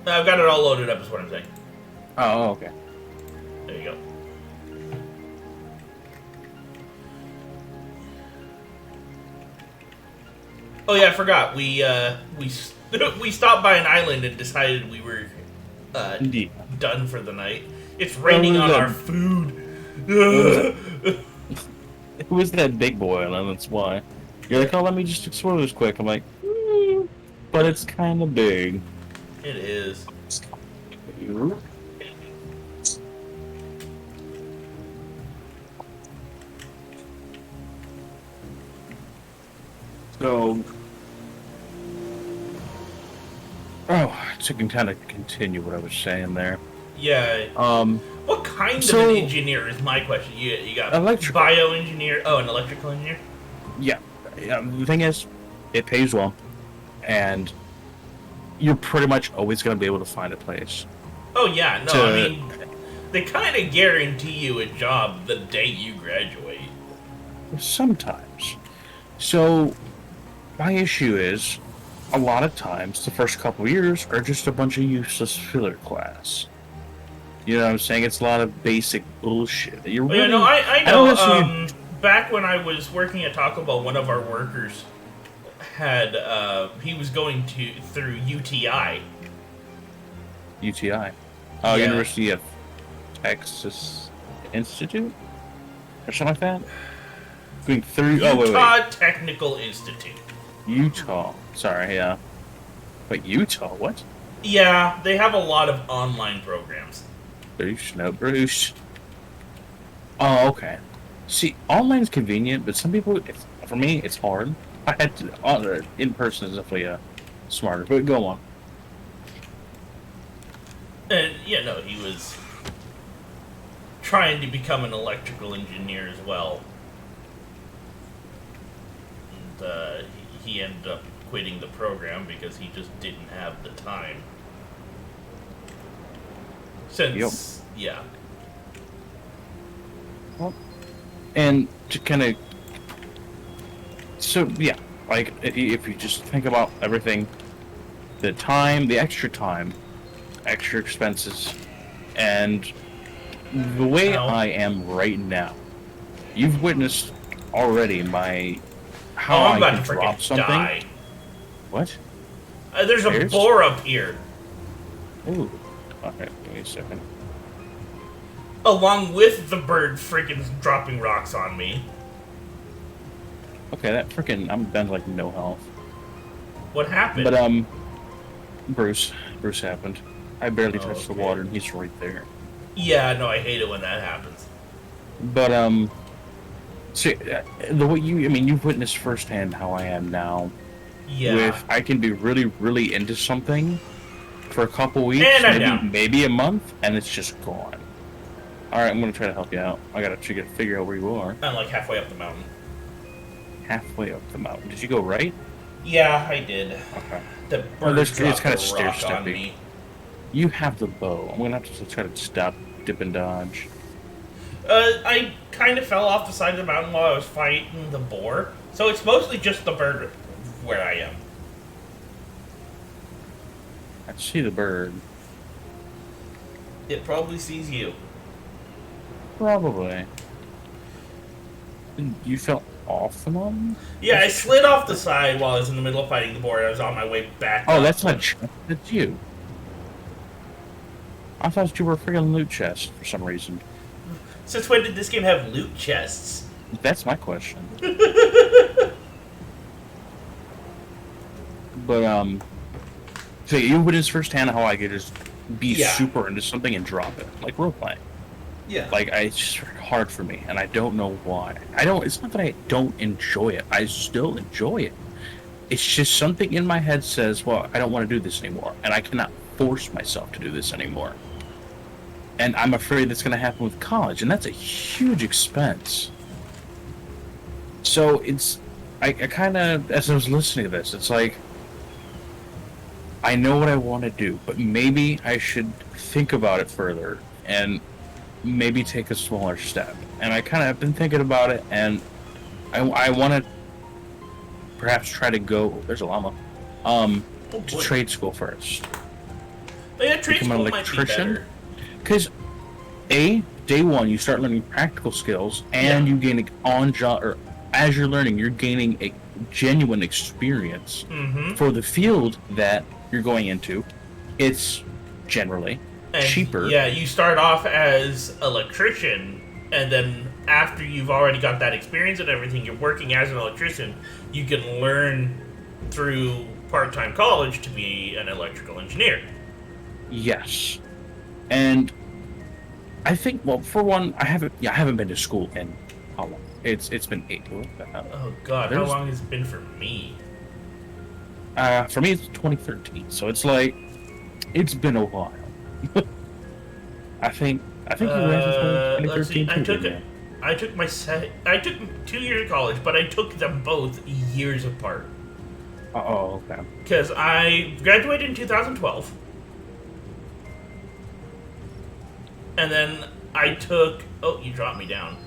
I've got it all loaded up, is what I'm saying. Oh, okay. There you go. Oh yeah, I forgot. We stopped by an island and decided we were uh, Indeed. done for the night. It's Oh, raining on our food. what was that? Who was that big boy? And that's why. You're like, oh, let me just explore this quick. I'm like, but it's kind of big. It is. So, to kind of continue what I was saying there. Yeah. Um, What kind so of an engineer is my question? You got electrical. bioengineer. Oh, an electrical engineer. Yeah. The thing is, it pays well, and you're pretty much always going to be able to find a place. Oh yeah, no, I mean, they kind of guarantee you a job the day you graduate. Sometimes. So, my issue is, a lot of times, the first couple years are just a bunch of useless filler class. You know what I'm saying? It's a lot of basic bullshit. You're Oh, yeah, really, no, I don't know. necessarily- Back when I was working at Taco Bell, one of our workers had he was going through UTI. UTI. Yeah. University of Texas Institute? Or something like that? Going through... Utah Technical Institute. Utah. Sorry, yeah. Wait, Utah? What? Yeah, they have a lot of online programs. Bruce, no Bruce. Oh, okay. See, online's convenient, but some people, for me, it's hard. I had to, in person is definitely smarter, but go on. And, yeah, no, he was trying to become an electrical engineer as well. And he ended up quitting the program because he just didn't have the time. Since, yeah. Well, and to kind of, so yeah, like if you just think about everything, the time, the extra time, extra expenses, and the way Ow. I am right now, you've witnessed already how I'm I about can to drop freaking something. die. What? There's a Stairs? boar up here. Ooh. Okay, give me a second. Along with the bird freaking dropping rocks on me. Okay, that freaking, I'm down to like no health. What happened? But Bruce happened. I barely Oh, touched the okay. water, and he's right there. Yeah, no, I hate it when that happens. But see, the way you've witnessed firsthand how I am now. Yeah. With I can be really, really into something for a couple weeks, And I'm down. maybe a month, and it's just gone. All right, I'm gonna try to help you out. I gotta figure out where you are. I'm like halfway up the mountain. Halfway up the mountain. Did you go right? Yeah, I did. Okay. The Well, bird it's dropped kind a of rock on stair-steppy. me. You have the bow. I'm gonna have to try to stop, dip, and dodge. I kind of fell off the side of the mountain while I was fighting the boar, so it's mostly just the bird where I am. I see the bird. It probably sees you. Probably. You fell off the mountain? Yeah, I slid off the side while I was in the middle of fighting the boar, and I was on my way back. Oh, up. that's not you. That's you. I thought you were a freaking loot chest for some reason. Since when did this game have loot chests? That's my question. But so you witnessed firsthand how I could just be Yeah. super into something and drop it, like role playing. Yeah. Like it's just hard for me, and I don't know why. I don't. It's not that I don't enjoy it. I still enjoy it. It's just something in my head says, "Well, I don't want to do this anymore," and I cannot force myself to do this anymore. And I'm afraid that's going to happen with college, and that's a huge expense. So I kind of, as I was listening to this, it's like, I know what I want to do, but maybe I should think about it further and maybe take a smaller step. And I kind of have been thinking about it, and I want to perhaps try to go. There's a llama. To trade school first. Yeah, trade become an school might be electrician. better. Because day one you start learning practical skills, and Yeah. you gain on job, or as you're learning, you're gaining a genuine experience Mm-hmm. for the field that you're going into. It's generally And cheaper. yeah, you start off as electrician, and then after you've already got that experience and everything, you're working as an electrician. You can learn through part-time college to be an electrical engineer. Yes, and I think, well, for one, I haven't been to school in how long? It's been 8 years. Oh God, how There's long has it been for me? For me it's 2013, so it's like it's been a while. I think you guys in Let's see. 2013 too, didn't you? I took 2 years of college, but I took them both years apart Oh, okay. because I graduated in 2012, and then I took. Oh, you dropped me down.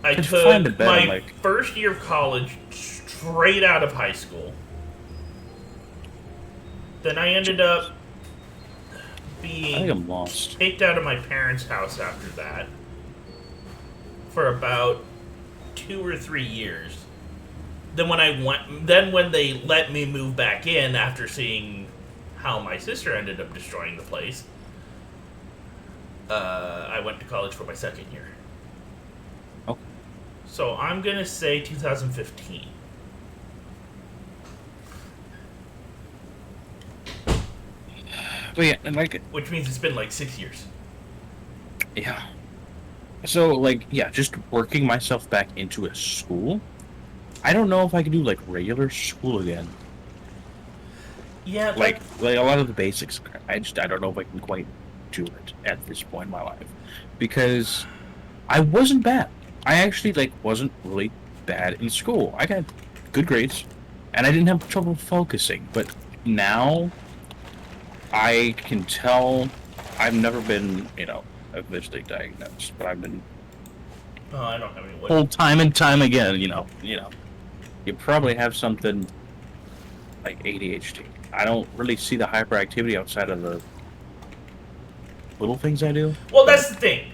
I It's fine to took bet, my like, first year of college straight out of high school. Then I ended up I think being I'm lost. kicked out of my parents' house after that for about 2 or 3 years. Then when they let me move back in after seeing how my sister ended up destroying the place, I went to college for my second year. Oh, So I'm gonna say 2015. but yeah, and like, Which means it's been like 6 years. yeah. So like, yeah, just working myself back into a school. I don't know if I can do like regular school again. Yeah, Like a lot of the basics. I don't know if I can quite do it at this point in my life, because I wasn't bad. I actually like wasn't really bad in school. I got good grades, and I didn't have trouble focusing. But now I can tell I've never been, officially diagnosed, but I've been oh, I don't have any wood. told time and time again, you probably have something like ADHD. I don't really see the hyperactivity outside of the little things I do. Well, that's the thing.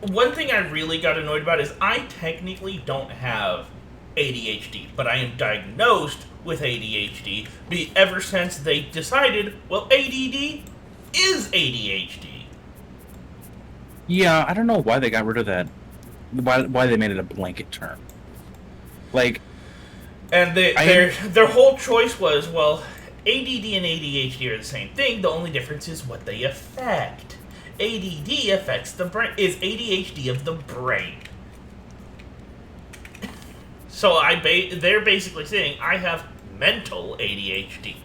One thing I really got annoyed about is I technically don't have ADHD, but I am diagnosed with ADHD ever since they decided, well, ADD is ADHD. Yeah, I don't know why they got rid of that. Why they made it a blanket term. Like, And their whole choice was, well, ADD and ADHD are the same thing. The only difference is what they affect. ADD affects the brain. Is ADHD of the brain. So they're basically saying I have mental ADHD.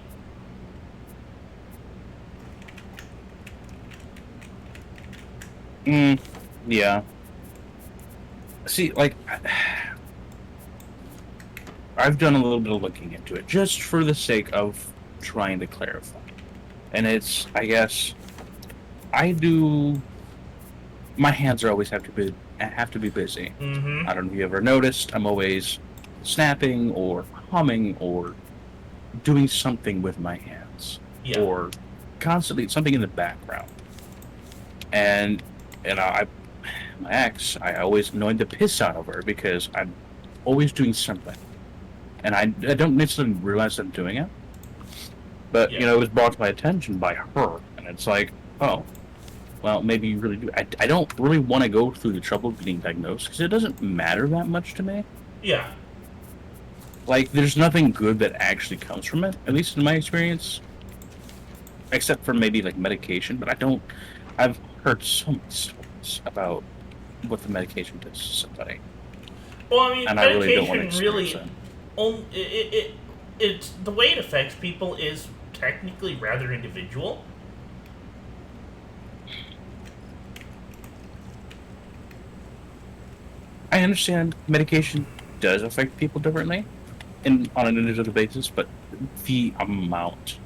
yeah. See, like, I've done a little bit of looking into it just for the sake of trying to clarify. And it's, I guess, I do. My hands are always have to be busy. Mm-hmm. I don't know if you ever noticed. I'm always snapping or humming or doing something with my hands, Yeah. or constantly something in the background. And my ex, I always annoyed the piss out of her because I'm always doing something, and I don't necessarily realize I'm doing it. But Yeah. it was brought to my attention by her, and it's like, oh, well, maybe you really do. I don't really want to go through the trouble of getting diagnosed because it doesn't matter that much to me. Yeah. Like, there's nothing good that actually comes from it, at least in my experience, except for maybe like medication. But I've heard so many stories about what the medication does to somebody, Well, I mean, and I really don't want to medication experience really, that. it's the way it affects people is technically rather individual. I understand medication does affect people differently, on an individual basis, but the amount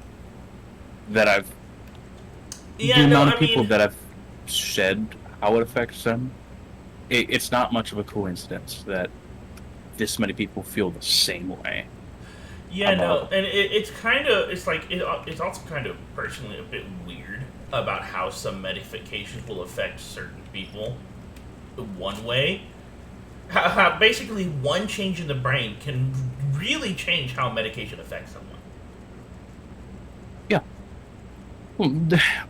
that I've, Yeah, the no, amount of I people mean, that have said how it affects them, it's not much of a coincidence that this many people feel the same way. Yeah, no, and it's also kind of personally a bit weird about how some medications will affect certain people one way. How basically one change in the brain can really change how medication affects someone. Yeah. Well,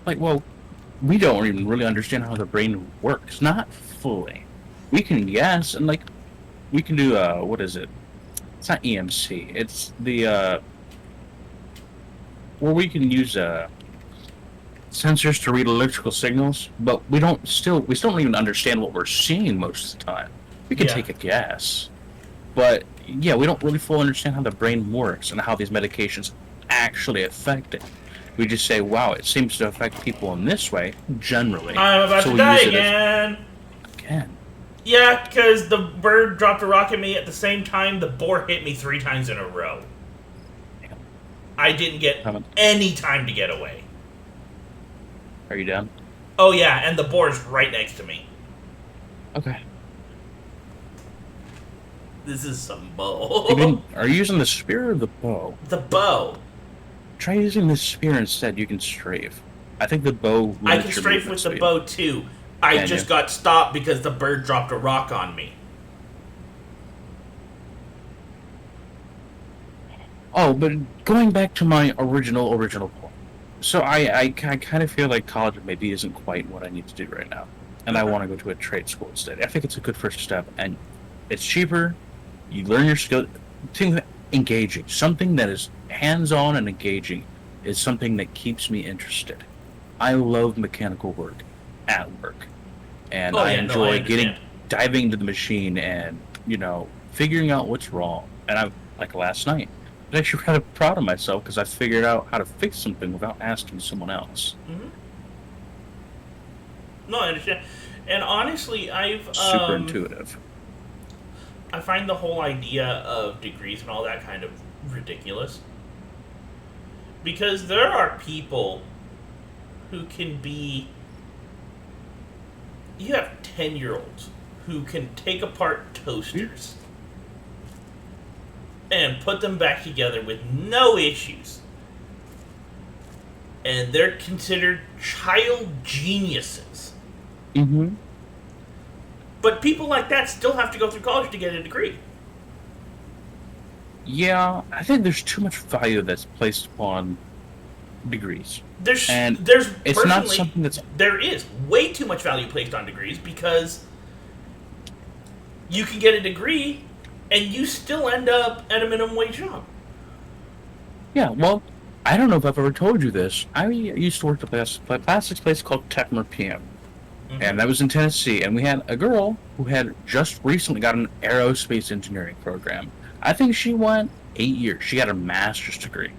like, well, we don't even really understand how the brain works. Not fully. We can guess, and like, we can do, what is it? It's not EMC. It's the, where we can use, sensors to read electrical signals, but we still don't even understand what we're seeing most of the time. We can Yeah. take a guess, but yeah, we don't really fully understand how the brain works and how these medications actually affect it. We just say, wow, it seems to affect people in this way, generally. I'm about So to we die use it again. again. Yeah, because the bird dropped a rock at me at the same time the boar hit me 3 times in a row. Yeah. I didn't get Haven't- any time to get away. Are you done? Oh yeah, and the boar's right next to me. Okay. This is some Are you using the spear or the bow? The bow. Try using the spear instead. You can strafe. I think the bow. I limits can your strafe movement with the speed. bow too. I Can just you? got stopped because the bird dropped a rock on me. Oh, but going back to my original point. So I kind of feel like college maybe isn't quite what I need to do right now, and I want to go to a trade school instead. I think it's a good first step, and it's cheaper. You learn your skill. Thing engaging, something that is hands-on and engaging, is something that keeps me interested. I love mechanical work at work, and Oh, I yeah, no, I enjoy getting understand. diving into the machine and figuring out what's wrong. And I like last night. I'm actually kind of proud of myself because I figured out how to fix something without asking someone else. Hmm. No, I understand. And honestly, Super intuitive. I find the whole idea of degrees and all that kind of ridiculous. Because there are people who can be. You have 10-year-olds who can take apart toasters and put them back together with no issues. And they're considered child geniuses. Mm-hmm. But people like that still have to go through college to get a degree. Yeah, I think there's too much value that's placed upon degrees. There's And there's it's not personally something that's there is way too much value placed on degrees because you can get a degree and you still end up at a minimum wage job. Yeah, well, I don't know if I've ever told you this. I used to work at a plastics place called Techmer PM. Mm-hmm. And that was in Tennessee. And we had a girl who had just recently got an aerospace engineering program. I think she went 8 years. She got a master's degree.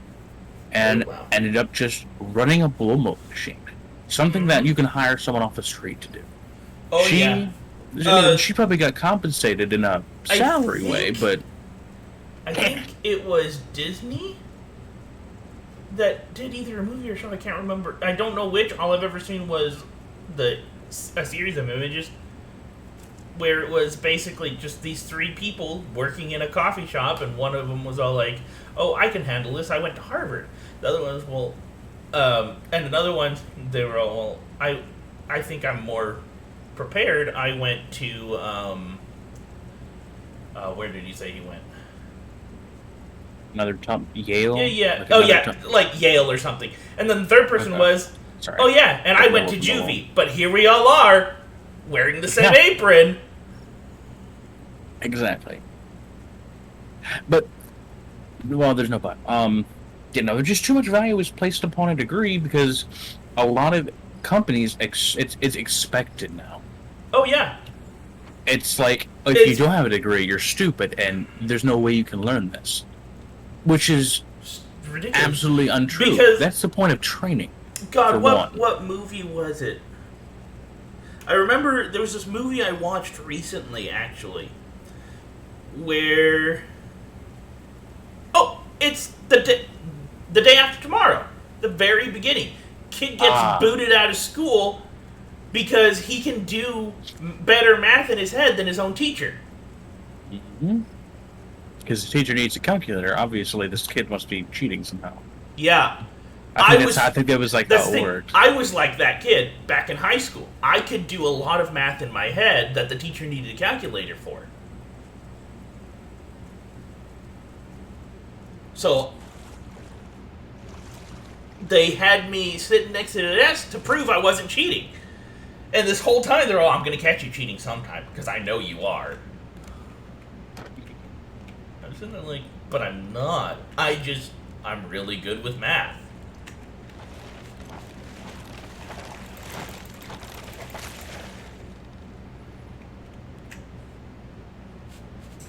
And Oh, wow. ended up just running a blow mold machine. Something that you can hire someone off the street to do. Oh she, yeah. I mean, she probably got compensated in a I salary way, think- but I think it was Disney that did either a movie or show. I can't remember. I don't know which. All I've ever seen was a series of images where it was basically just these 3 people working in a coffee shop, and one of them was all like, "Oh, I can handle this. I went to Harvard." The other one was, and another one, they were all, "Well, I think I'm more prepared. I went to, where did he say he went? another top Yale. Yeah. Like Oh, another yeah, top- like Yale or something." And then the third person Okay. was, Sorry. "Oh, yeah, and I went to No. juvie, but here we all are, wearing the same Yeah. apron." Exactly. But well, there's no but. Just too much value is placed upon a degree because a lot of companies it's expected now. Oh, yeah. It's like if you It's- don't have a degree, you're stupid, and there's no way you can learn this, which is It's ridiculous. absolutely untrue. Because- That's the point of training. for God, one. what movie was it? I remember there was this movie I watched recently, actually, where it's the day after tomorrow, the very beginning. Kid gets booted out of school because he can do better math in his head than his own teacher. Mhm. because the teacher needs a calculator. Obviously, this kid must be cheating somehow. Yeah. I think that was like That's how the it thing. worked. I was like that kid back in high school. I could do a lot of math in my head that the teacher needed a calculator for. So they had me sitting next to the desk to prove I wasn't cheating. And this whole time they're all, I'm going to catch you cheating sometime because I know you are. I'm sitting there like, but I'm not. I'm really good with math.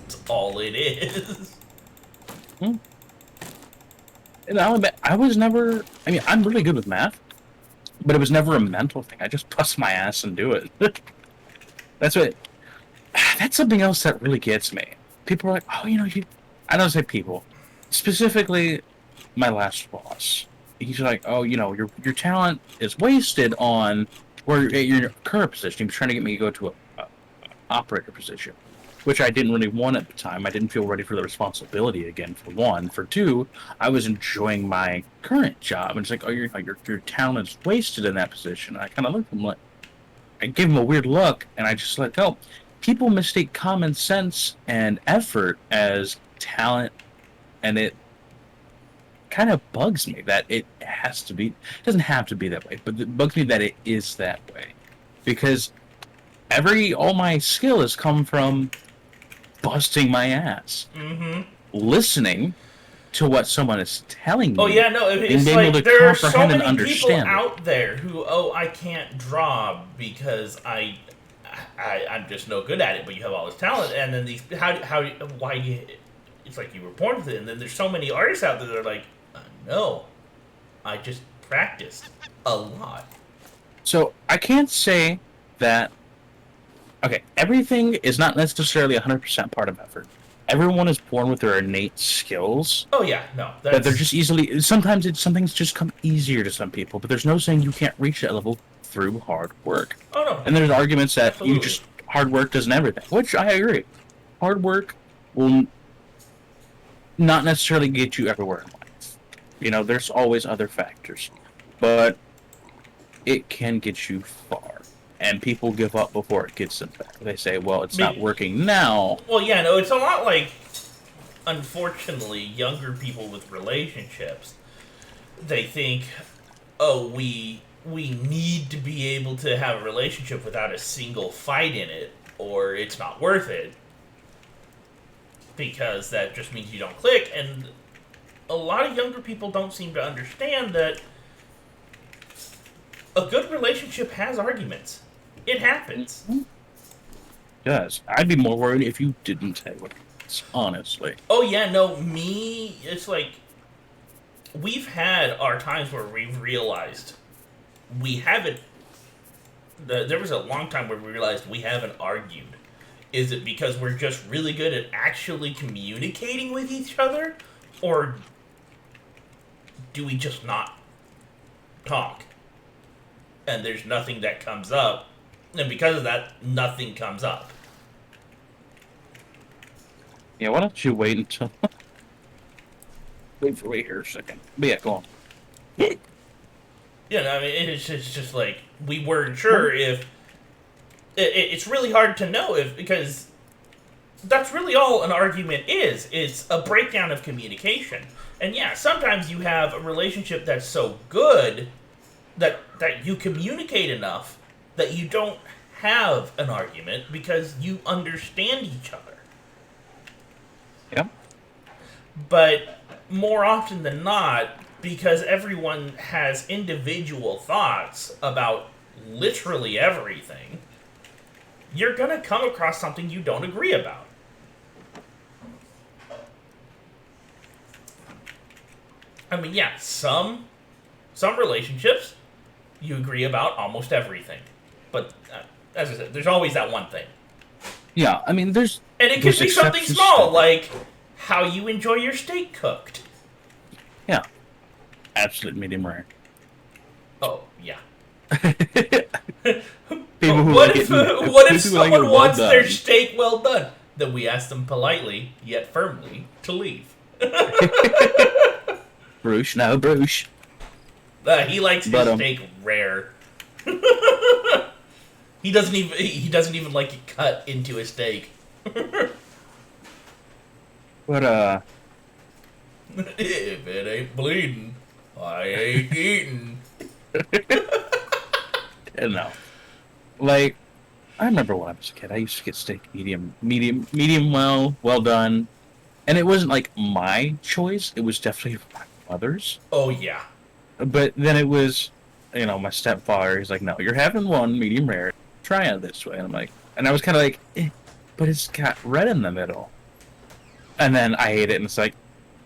That's all it is. Hmm. And I'll admit, I was never. I mean, I'm really good with math, but it was never a mental thing. I just bust my ass and do it. That's what. That's something else that really gets me. People are like, oh, you. I don't say people, specifically my last boss. He's like, oh, your talent is wasted on where at your current position. He was trying to get me to go to a operator position, which I didn't really want at the time. I didn't feel ready for the responsibility again. For one, for two, I was enjoying my current job, and it's like, oh, your talent is wasted in that position. And I kind of looked at him like, I gave him a weird look, and I just let go. People mistake common sense and effort as talent, and it kind of bugs me that it has to be. It doesn't have to be that way, but it bugs me that it is that way, because all my skill has come from busting my ass, listening to what someone is telling me. Oh yeah, no, it's being like able to there are so comprehend and many people understand it. out there who, I can't draw because I'm just no good at it. But you have all this talent, and then why you? It's like you were born with it. And then there's so many artists out there that are like, no, I just practiced a lot. So I can't say that. Okay, everything is not necessarily 100% part of effort. Everyone is born with their innate skills. Oh yeah, no, That they're just easily. Sometimes some things just come easier to some people, but there's no saying you can't reach that level through hard work. Oh no. And there's arguments that Absolutely. hard work doesn't everything, which I agree. Hard work will not necessarily get you everywhere in life. There's always other factors, but it can get you far. And people give up before it gets them there. They say, well, it's not working now. Well, yeah, no, it's a lot like, unfortunately, younger people with relationships. They think, oh, we need to be able to have a relationship without a single fight in it, or it's not worth it. Because that just means you don't click, and a lot of younger people don't seem to understand that a good relationship has arguments. It happens. It does. I'd be more worried if you didn't say what it is, honestly. Oh yeah, no, it's like, we've had our times where we've realized we haven't, there was a long time where we realized we haven't argued. Is it because we're just really good at actually communicating with each other? Or do we just not talk? And there's nothing that comes up. And because of that, nothing comes up. Yeah, why don't you wait until... wait here a second. But yeah, go on. Yeah, I mean, it's just like, we weren't sure if... It's really hard to know because that's really all an argument is. It's a breakdown of communication. And yeah, sometimes you have a relationship that's so good that you communicate enough that you don't have an argument because you understand each other. Yep. But more often than not, because everyone has individual thoughts about literally everything, you're going to come across something you don't agree about. I mean, yeah, some relationships you agree about almost everything. But, as I said, there's always that one thing. Yeah, I mean, there's... And it could be something small, like how you enjoy your steak cooked. Yeah. Absolute medium rare. Oh, yeah. What if someone wants their steak well done? Then we ask them politely, yet firmly, to leave. Bruce, no, Bruce. He likes his steak rare. He doesn't even like it cut into a steak. But if it ain't bleeding, I ain't eating. no. Like, I remember when I was a kid, I used to get steak medium well done. And it wasn't like my choice, it was definitely my mother's. Oh yeah. But then it was, my stepfather, he's like, no, you're having one medium rare. Try it this way. And I'm like, and I was kind of like, but it's got red in the middle. And then I ate it, and it's like,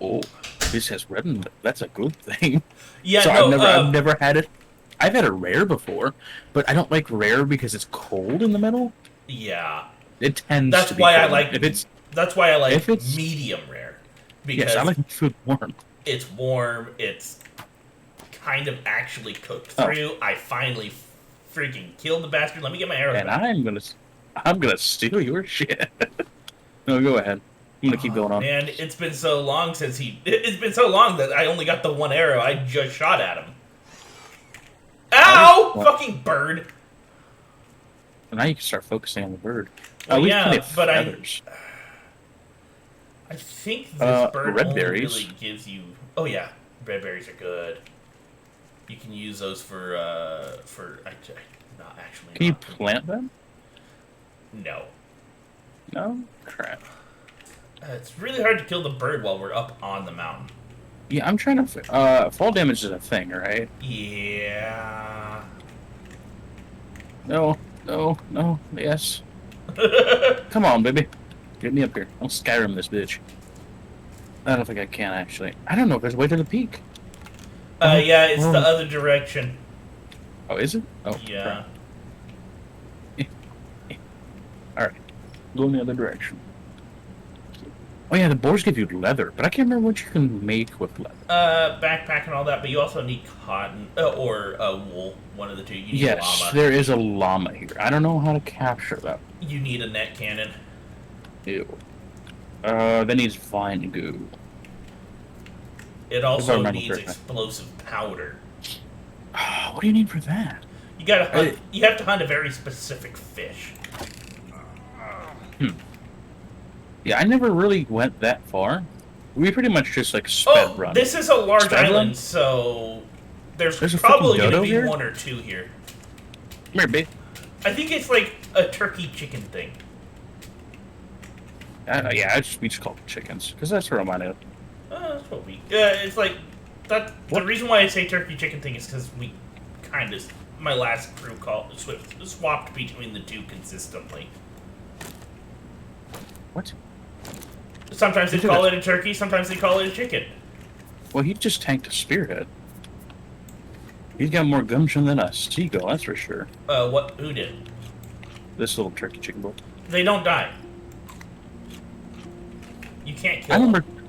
oh, this has red in it. That's a good thing. Yeah, so no, I've never had it. I've had a rare before, but I don't like rare because it's cold in the middle. Yeah. It tends that's to be why cold. I like That's why I like medium rare. Because yes, I like food warm. It's warm, it's kind of actually cooked through. I finally freaking killed the bastard. Let me get my arrow. And I'm gonna steal your shit. No, go ahead. I'm gonna keep going on. And it's been so long it's been so long that I only got the one arrow I just shot at him. Ow! Fucking bird. And now you can start focusing on the bird. Well, yeah, but feathers. I think this bird red only berries. really gives you. Oh yeah, red berries are good. You can use those for not actually. Can you plant them? No. No? Crap. It's really hard to kill the bird while we're up on the mountain. Yeah, I'm trying to. Fall damage is a thing, right? Yeah. No, yes. Come on, baby. Get me up here. I'll Skyrim this bitch. I don't think I can, actually. I don't know if there's a way to the peak. Yeah, it's the other direction. Oh, is it? Oh, yeah. Alright. Go in the other direction. Oh yeah, the boars give you leather, but I can't remember what you can make with leather. Backpack and all that, but you also need cotton or wool. One of the two. You need a llama. There is a llama here. I don't know how to capture that. You need a net cannon. Ew. That needs vine goo. It also needs explosive powder. What do you need for that? You gotta hunt. You have to hunt a very specific fish. Yeah, I never really went that far. We pretty much just sped run. This is a large island, so there's probably going to be here? One or two here. Come here, babe. I think it's like a turkey chicken thing. Yeah, we just call them chickens because that's what reminded of. That's what we. It's like that. What? The reason why I say turkey chicken thing is because we kind of my last crew swapped between the two consistently. What? Sometimes they call it a turkey, sometimes they call it a chicken. Well, he just tanked a spearhead. He's got more gumption than a seagull, that's for sure. What? Who did? This little turkey chicken boy. They don't die. You can't kill them. I remember. Them.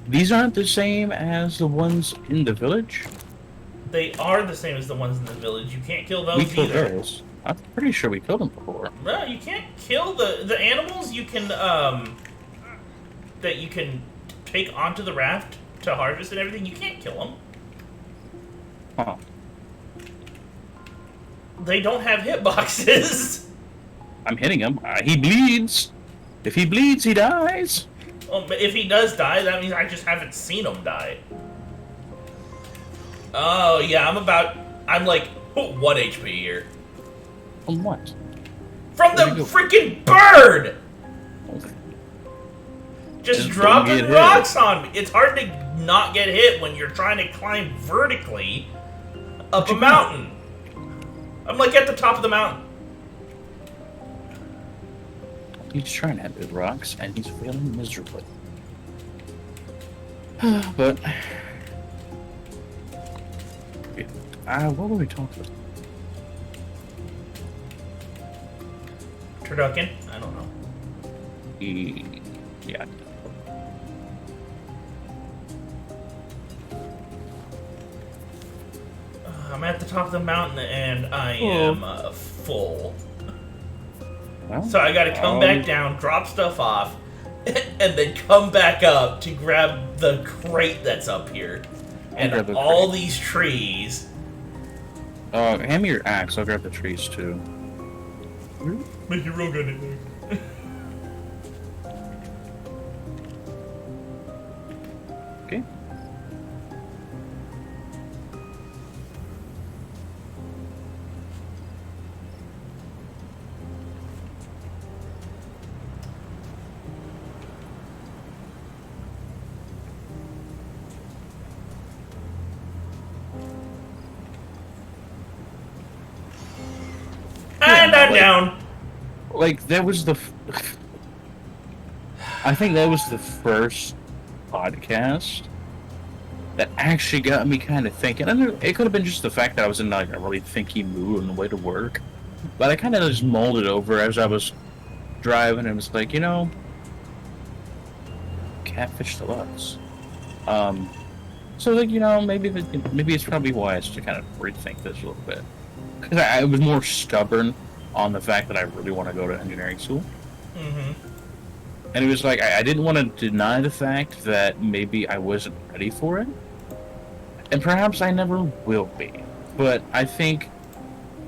These aren't the same as the ones in the village? They are the same as the ones in the village. You can't kill those we killed either. Those. I'm pretty sure we killed them before. No, you can't kill the animals. You can that you can take onto the raft to harvest and everything. You can't kill them. Huh. They don't have hitboxes. I'm hitting him. He bleeds. If he bleeds, he dies. Well, if he does die, that means I just haven't seen him die. Oh yeah, I'm like 1 HP here. From what? From the freaking bird! Just dropping rocks on me. It's hard to not get hit when you're trying to climb vertically up a mountain. I'm like at the top of the mountain. He's trying to hit the rocks, and he's failing miserably. But... what were we talking about? Turducken? I don't know. Yeah. I'm at the top of the mountain and I am full. Well, So I gotta come back down, drop stuff off, and then come back up to grab the crate that's up here. And all these trees. Hand me your axe. I'll grab the trees too. Make your real good in there. Okay. And I'm down. Like, that was the... I think that was the first podcast that actually got me kind of thinking. And it could have been just the fact that I was in like a really thinky mood on the way to work. But I kind of just mulled it over as I was driving and was like, you know, catfish deluxe. So like, you know, maybe it's probably wise to kind of rethink this a little bit. Because I was more stubborn on the fact that I really want to go to engineering school. Mm-hmm. And it was like, I didn't want to deny the fact that maybe I wasn't ready for it. And perhaps I never will be. But I think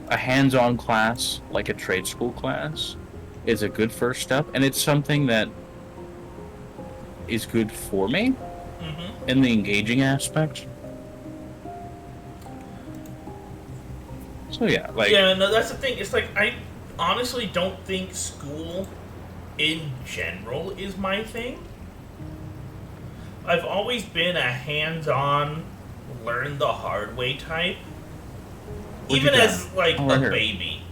a hands-on class, like a trade school class, is a good first step. And it's something that is good for me in the engaging aspect. So yeah, like... Yeah, no, that's the thing. It's like, I honestly don't think school in general is my thing. I've always been a hands-on, learn the hard way type. Even as, like, a baby.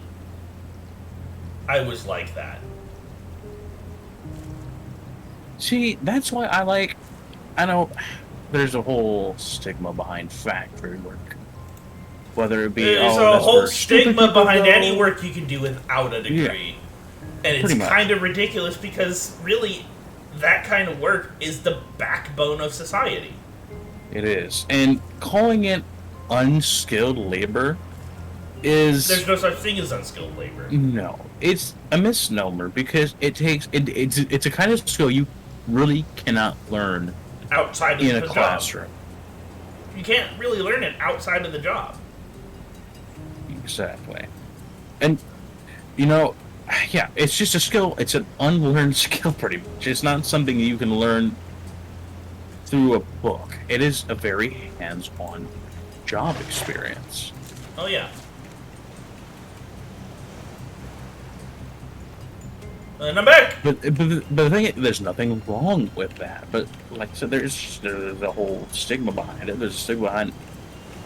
I was like that. See, that's why I know there's a whole stigma behind factory work. Whether it be... There's a whole stigma behind any work you can do without a degree. Yeah. And it's kind of ridiculous because, really, that kind of work is the backbone of society. It is. And calling it unskilled labor is... There's no such thing as unskilled labor. No. It's a misnomer because it takes... It's a kind of skill you really cannot learn outside of in the a classroom. Job. You can't really learn it outside of the job. Exactly. And, you know, yeah, it's just a skill. It's an unlearned skill, pretty much. It's not something you can learn through a book. It is a very hands-on job experience. Oh, yeah. And I'm back! But the thing is, there's nothing wrong with that. But, like I said, there's a whole stigma behind it. There's a stigma behind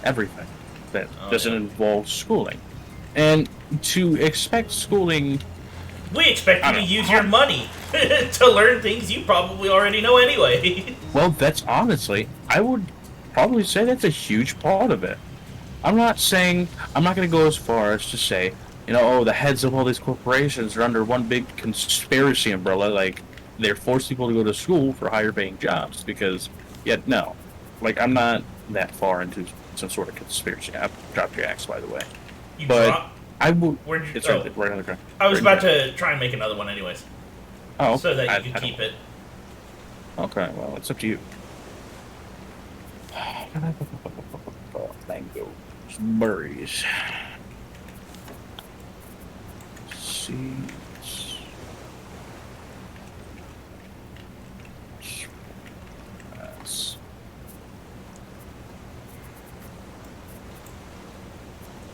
everything that doesn't involve schooling. And to expect schooling... We expect you to use your money to learn things you probably already know anyway. Well, that's honestly, I would probably say that's a huge part of it. I'm not going to go as far as to say, you know, oh, the heads of all these corporations are under one big conspiracy umbrella, like, they're forcing people to go to school for higher paying jobs, because, yet, no. Like, I'm not that far into some sort of conspiracy. I've dropped your axe, by the way. I would... It's right on the ground. I was about to try and make another one anyways. Oh. So that you could keep it. Okay, well, it's up to you. Mangoes. Berries. Seeds.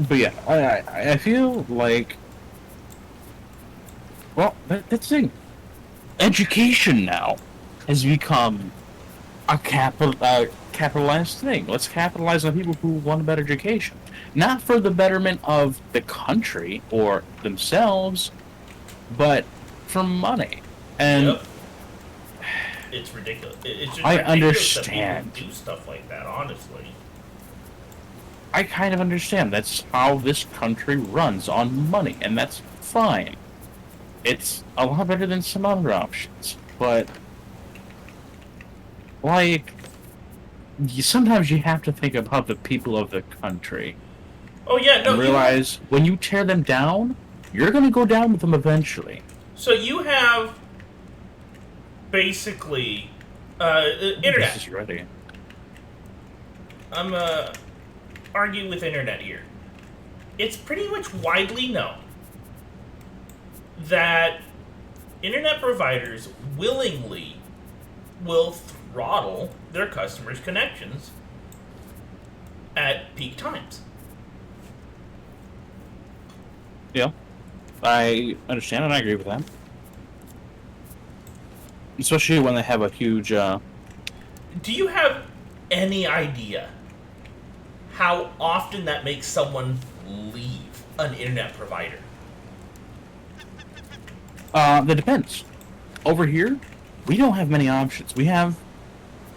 But yeah, I feel like, well, that's the thing. Education now has become a capitalized thing. Let's capitalize on people who want a better education. Not for the betterment of the country or themselves, but for money. And yep. It's ridiculous. It's just I ridiculous understand. That people do stuff like that, honestly. I kind of understand. That's how this country runs, on money, and that's fine. It's a lot better than some other options, but like, sometimes you have to think about the people of the country. Oh yeah, no. And realize when you tear them down, you're going to go down with them eventually. So you have basically internet. This is ready. I'm argue with internet here. It's pretty much widely known that internet providers willingly will throttle their customers' connections at peak times. Yeah, I understand and I agree with that. Especially when they have a huge. Do you have any idea how often that makes someone leave an internet provider? That depends. Over here, we don't have many options. We have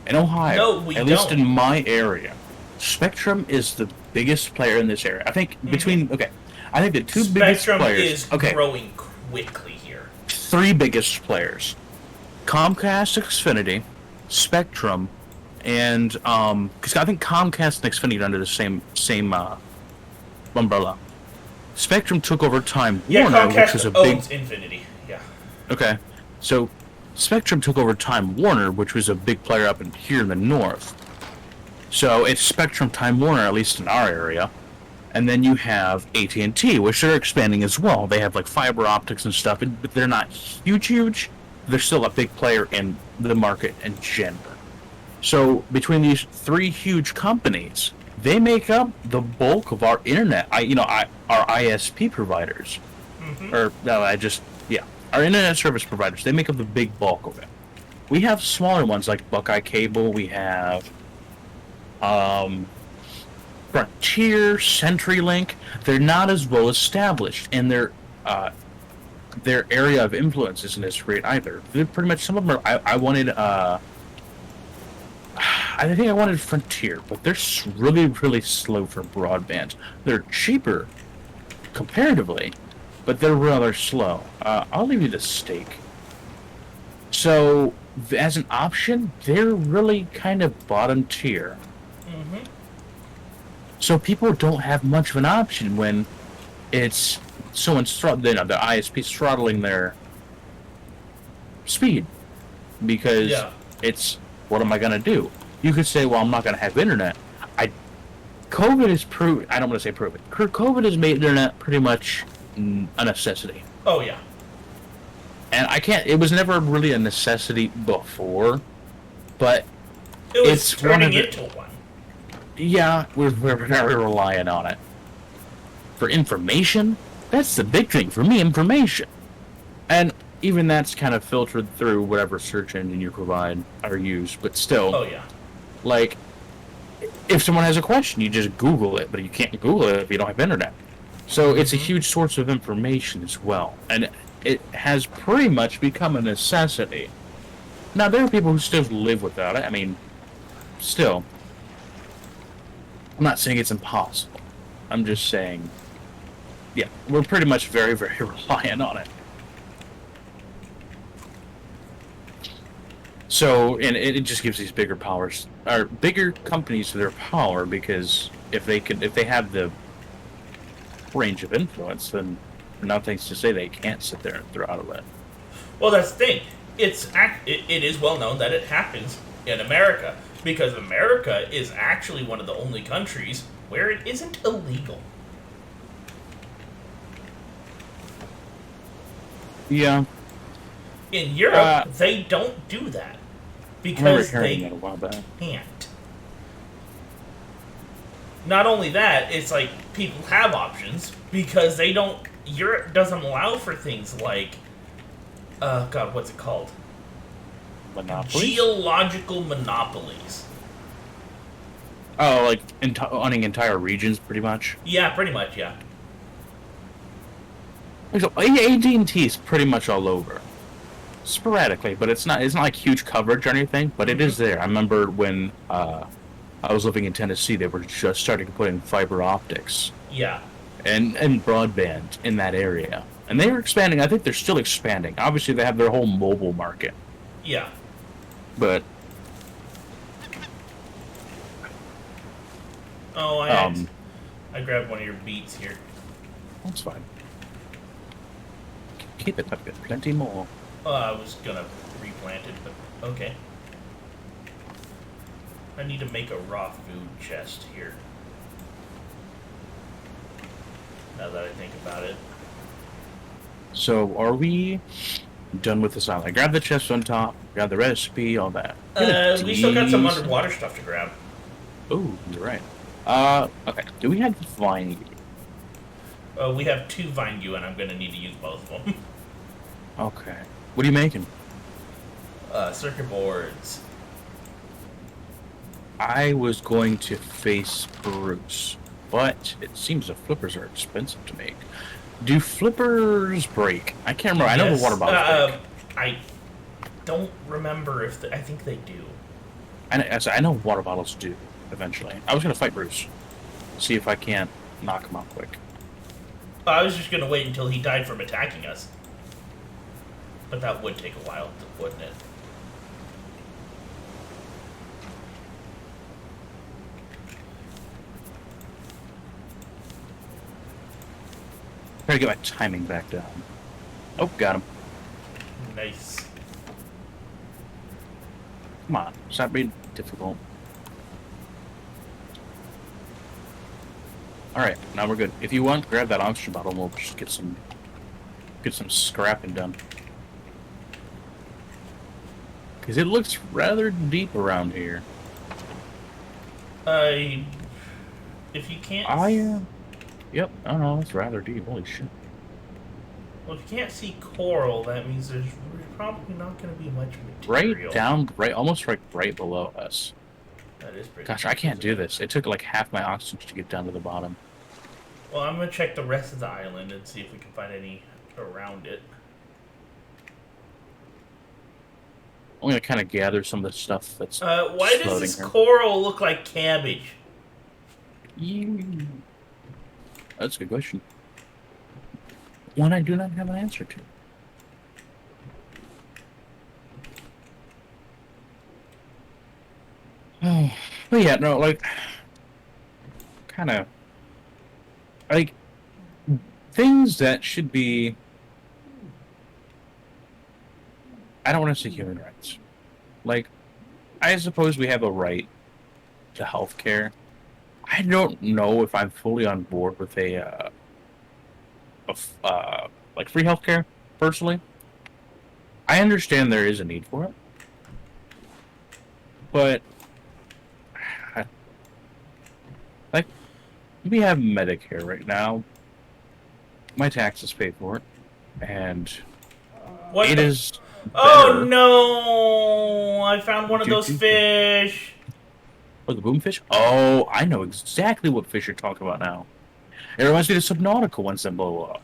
in Ohio, No, we at least don't. in my area, Spectrum is the biggest player in this area. I think between I think the two biggest Spectrum players. is growing quickly here. Three biggest players: Comcast, Xfinity, Spectrum, and because I think Comcast and Xfinity are under the same umbrella. Spectrum took over Time Warner, Comcast which was a owns big. Infinity. Yeah. Okay, so Spectrum took over Time Warner, which was a big player up in here in the north. So it's Spectrum, Time Warner, at least in our area, and then you have AT&T, which they're expanding as well. They have like fiber optics and stuff, but they're not huge. They're still a big player in the market in general. So between these three huge companies, they make up the bulk of our internet. Our ISP providers, or no, our internet service providers. They make up the big bulk of it. We have smaller ones like Buckeye Cable. We have Frontier, CenturyLink. They're not as well established, and their area of influence isn't as great either. They're pretty much, some of them are. I wanted. I think I wanted Frontier, but they're really slow for broadband. They're cheaper comparatively, but they're rather slow. I'll leave you the stake. So, as an option, they're really kind of bottom tier. So people don't have much of an option when it's someone's the ISP's throttling their speed because it's, what am I going to do? You could say, well, I'm not going to have internet. COVID has proved, I don't want to say proven. COVID has made internet pretty much a necessity. Oh, yeah. And it was never really a necessity before, but it's turning into one. Yeah, we're very reliant on it. For information, that's the big thing for me, information. And even that's kind of filtered through whatever search engine you provide or use, but still. Oh, yeah. Like, if someone has a question, you just Google it, but you can't Google it if you don't have internet. So it's a huge source of information as well. And it has pretty much become a necessity. Now, there are people who still live without it. I mean, still. I'm not saying it's impossible. I'm just saying, yeah, we're pretty much very reliant on it. So, and it just gives these bigger companies their power, because if they have the range of influence, then nothing's to say they can't sit there and throttle it. Well, that's the thing. It is well known that it happens in America, because America is actually one of the only countries where it isn't illegal. Yeah. In Europe, they don't do that because they can't. Not only that, it's like people have options because they don't. Europe doesn't allow for things like, God, what's it called? Monopolies? Geological monopolies. Oh, like owning entire regions, pretty much. Yeah, pretty much. Yeah. So AT&T is pretty much all over, sporadically, but it's not like huge coverage or anything. But it is there. I remember when I was living in Tennessee, they were just starting to put in fiber optics. Yeah. And broadband in that area, and they were expanding. I think they're still expanding. Obviously, they have their whole mobile market. Yeah. But I grabbed one of your beats here. that's fine. keep it. I've got plenty more. I was gonna replant it, but okay. I need to make a raw food chest here. Now that I think about it. So, are we done with this island? I grabbed the chest on top, grabbed the recipe, all that. We still got some underwater stuff to grab. Oh, you're right. Okay. Do we have vine? We have 2 vine goo, and I'm gonna need to use both of them. Okay. What are you making? Circuit boards. I was going to face Bruce, but it seems the flippers are expensive to make. Do flippers break? I can't remember. I know Yes, the water bottles break. I don't remember if I think they do. I know water bottles do, eventually. I was going to fight Bruce. See if I can't knock him out quick. I was just gonna wait until he died from attacking us. But that would take a while, wouldn't it? Try to get my timing back down. Oh, got him. Nice. Come on, stop being difficult. Alright, now we're good. If you want, grab that oxygen bottle and we'll just get some scrapping done. Because it looks rather deep around here. If you can't... Yep, I don't know, it's rather deep. Holy shit. Well, if you can't see coral, that means there's probably not going to be much material. Right down, almost right below us. That is pretty... Gosh, I can't do this. It took like half my oxygen to get down to the bottom. Well, I'm going to check the rest of the island and see if we can find any around it. I'm gonna kind of gather some of the stuff that's why does this coral look like cabbage? That's a good question. One I do not have an answer to. Oh, but yeah, no, like, kind of, like, things that should be, I don't want to say human rights. Like, I suppose we have a right to health care. I don't know if I'm fully on board with like free healthcare, personally. I understand there is a need for it. But, like, we have Medicare right now. My taxes pay for it. And it is better. Oh no! I found one of those fish! Oh, the boomfish? Oh, I know exactly what fish you're talking about now. It reminds me of the Subnautica ones that blow up.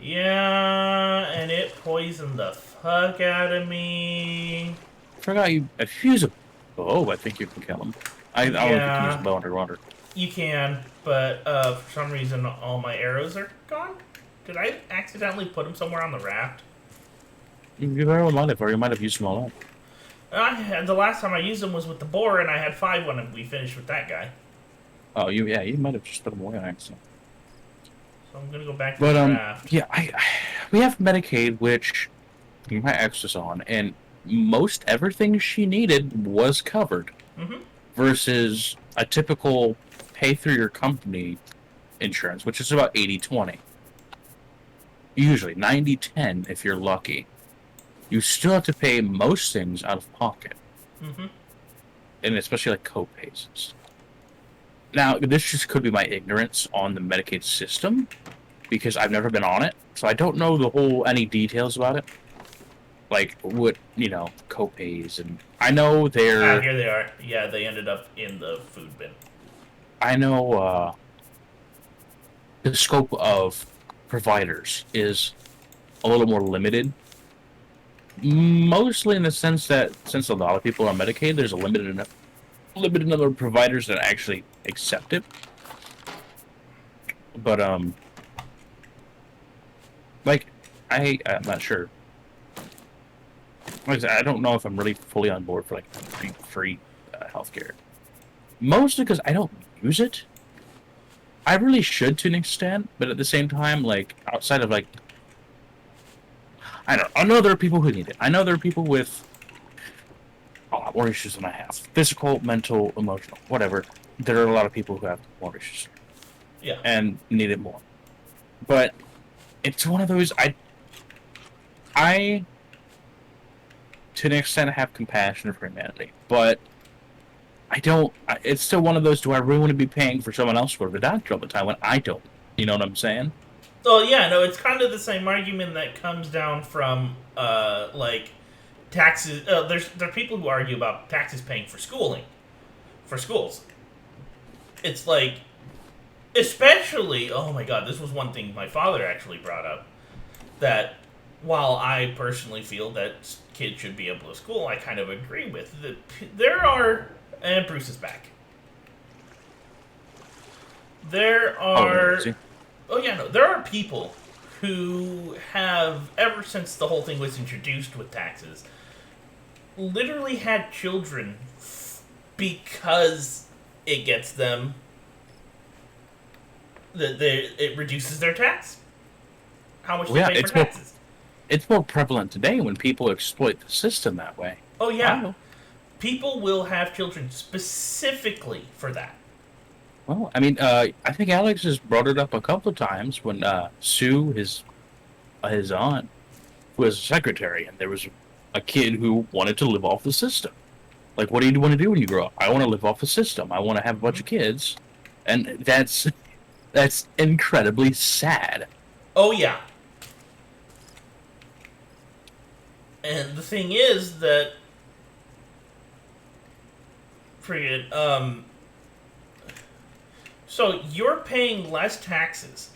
Yeah, and it poisoned the fuck out of me. I forgot you. If you use a bow, I think you can kill them. I don't know if you can use a bow underwater. You can, but for some reason all my arrows are gone. Did I accidentally put them somewhere on the raft? You very well might have, or you might have used them all up. The last time I used them was with the boar, and I had 5 when we finished with that guy. Oh, you might have just put them away on accident. So I'm gonna go back to the raft. Yeah, we have Medicaid, which my ex was on, and most everything she needed was covered. Mm-hmm. Versus a typical pay through your company insurance, which is about 80-20. Usually 90-10 if you're lucky. You still have to pay most things out of pocket. Mm-hmm. And especially like co-pays. Now, this just could be my ignorance on the Medicaid system, because I've never been on it, so I don't know any details about it. Like, what, co-pays, and I know they're... here they are. Yeah, they ended up in the food bin. I know, the scope of providers is a little more limited. Mostly in the sense that, since a lot of people are on Medicaid, there's a limited number of providers that actually accept it. But, I'm not sure. Like I said, I don't know if I'm really fully on board for, like, free healthcare. Mostly because I don't use it. I really should to an extent, but at the same time, like, outside of, like, I know there are people who need it. I know there are people with a lot more issues than I have. Physical, mental, emotional, whatever. There are a lot of people who have more issues Yeah. and need it more. But it's one of those I to an extent have compassion for humanity, but I don't. It's still one of those. Do I really want to be paying for someone else to go to the doctor all the time when I don't? You know what I'm saying? Oh yeah, no, it's kind of the same argument that comes down from like taxes. There are people who argue about taxes paying for schooling, for schools. It's like, especially, oh my god, this was one thing my father actually brought up, that while I personally feel that kids should be able to school, I kind of agree with that. There are, and Bruce is back. There Oh, there are, is he? oh yeah, no, there are people who have, ever since the whole thing was introduced with taxes, literally had children because it gets them, that it reduces their tax, how much Well, they yeah, pay for taxes. it's more prevalent today when people exploit the system that way. Oh I yeah, know. people will have children specifically for that. Well, I mean, I think Alex has brought it up a couple of times when Sue, his aunt, was a secretary, and there was a kid who wanted to live off the system. Like, what do you want to do when you grow up? I want to live off the system. I want to have a bunch of kids, and that's incredibly sad. Oh yeah, and the thing is that, forget, so you're paying less taxes,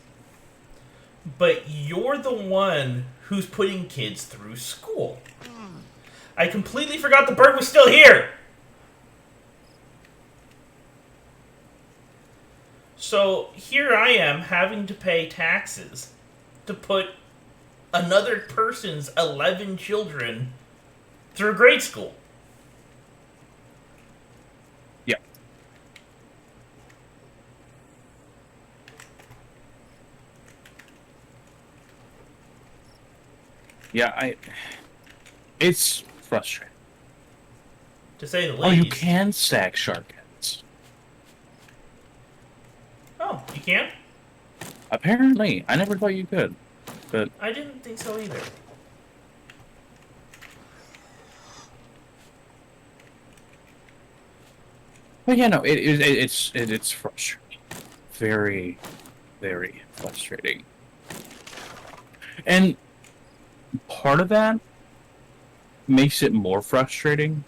but you're the one who's putting kids through school. I completely forgot the bird was still here. So here I am having to pay taxes to put another person's 11 children through grade school. Yeah, yeah. It's frustrating. To say the Oh, you least. can stack shark heads. Oh, you can? Apparently, I never thought you could, but I didn't think so either. yeah, no, it's frustrating, very, very frustrating, and part of that makes it more frustrating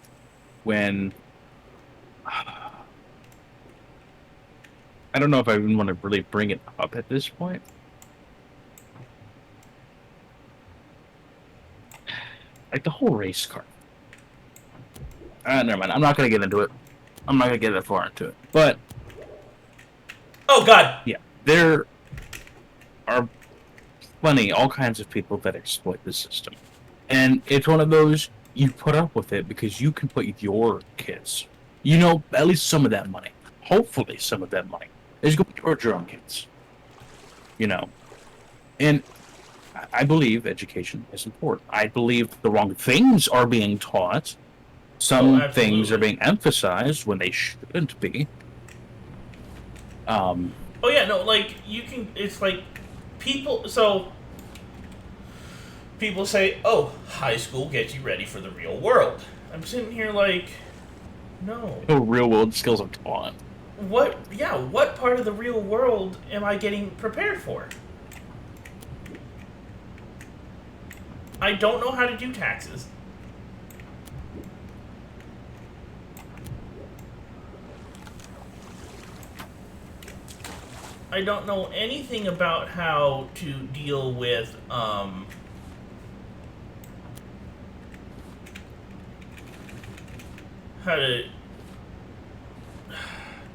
when I don't know if I even want to really bring it up at this point. Like the whole race car. Never mind. I'm not gonna get into it. I'm not gonna get that far into it. But Oh god! yeah, there are all kinds of people that exploit the system, and it's one of those you put up with it because you can put your kids, at least some of that money. Hopefully, some of that money is going towards your own kids. You know, and I believe education is important. I believe the wrong things are being taught. Oh, Some things are absolutely. being emphasized when they shouldn't be. Um, Oh yeah, no, like, you can, it's like, people, so, people say, oh, high school gets you ready for the real world. I'm sitting here like, no. the real world skills are taught. What part of the real world am I getting prepared for? I don't know how to do taxes. I don't know anything about how to deal with, how to.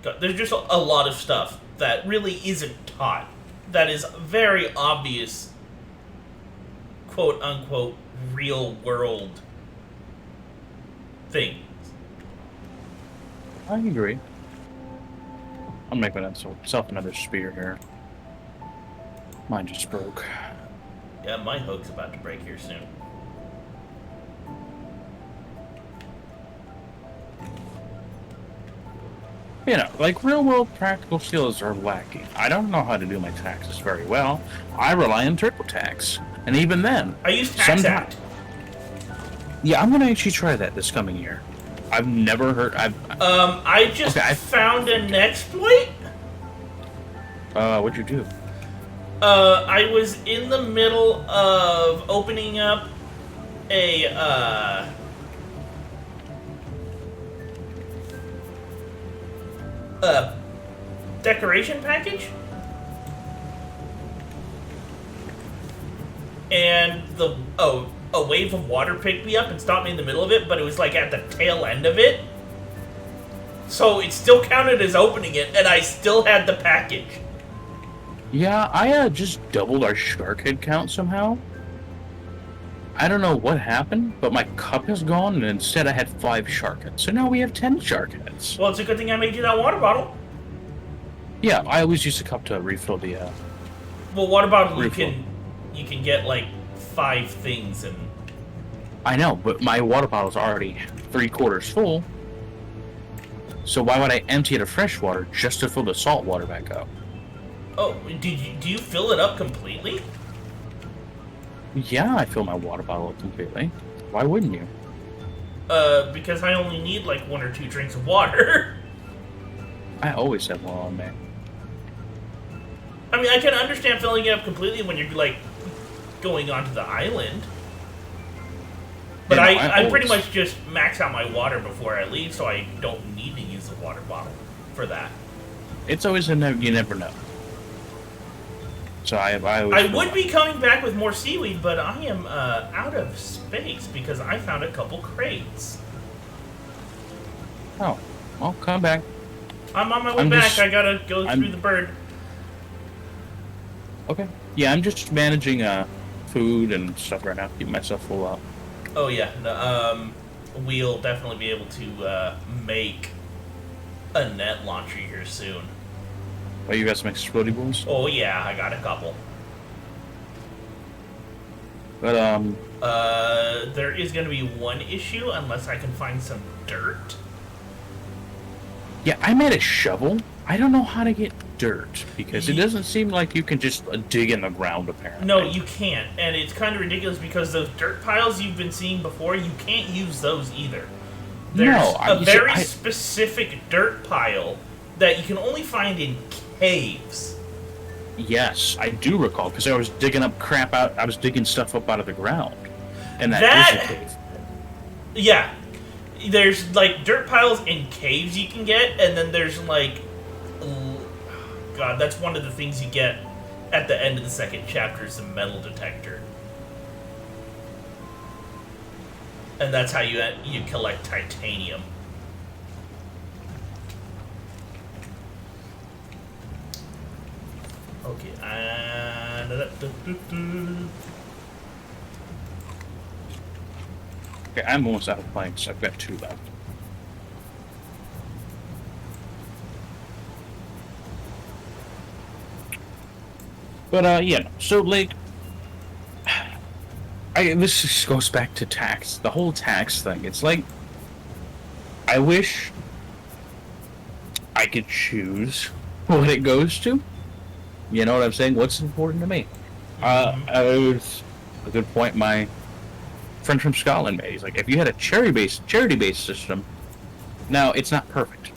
God, there's just a lot of stuff that really isn't taught. That is very obvious, quote unquote, real world thing. I agree. I'm making myself another spear here. Mine just broke. Yeah, my hook's about to break here soon. You know, like real world practical skills are lacking. I don't know how to do my taxes very well. I rely on TurboTax. And even then, I use TaxAct. Yeah, I'm gonna actually try that this coming year. I've never heard. I just found an exploit. What'd you do? I was in the middle of opening up a decoration package, and a wave of water picked me up and stopped me in the middle of it, but it was like at the tail end of it, so it still counted as opening it, and I still had the package. Yeah, I just doubled our shark head count somehow. I don't know what happened, but my cup is gone, and instead I had 5 shark heads. So now we have 10 shark heads. Well, it's a good thing I made you that water bottle. Yeah, I always use a cup to refill the. Well, water bottle you can get like 5 things, and I know, but my water bottle's already 3/4 full. So why would I empty it of fresh water just to fill the salt water back up? oh, do you fill it up completely? Yeah, I fill my water bottle up completely. Why wouldn't you? Because I only need like 1 or 2 drinks of water. I always have one on me. I mean, I can understand filling it up completely when you're like going onto the island. But Yeah, I pretty much just max out my water before I leave, so I don't need to use the water bottle for that. It's always you never know. So I would be coming back with more seaweed, but I am out of space because I found a couple crates. Oh, well, come back. I'm on my way back. I gotta go through the bird. Okay. Yeah, I'm just managing food and stuff right now. Keep myself full up. Oh yeah, no, we'll definitely be able to make a net launcher here soon. Oh, you got some explodey balls? Oh yeah, I got a couple. But there is going to be one issue unless I can find some dirt. yeah, I made a shovel. I don't know how to get dirt because it doesn't seem like you can just dig in the ground. Apparently, no, you can't, and it's kind of ridiculous because those dirt piles you've been seeing before, you can't use those either. There's a very specific dirt pile that you can only find in caves. Yes, I do recall because I was digging up crap out. I was digging stuff up out of the ground, and that is a cave. Yeah, there's like dirt piles in caves you can get, and then there's like, God, that's one of the things you get at the end of the second chapter is the metal detector, and that's how you collect titanium. Okay, Okay, I'm almost out of planks. I've got 2 left. But yeah. So like, this just goes back to tax. The whole tax thing. It's like, I wish I could choose what it goes to. You know what I'm saying? What's important to me? It was a good point my friend from Scotland made. He's like, if you had a charity-based system, now it's not perfect.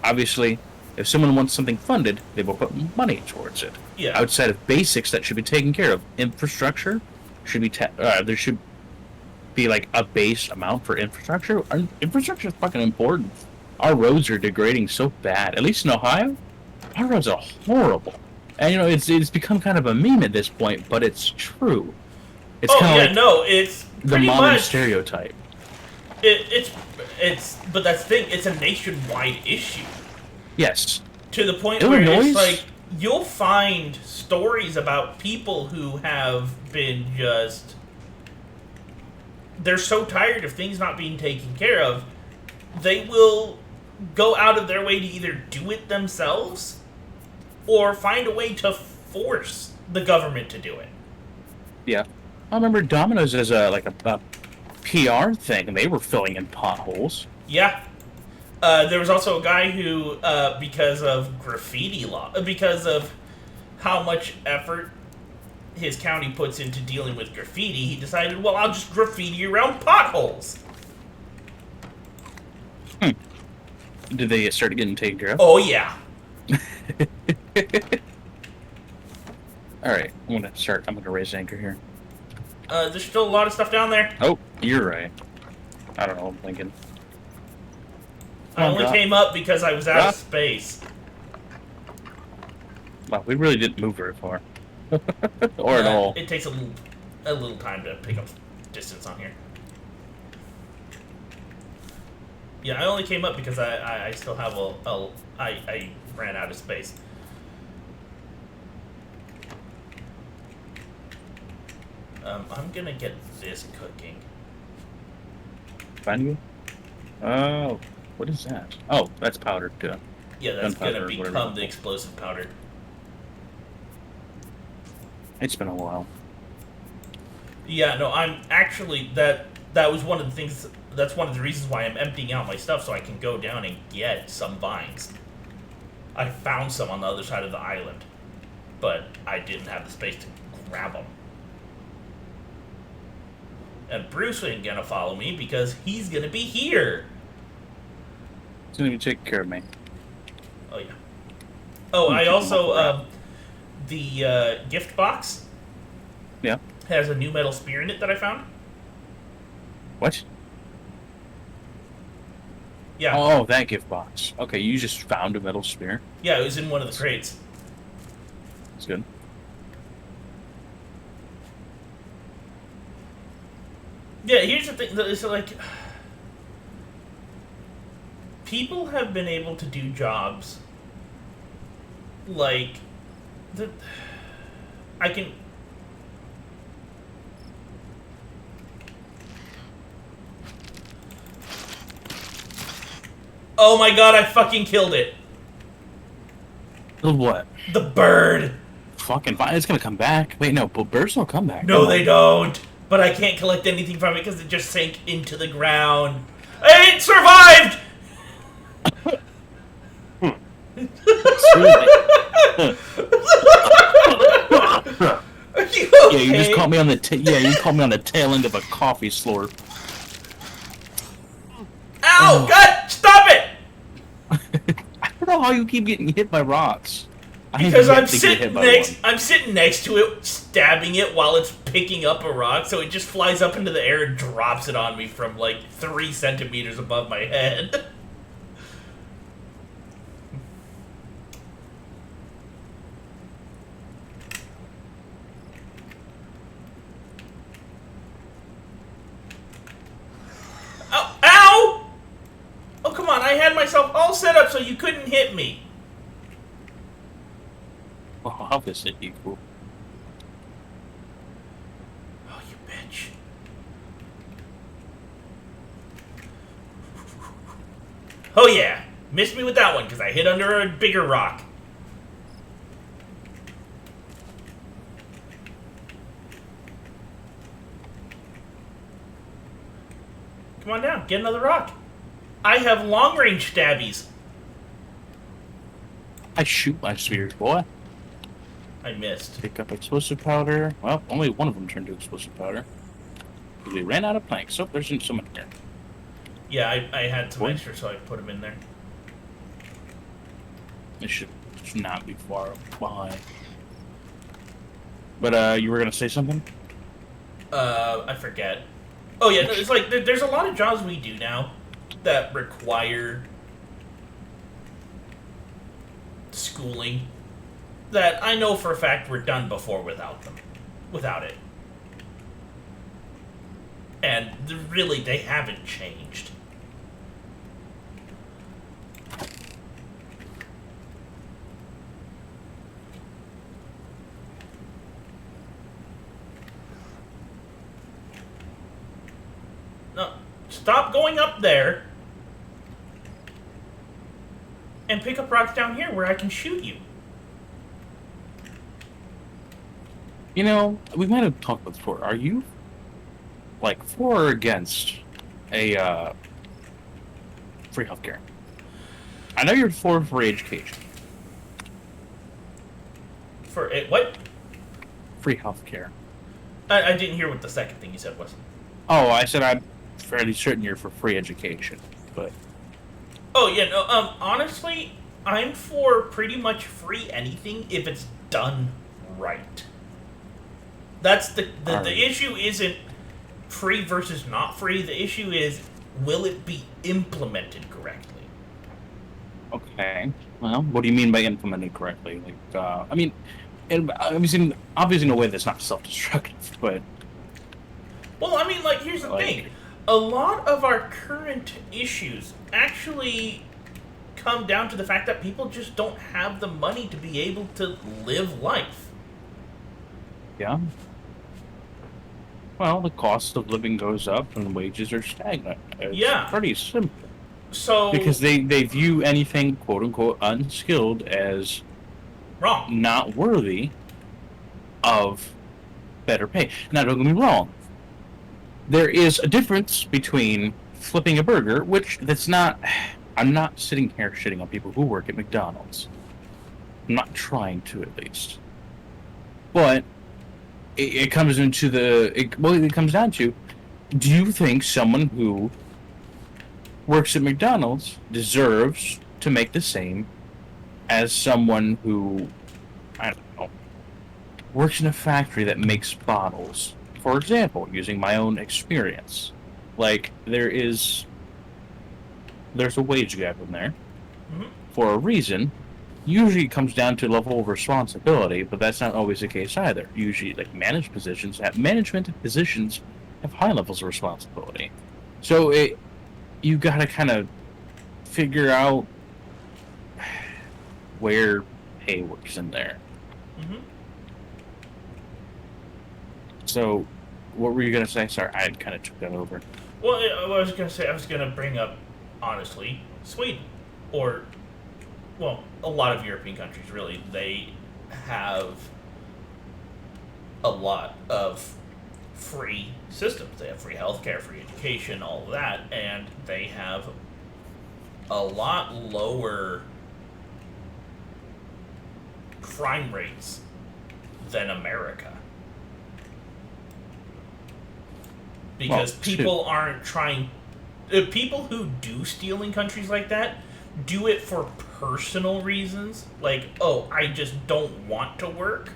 Obviously, if someone wants something funded, they will put money towards it. Yeah. Outside of basics that should be taken care of, infrastructure should be. There should be like a base amount for infrastructure. Infrastructure is fucking important. Our roads are degrading so bad. At least in Ohio, our roads are horrible. And you know, it's become kind of a meme at this point, but it's true. It's kind of like it's the modern stereotype. But that's the thing. It's a nationwide issue. Yes. To the point where it's like you'll find stories about people who have been just. They're so tired of things not being taken care of, they will go out of their way to either do it themselves or find a way to force the government to do it. Yeah. I remember Domino's as a PR thing, and they were filling in potholes. Yeah. There was also a guy who, because of graffiti law, because of how much effort his county puts into dealing with graffiti, he decided, well, I'll just graffiti around potholes. Hmm. Did they start getting taken care of? Oh, yeah. Alright, I'm gonna raise anchor here. There's still a lot of stuff down there. Oh, you're right. I don't know, I'm thinking. I only came up because I was out of space. Wow, we really didn't move very far. Or at all. It takes a little time to pick up distance on here. Yeah, I only came up because I still have I ran out of space. I'm gonna get this cooking. Find you? Oh, what is that? Oh, that's powder too. Yeah, that's Gunpowder, gonna become the explosive powder. It's been a while. Yeah, no, I'm actually that was one of the things. That's one of the reasons why I'm emptying out my stuff so I can go down and get some vines. I found some on the other side of the island, but I didn't have the space to grab them. And Bruce ain't gonna follow me because he's gonna be here. He's gonna be taking care of me. Oh yeah. Oh, I also the gift box. Yeah. Has a new metal spear in it that I found. What? Yeah. Oh, that gift box. Okay, you just found a metal spear. Yeah, it was in one of the crates. That's good. Yeah, here's the thing. It's like people have been able to do jobs like the. I can. Oh my god! I fucking killed it. The what? The bird. Fucking fine. It's gonna come back. Wait, no, but birds don't come back. No, they don't. But I can't collect anything from it because it just sank into the ground. It survived! Are you okay? Yeah, you just caught me on the you caught me on the tail end of a coffee slurp. Ow! God, stop it! I don't know how you keep getting hit by rocks. Because I'm sitting next to it, stabbing it while it's picking up a rock, so it just flies up into the air and drops it on me from like 3 centimeters above my head. Oh, ow! Oh, come on, I had myself all set up so you couldn't hit me. Oh, obviously, you cool. Oh, you bitch. Oh, yeah. Missed me with that one because I hit under a bigger rock. Come on down. Get another rock. I have long-range stabbies. I shoot my spears, boy. I missed. Pick up explosive powder. Well, only one of them turned to explosive powder. We ran out of planks. Oh, there's some in there. Yeah, I had some extra, so I put them in there. It should not be far behind. But, you were gonna say something? I forget. Oh, yeah, no, it's like, there's a lot of jobs we do now that require schooling that I know for a fact were done before without it. And really, they haven't changed. No, stop going up there and pick up rocks down here where I can shoot you. You know, we might have talked about this before. Are you like for or against a free healthcare? I know you're for free education, For it, what? free healthcare. I didn't hear what the second thing you said was. Oh, I said I'm fairly certain you're for free education, but Oh yeah, no. Honestly, I'm for pretty much free anything if it's done right. That's the are issue. Isn't free versus not free. The issue is, will it be implemented correctly? okay. Well, what do you mean by implemented correctly? Like, I mean, obviously in a way that's not self-destructive, but Well, I mean, like, here's the thing. like, A lot of our current issues actually come down to the fact that people just don't have the money to be able to live life. yeah. Well, the cost of living goes up and wages are stagnant. It's Yeah. pretty simple So, because they view anything quote unquote unskilled as wrong. not worthy of better pay. Now, don't get me wrong. There is a difference between flipping a burger, which that's not. I'm not sitting here shitting on people who work at McDonald's. I'm not trying to, at least. But it comes into it comes down to: do you think someone who works at McDonald's deserves to make the same as someone who, I don't know, works in a factory that makes bottles? For example, using my own experience, like there's a wage gap in there Hmm. for a reason. Usually it comes down to level of responsibility, but that's not always the case either. Usually, like management positions have high levels of responsibility. So you gotta kind of figure out where pay works in there. Hmm. So, what were you gonna say? Sorry, I kind of took that over. Well, I was gonna say I was gonna bring up, honestly, Sweden, or, well, a lot of European countries. Really, they have a lot of free systems. They have free healthcare, free education, all of that, and they have a lot lower crime rates than America. Well, Because people aren't trying. People who do steal in countries like that do it for personal reasons. Like, oh, I just don't want to work.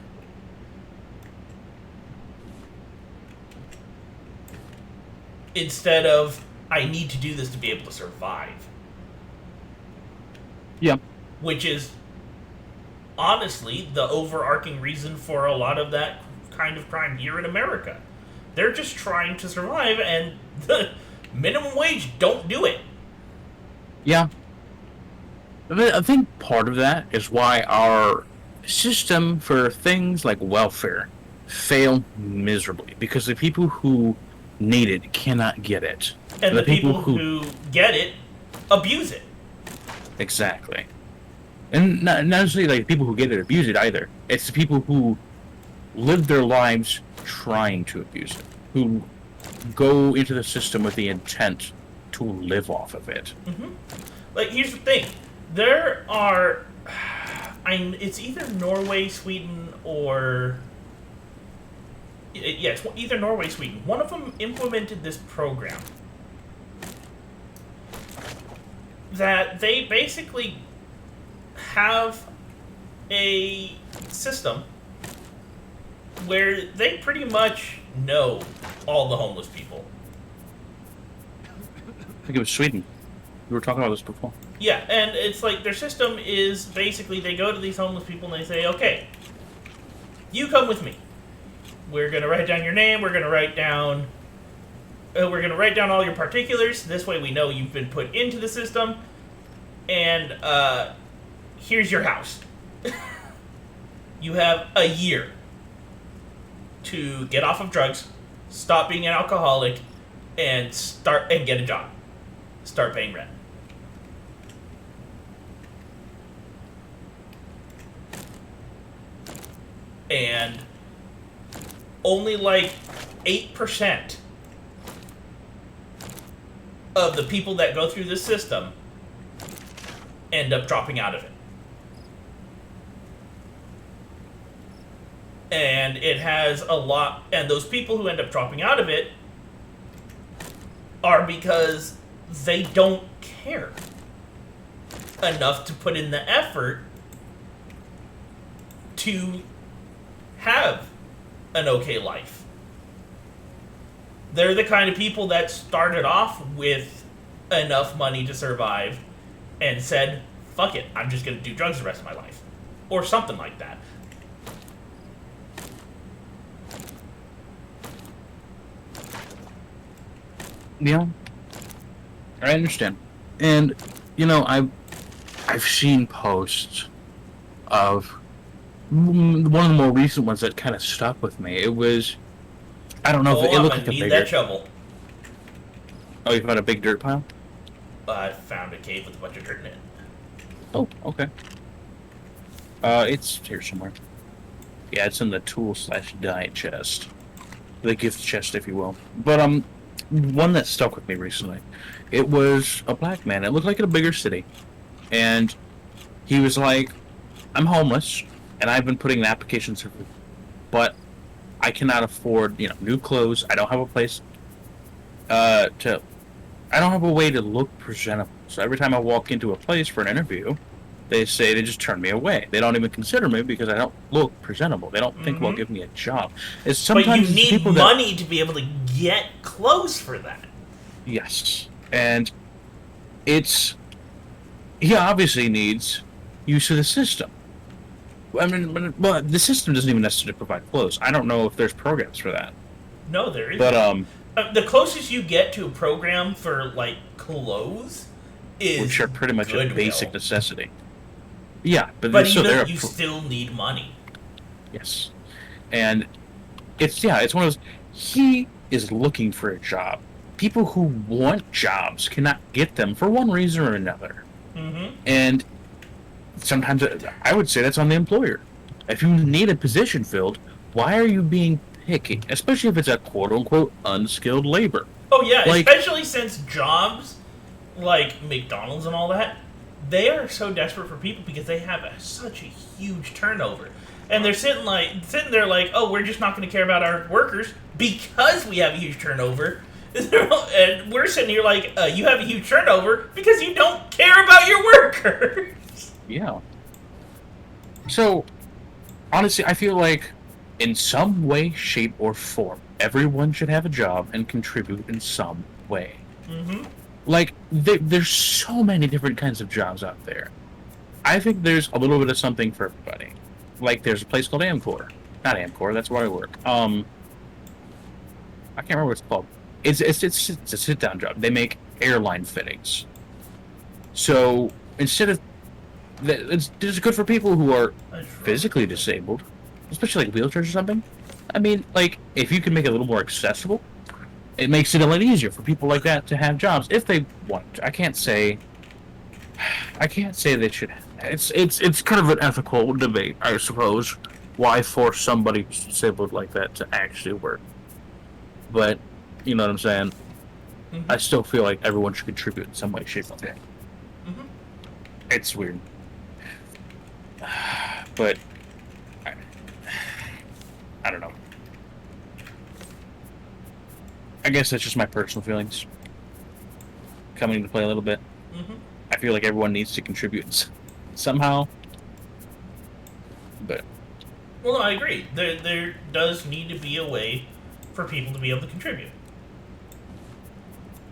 Instead of, I need to do this to be able to survive. yeah, Which is honestly the overarching reason for a lot of that kind of crime here in America. They're just trying to survive, and the minimum wage don't do it. yeah. I think part of that is why our system for things like welfare fail miserably because the people who need it cannot get it. And the The people people who who get it abuse it. exactly, and not necessarily like people who get it abuse it either. It's the people who live their lives trying to abuse it, who go into the system with the intent to live off of it. Like, here's the thing: there are, it's either Norway, Sweden, or yeah, it's either Norway, Sweden. One of them implemented this program that they basically have a system where they pretty much know all the homeless people. I think it was Sweden. We were talking about this before. Yeah, and it's like their system is basically they go to these homeless people and they say, okay, you come with me. We're gonna write down your name. We're gonna write down all your particulars. This way, we know you've been put into the system. And here's your house. You have a year to get off of drugs, stop being an alcoholic, and get a job. Start paying rent. And only like 8% of the people that go through this system end up dropping out of it. And it has a lot, and those people who end up dropping out of it are because they don't care enough to put in the effort to have an okay life. They're the kind of people that started off with enough money to survive and said, fuck it, I'm just going to do drugs the rest of my life. Or something like that. Yeah, I understand. And, I've seen posts of one of the more recent ones that kind of stuck with me. It was, I don't know if it I'm looked gonna like a need bigger. that shovel. Oh, you found a big dirt pile? I found a cave with a bunch of dirt in it. Oh, okay. It's here somewhere. Yeah, it's in the tool/diet chest. The gift chest, if you will. But, one that stuck with me recently. It was a black man. It looked like in a bigger city. And he was like, I'm homeless, and I've been putting in applications for, but I cannot afford, new clothes. I don't have a place I don't have a way to look presentable. So every time I walk into a place for an interview, they just turn me away. They don't even consider me because I don't look presentable. They don't think about giving me a job. It's sometimes but you need people money to be able to get clothes for that. Yes. And he obviously needs use of the system. I mean, but the system doesn't even necessarily provide clothes. I don't know if there's programs for that. No, there isn't. But, the closest you get to a program for, like, clothes is which are pretty much Goodwill. a basic necessity. Yeah, but even you still need money. Yes. And it's one of those, he is looking for a job. People who want jobs cannot get them for one reason or another. Mm-hmm. And sometimes I would say that's on the employer. If you need a position filled, why are you being picky? Especially if it's a quote-unquote unskilled labor. Oh, yeah, Like, especially since jobs, like McDonald's and all that, they are so desperate for people because they have such a huge turnover. And they're sitting there like, oh, we're just not going to care about our workers because we have a huge turnover. And we're sitting here like, you have a huge turnover because you don't care about your workers. Yeah. So, honestly, I feel like in some way, shape, or form, everyone should have a job and contribute in some way. Mm-hmm. Like, there's so many different kinds of jobs out there. I think there's a little bit of something for everybody. Like, there's a place called Amcor. Not Amcor, that's where I work. I can't remember what it's called. It's a sit-down job. They make airline fittings. So, instead of... It's good for people who are physically disabled, especially like wheelchairs or something. I mean, like, if you can make it a little more accessible, it makes it a lot easier for people like that to have jobs if they want to. I can't say they should. It's kind of an ethical debate, I suppose. Why force somebody who's disabled like that to actually work? But you know what I'm saying. Mm-hmm. I still feel like everyone should contribute in some way, shape, or form. Mm-hmm. It's weird, but I don't know. I guess that's just my personal feelings coming into play a little bit. Mm-hmm. I feel like everyone needs to contribute somehow. But well, no, I agree. There does need to be a way for people to be able to contribute.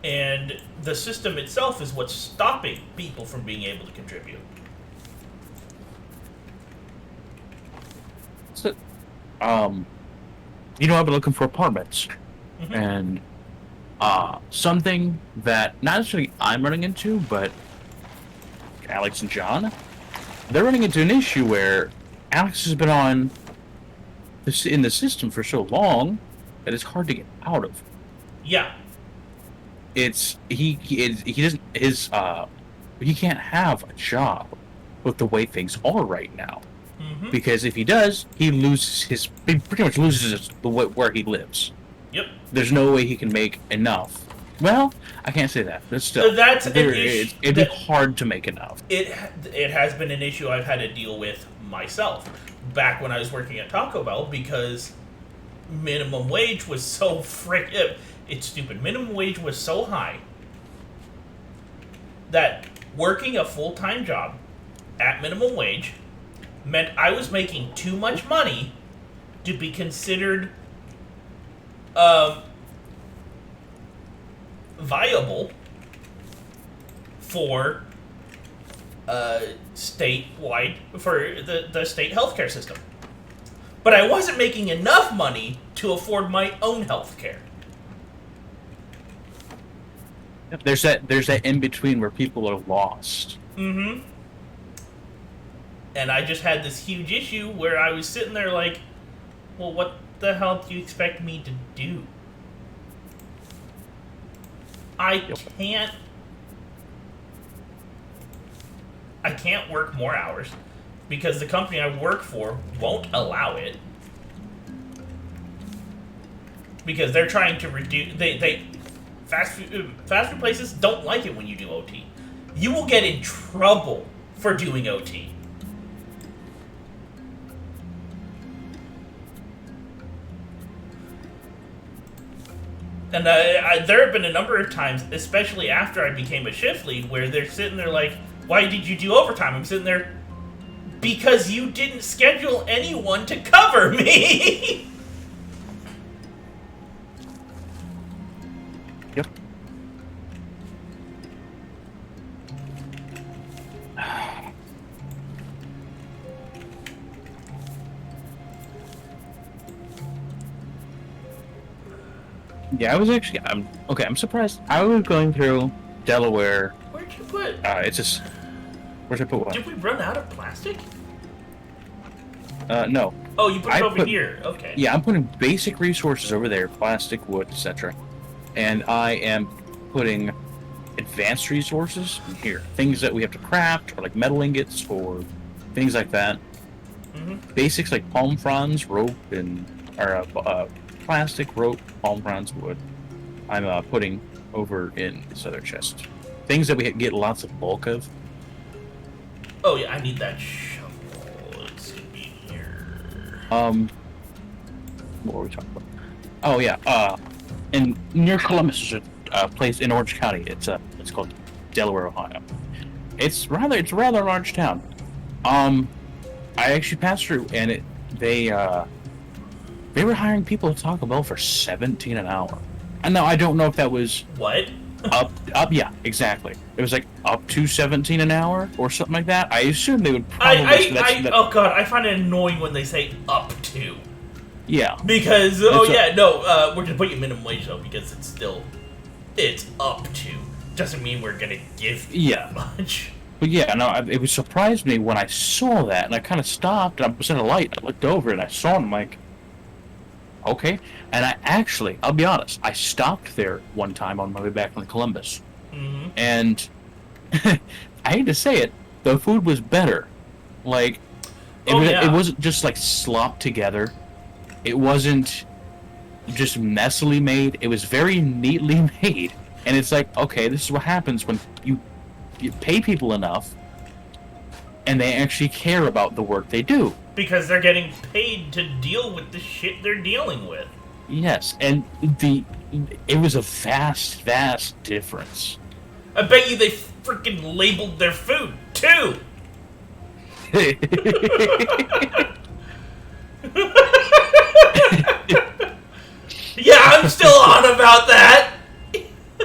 And the system itself is what's stopping people from being able to contribute. so, I've been looking for apartments. Mm-hmm. And something that not necessarily I'm running into, but Alex and John, they're running into an issue where Alex has been in the system for so long that it's hard to get out of. Yeah. He can't have a job with the way things are right now. Mm-hmm. Because if he does, he pretty much loses where he lives. Yep. There's no way he can make enough. Well, I can't say that, but still, That's an issue. it'd be hard to make enough. It has been an issue I've had to deal with myself back when I was working at Taco Bell, because minimum wage was so it's stupid. Minimum wage was so high that working a full-time job at minimum wage meant I was making too much money to be considered viable for statewide, for the state healthcare system. But I wasn't making enough money to afford my own healthcare. There's that in between where people are lost. Mm-hmm. And I just had this huge issue where I was sitting there like, well, what the hell do you expect me to do? I can't work more hours because the company I work for won't allow it. Because they're trying to reduce... Fast food places don't like it when you do OT. You will get in trouble for doing OT. And there have been a number of times, especially after I became a shift lead, where they're sitting there like, why did you do overtime? I'm sitting there, because you didn't schedule anyone to cover me! Yep. Yeah, I was actually. I'm surprised. I was going through Delaware. Where'd you put... It's just. Where'd I put what? Did we run out of plastic? No. Oh, you put it over here. Okay. Yeah, I'm putting basic resources over there: plastic, wood, etc. And I am putting advanced resources in here, things that we have to craft, or like metal ingots, or things like that. Mm-hmm. Basics like palm fronds, rope, and plastic, rope, palm fronds, wood. I'm putting over in this other chest. Things that we get lots of bulk of. Oh yeah, I need that shovel. It's gonna be here. What were we talking about? Oh yeah, and near Columbus is a place in Orange County. It's called Delaware, Ohio. It's a rather large town. I actually passed through, and they were hiring people to Taco Bell for $17 an hour. And now I don't know if that was What? up. Yeah, exactly. It was like up to $17 an hour or something like that. I assume they would probably. Oh god, I find it annoying when they say up to. Yeah. Because we're gonna put you minimum wage though, because it's up to. Doesn't mean we're gonna give you much. But yeah, no, it would surprise me when I saw that, and I kind of stopped, and I was at a light, I looked over, and I saw it, and I'm like, okay. And I'll be honest, I stopped there one time on my way back from Columbus. Mm-hmm. And I hate to say it, the food was better. Like, it wasn't just like slopped together. It wasn't just messily made. It was very neatly made. And it's like, okay, this is what happens when you pay people enough and they actually care about the work they do. Because they're getting paid to deal with the shit they're dealing with. Yes, and it was a vast difference. I bet you they freaking labeled their food, too! Yeah, I'm still on about that!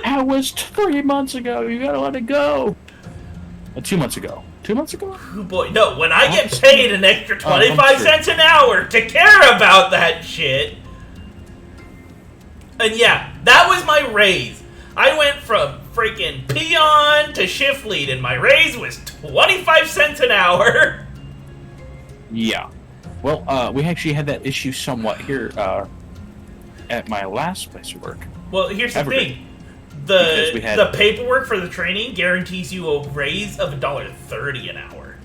That was 3 months ago, you gotta let it go! 2 months ago. 2 months ago? Oh boy, no, when I get paid an extra 25 cents an hour to care about that shit... And yeah, that was my raise. I went from freaking peon to shift lead, and my raise was 25 cents an hour. Yeah. Well, we actually had that issue somewhat here at my last place of work. Well, here's the thing. The paperwork for the training guarantees you a raise of $1.30 an hour.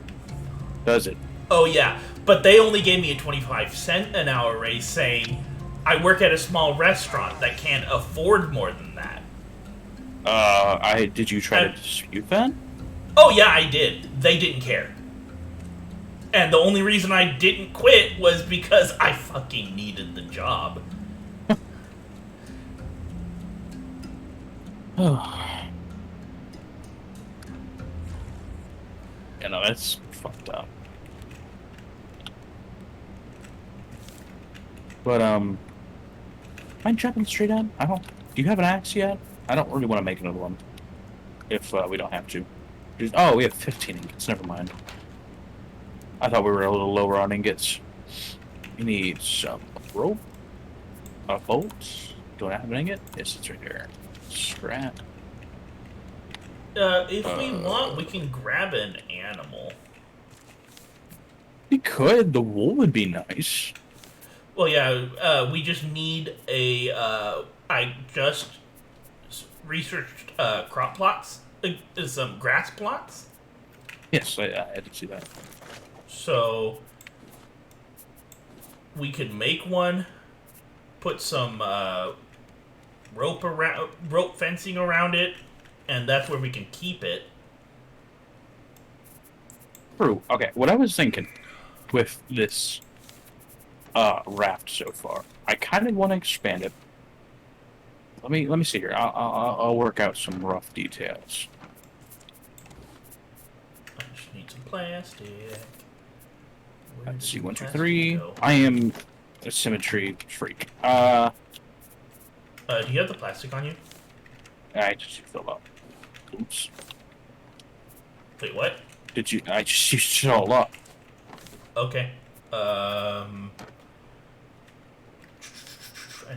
Does it? Oh yeah, but they only gave me a 25-cent an hour raise, saying I work at a small restaurant that can't afford more than that. I did you try to And dispute that? oh yeah, I did. They didn't care. And the only reason I didn't quit was because I fucking needed the job. Oh, you know, that's fucked up. But mind jumping straight on? I don't. Do you have an axe yet? I don't really want to make another one. If we don't have to. Oh, we have 15 ingots. Never mind. I thought we were a little lower on ingots. We need some rope. A bolt. Do I have an ingot? Yes, it's right there. Scrap. If we want, we can grab an animal. We could. The wool would be nice. Well, yeah, we just need a. I just researched crop plots, some grass plots. Yes, I did see that. So we could make one, put some rope fencing around it, and that's where we can keep it. True. Okay, what I was thinking with this raft so far, I kind of want to expand it. Let me see here. I'll work out some rough details. I just need some plastic. Where Let's did see, the 1, 2, plastic 3. go? I am a symmetry freak. Do you have the plastic on you? I just fill up. Oops. Wait, what? Did you? I just used it all up. Okay. I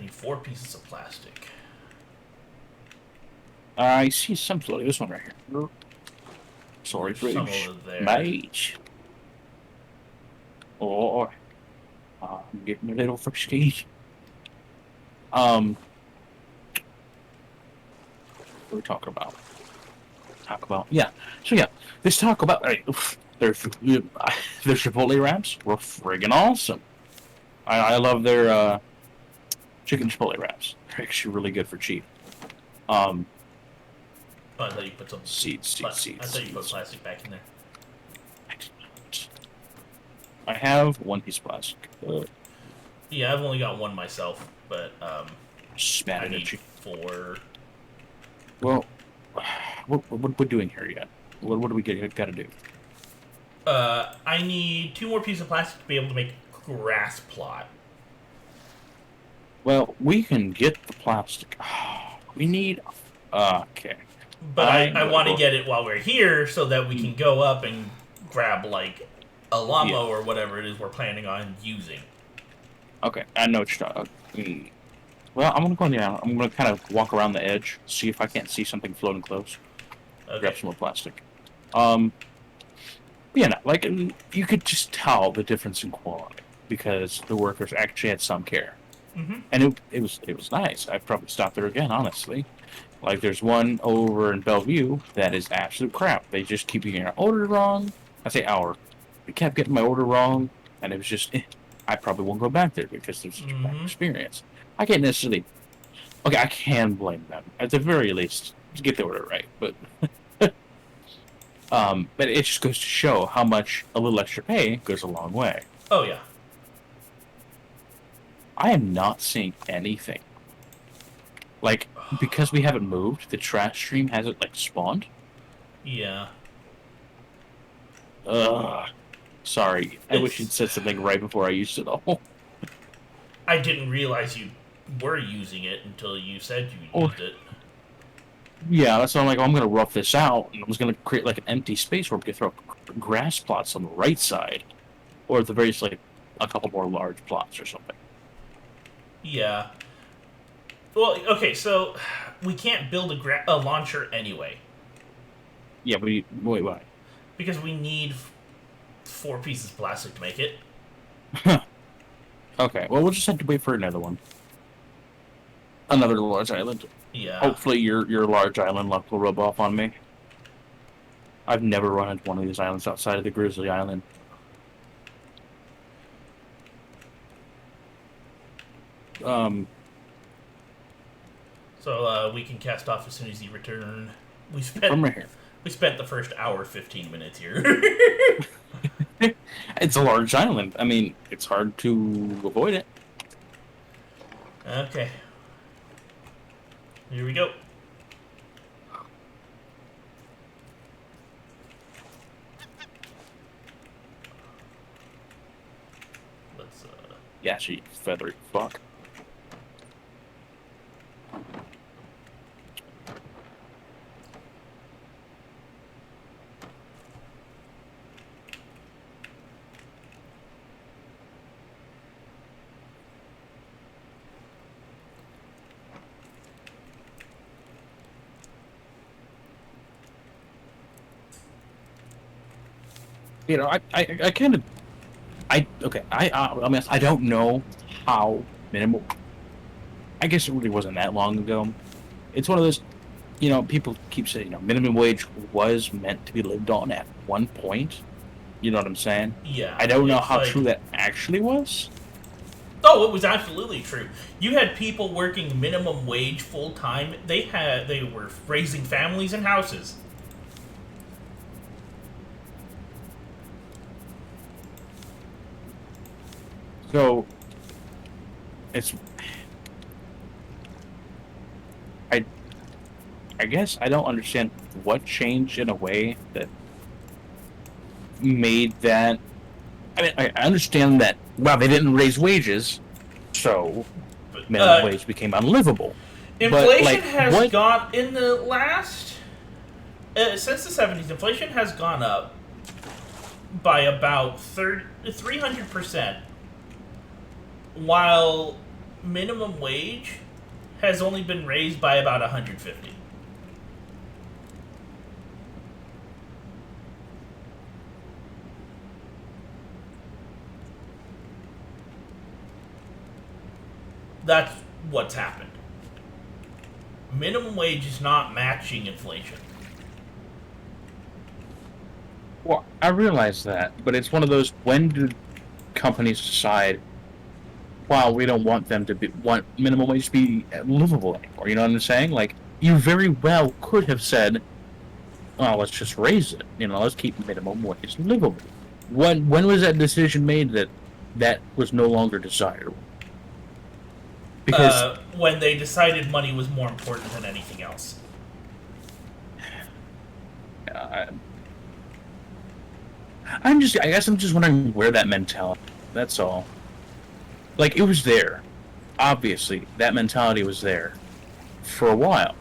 need 4 pieces of plastic. I see some floating. This one right here. Sorry, Some bridge. over there. Mage. Oh, I'm getting a little frisky. What are we talking about? Yeah. So yeah, let's talk about. Their Chipotle wraps were friggin' awesome. I love their chicken Chipotle wraps. They're actually really good for cheap. Oh, I thought you put some Seeds. I thought you put plastic back in there. I have 1 piece of plastic. Yeah, I've only got 1 myself, but Spat I it need at you. 4. Well, what we doing here yet? What do we got to do? I need 2 more pieces of plastic to be able to make a grass plot. Well, we can get the plastic. We need. Okay. But I want to get it while we're here so that we can go up and grab, like, a lawnmower or whatever it is we're planning on using. Okay, I know what you're talking. Well, I'm gonna go on the island. I'm gonna kind of walk around the edge, see if I can't see something floating close. Okay. Grab some more plastic. Yeah, no, like you could just tell the difference in quality because the workers actually had some care, and it was nice. I'd probably stop there again, honestly. Like there's one over in Bellevue that is absolute crap. They just keep getting our order wrong. I say our. They kept getting my order wrong, and it was just. I probably won't go back there because there's such a bad experience. I can't necessarily. Okay, I can blame them at the very least to get the order right, but. But it just goes to show how much a little extra pay goes a long way. Oh, yeah. I am not seeing anything. Like, because we haven't moved, the trash stream hasn't, like, spawned. Yeah. Ugh. Sorry. I wish you'd said something right before I used it all. I didn't realize you were using it until you said you used it. Yeah, that's why I'm like, I'm going to rough this out, and I was going to create, like, an empty space where we could throw grass plots on the right side. Or at the very least, like, a couple more large plots or something. Yeah. Well, okay, so we can't build a launcher anyway. Yeah, but wait, why? Because we need 4 pieces of plastic to make it. Okay, well, we'll just have to wait for another one. Another large island. Yeah. Hopefully your large island luck will rub off on me. I've never run into one of these islands outside of the Grizzly Island. Um, So we can cast off as soon as you return. We from spent right here. we spent the first hour 15 minutes here. It's a large island. I mean, it's hard to avoid it. Okay, here we go. Let's Yeah, she feathery fuck. You know, I kind of, okay, I mean, I don't know how minimal. I guess it really wasn't that long ago. It's one of those, people keep saying, minimum wage was meant to be lived on at one point. You know what I'm saying? yeah, I don't know it's how like true that actually was. oh, it was absolutely true. You had people working minimum wage full time. They were raising families and houses. So it's, I, I guess I don't understand what changed in a way that made that. I mean, I understand that. Well, they didn't raise wages, so minimum Uh, wage became unlivable. But Inflation like, has what? gone in the last since the 70s. Inflation has gone up by about 300%, while minimum wage has only been raised by about 150. That's what's happened. Minimum wage is not matching inflation. Well, I realize that, but it's one of those. When do companies decide? Wow, we don't want them to want minimum wage to be livable anymore. You know what I'm saying? Like, you very well could have said, "Well, let's just raise it. Let's keep minimum wage livable." When was that decision made that that was no longer desirable? Because When they decided money was more important than anything else. uh, I guess I'm just wondering where that mentality. That's all. Like, it was there. Obviously, that mentality was there for a while.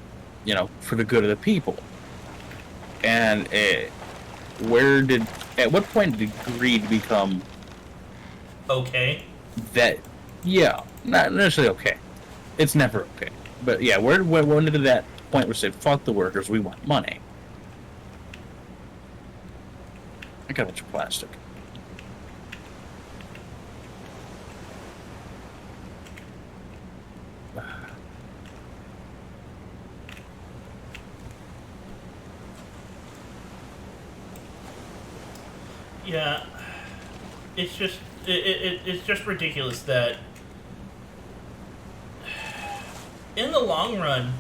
For the good of the people. And at what point did greed become Okay. that? Yeah, not necessarily okay. It's never okay. But yeah, when did that point where we said, fuck the workers, we want money? I got a bunch of plastic. Yeah, it's just ridiculous that in the long run,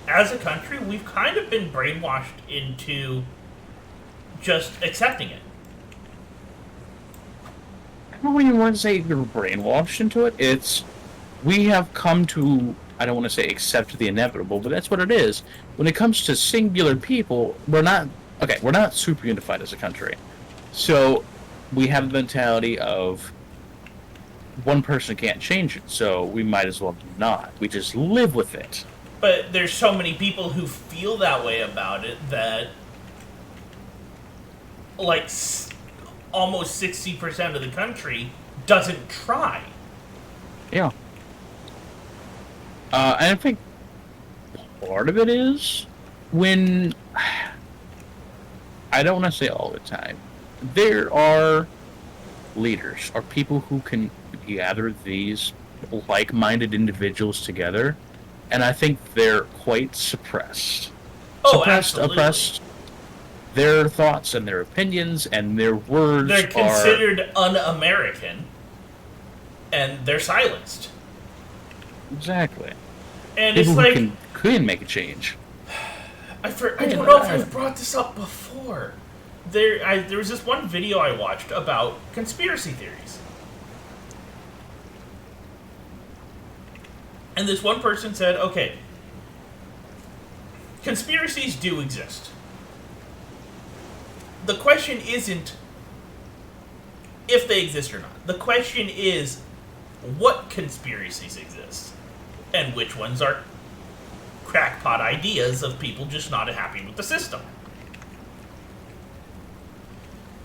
as a country, we've kind of been brainwashed into just accepting it. I don't even want to say you're brainwashed into it. It's we have come to, I don't want to say accept the inevitable, but that's what it is. When it comes to singular people, we're not super unified as a country. So we have the mentality of one person can't change it, so we might as well not. We just live with it. But there's so many people who feel that way about it that, like, almost 60% of the country doesn't try. Yeah. And I think part of it is when I don't want to say all the time. There are leaders, or people who can gather these like-minded individuals together, and I think they're quite suppressed. Oh, Suppressed, absolutely. oppressed. Their thoughts and their opinions and their words They're are considered un-American, and they're silenced. Exactly. And People it's who like, can make a change. I don't know if I've brought this up before. There was this one video I watched about conspiracy theories. And this one person said, okay, conspiracies do exist. The question isn't if they exist or not. The question is what conspiracies exist and which ones are crackpot ideas of people just not happy with the system.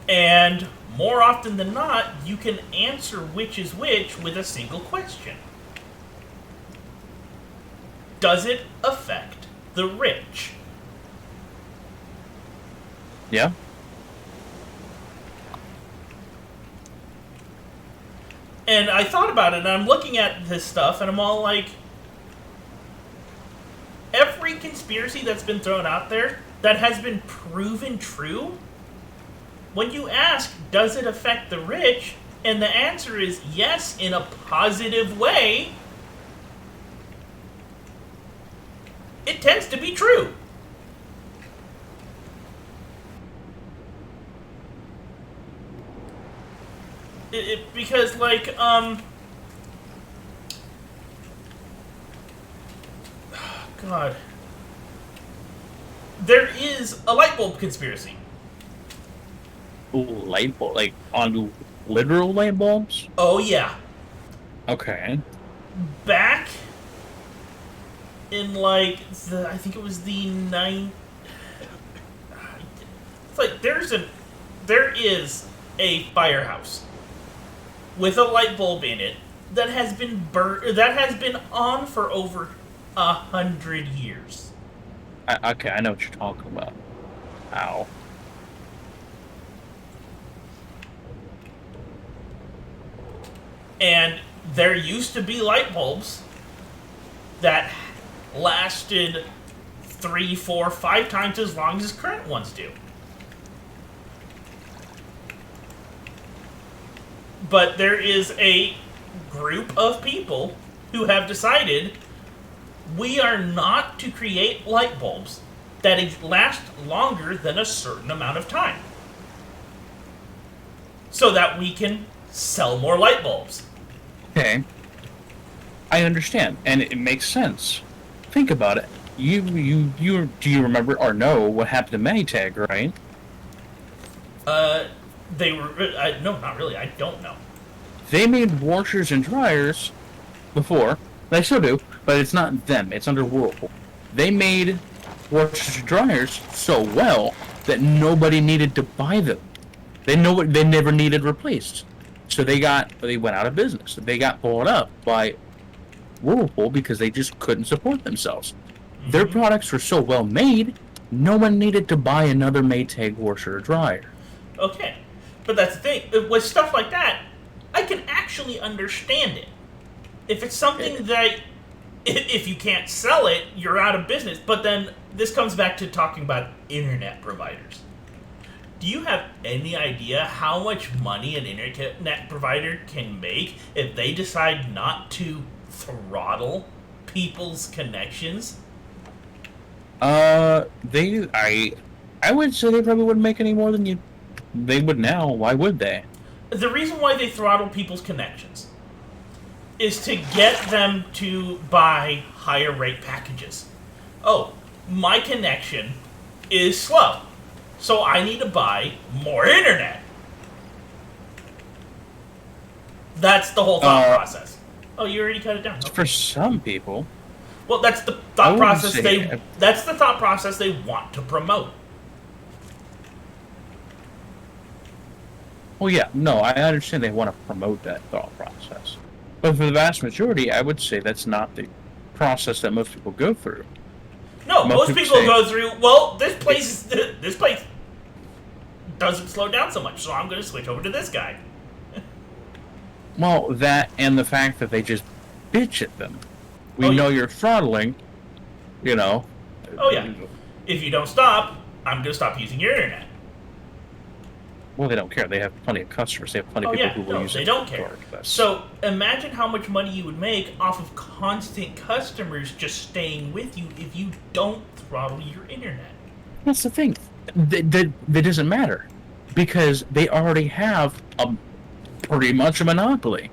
And more often than not, you can answer which is which with a single question. Does it affect the rich? Yeah. And I thought about it, and I'm looking at this stuff, and I'm all like, every conspiracy that's been thrown out there that has been proven true, when you ask, does it affect the rich? And the answer is yes, in a positive way, it tends to be true. Because, like, God. There is a light bulb conspiracy. Ooh, light bulb, like on literal light bulbs? Oh, yeah. Okay. Back in, like, I think it was the it's like, there is a firehouse with a light bulb in it that has been on for over 100 years. Okay, I know what you're talking about. Ow. And there used to be light bulbs that lasted 3, 4, 5 times as long as current ones do. But there is a group of people who have decided we are not to create light bulbs that last longer than a certain amount of time, so that we can sell more light bulbs. Okay. I understand, and it makes sense. Think about it. You do you remember or know what happened to Maytag, right? They were no, not really. I don't know. They made washers and dryers before. They still do, but it's not them. It's under Whirlpool. They made washers and dryers so well that nobody needed to buy them. They never needed replaced. So they went out of business. They got bought up by Whirlpool because they just couldn't support themselves. Mm-hmm. Their products were so well made, no one needed to buy another Maytag washer or dryer. Okay, but that's the thing. With stuff like that, I can actually understand it. If it's something that, if you can't sell it, you're out of business. But then this comes back to talking about internet providers. Do you have any idea how much money an internet provider can make if they decide not to throttle people's connections? I would say they probably wouldn't make any more than they would now. Why would they? The reason why they throttle people's connections is to get them to buy higher rate packages. Oh, my connection is slow, so I need to buy more internet. That's the whole thought process. Oh, you already cut it down. Okay. For some people. Well, that's the thought process that's the thought process they want to promote. Well, yeah, no, I understand they want to promote that thought process. But for the vast majority, I would say that's not the process that most people go through. No, most people go through, well, this place doesn't slow down so much, so I'm going to switch over to this guy. Well, that and the fact that they just bitch at them. We know you're throttling, you know. Oh, yeah. If you don't stop, I'm going to stop using your internet. Well, they don't care. They have plenty of customers. They have plenty of Oh people yeah, who will no, use they it don't for care. this. So imagine how much money you would make off of constant customers just staying with you if you don't throttle your internet. That's the thing. That doesn't matter because they already have a pretty much a monopoly.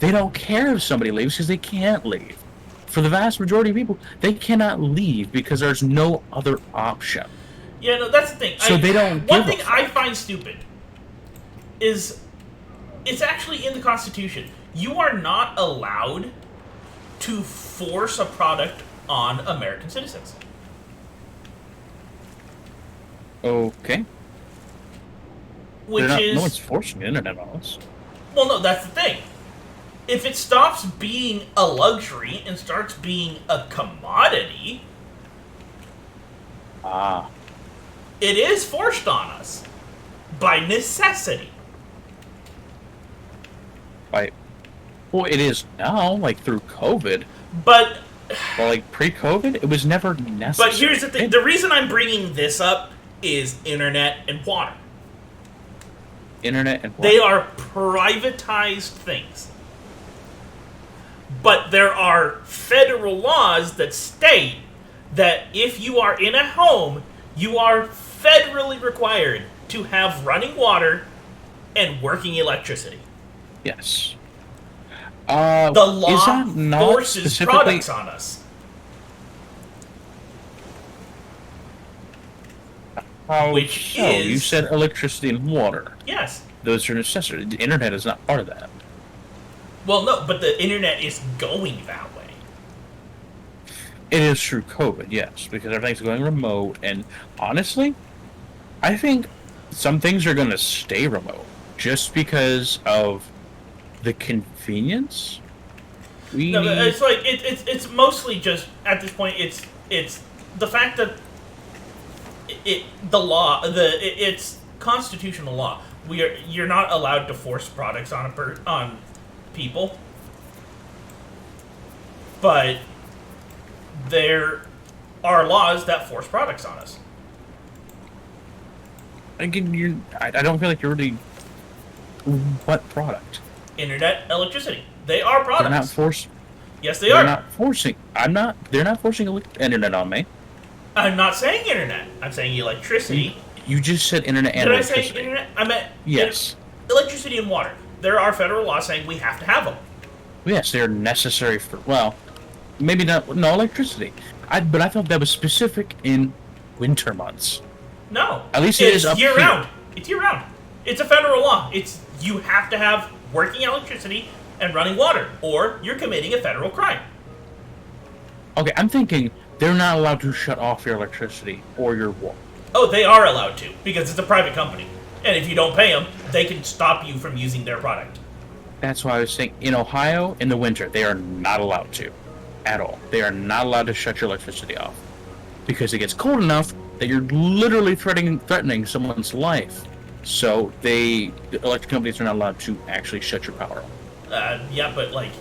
They don't care if somebody leaves because they can't leave. For the vast majority of people, they cannot leave because there's no other option. Yeah, no, that's the thing. So they don't One give a thing I fuck. find stupid is it's actually in the Constitution. You are not allowed to force a product on American citizens. Okay. Which is... No one's forcing the internet on us. Well, no, that's the thing. If it stops being a luxury and starts being a commodity, it is forced on us by necessity. Well, it is now, like through COVID. But Well, like pre-COVID, it was never necessary. But here's the thing. The reason I'm bringing this up is internet and water. Internet and water. They are privatized things. But there are federal laws that state that if you are in a home, you are federally required to have running water and working electricity. Yes. The law is that not forces products on us. Which so? is... You said electricity and water. Yes. Those are necessary. The internet is not part of that. Well, no, but the internet is going that way. It is through COVID, yes, because everything's going remote, and honestly, I think some things are going to stay remote just because of the convenience. No, but it's like it's mostly just at this point. It's the fact that it's constitutional law. You're not allowed to force products on people, but there are laws that force products on us. Again, I don't feel like you're really. What product? Internet, electricity. They are products. They're not forced. Yes, they They're are. not forcing. They're not forcing internet on me. I'm not saying internet. I'm saying electricity. You just said internet and Did I electricity. say internet? I meant Yes. Electricity and water. There are federal laws saying we have to have them. Yes, they're necessary for. Well, maybe not. No electricity. But I thought that was specific in winter months. No. At least it is up year here. round. It's year round. It's a federal law. You have to have working electricity and running water, or you're committing a federal crime. Okay, I'm thinking they're not allowed to shut off your electricity or your water. Oh, they are allowed to, because it's a private company. And if you don't pay them, they can stop you from using their product. That's why I was saying, in Ohio, in the winter, they are not allowed to. At all. They are not allowed to shut your electricity off. Because it gets cold enough that you're literally threatening someone's life. So the electric companies are not allowed to actually shut your power off. Yeah, but, like,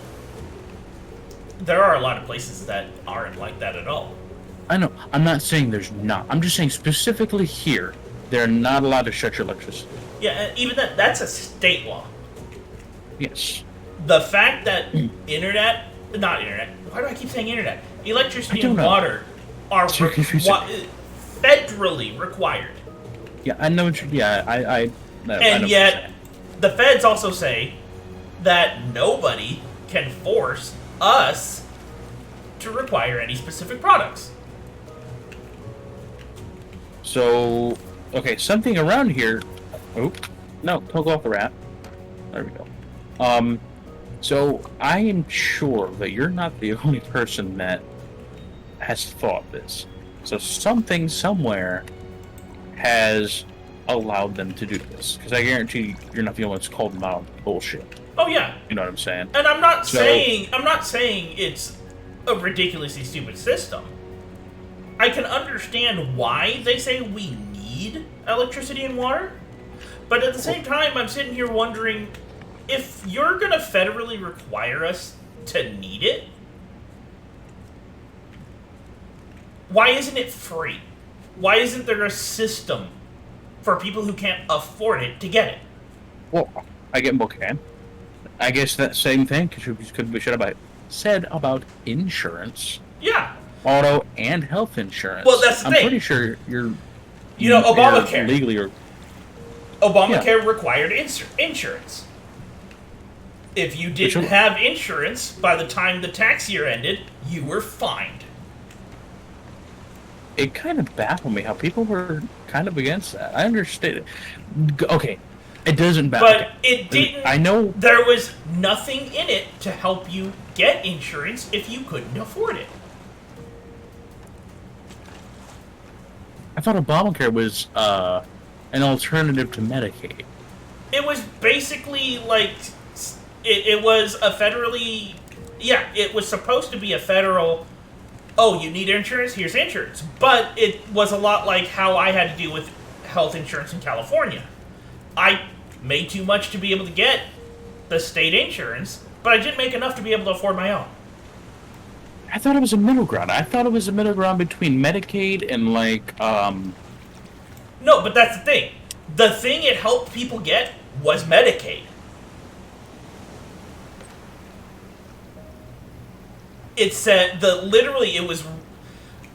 there are a lot of places that aren't like that at all. I know. I'm not saying there's not. I'm just saying specifically here, they're not allowed to shut your electricity. Yeah, and even that's a state law. Yes. The fact that not internet, why do I keep saying internet? Electricity and know. water are So confusing. federally required. Yeah, I know what you... Yeah, I know And what you're yet, saying. the feds also say that nobody can force us to require any specific products. So, okay, something around here... Oh, no, don't go off the rat. There we go. So I am sure that you're not the only person that has thought this. So something somewhere has allowed them to do this. Because I guarantee you're not the only one that's called them out on bullshit. Oh yeah. You know what I'm saying? And I'm not saying it's a ridiculously stupid system. I can understand why they say we need electricity and water, but at the same time, I'm sitting here wondering, if you're gonna federally require us to need it, why isn't it free? Why isn't there a system for people who can't afford it to get it. Well, I get okay. I guess that same thing could be said about insurance, Yeah. auto and health Well, insurance. that's the I'm pretty thing. sure You know, you're Obamacare. legally or yeah. Obamacare required insurance. If you didn't have insurance by the time the tax year ended, you were fined. It kind of baffled me how people were kind of against that. I understand it. Okay, it doesn't baffle. But it didn't. I know there was nothing in it to help you get insurance if you couldn't afford it. I thought Obamacare was an alternative to Medicaid. It was basically like it was a federally, yeah, it was supposed to be a federal. Oh, you need insurance? Here's insurance. But it was a lot like how I had to deal with health insurance in California. I made too much to be able to get the state insurance, but I didn't make enough to be able to afford my own. I thought it was a middle ground. I thought it was a middle ground between Medicaid and No, but that's the thing. The thing it helped people get was Medicaid. It said literally it was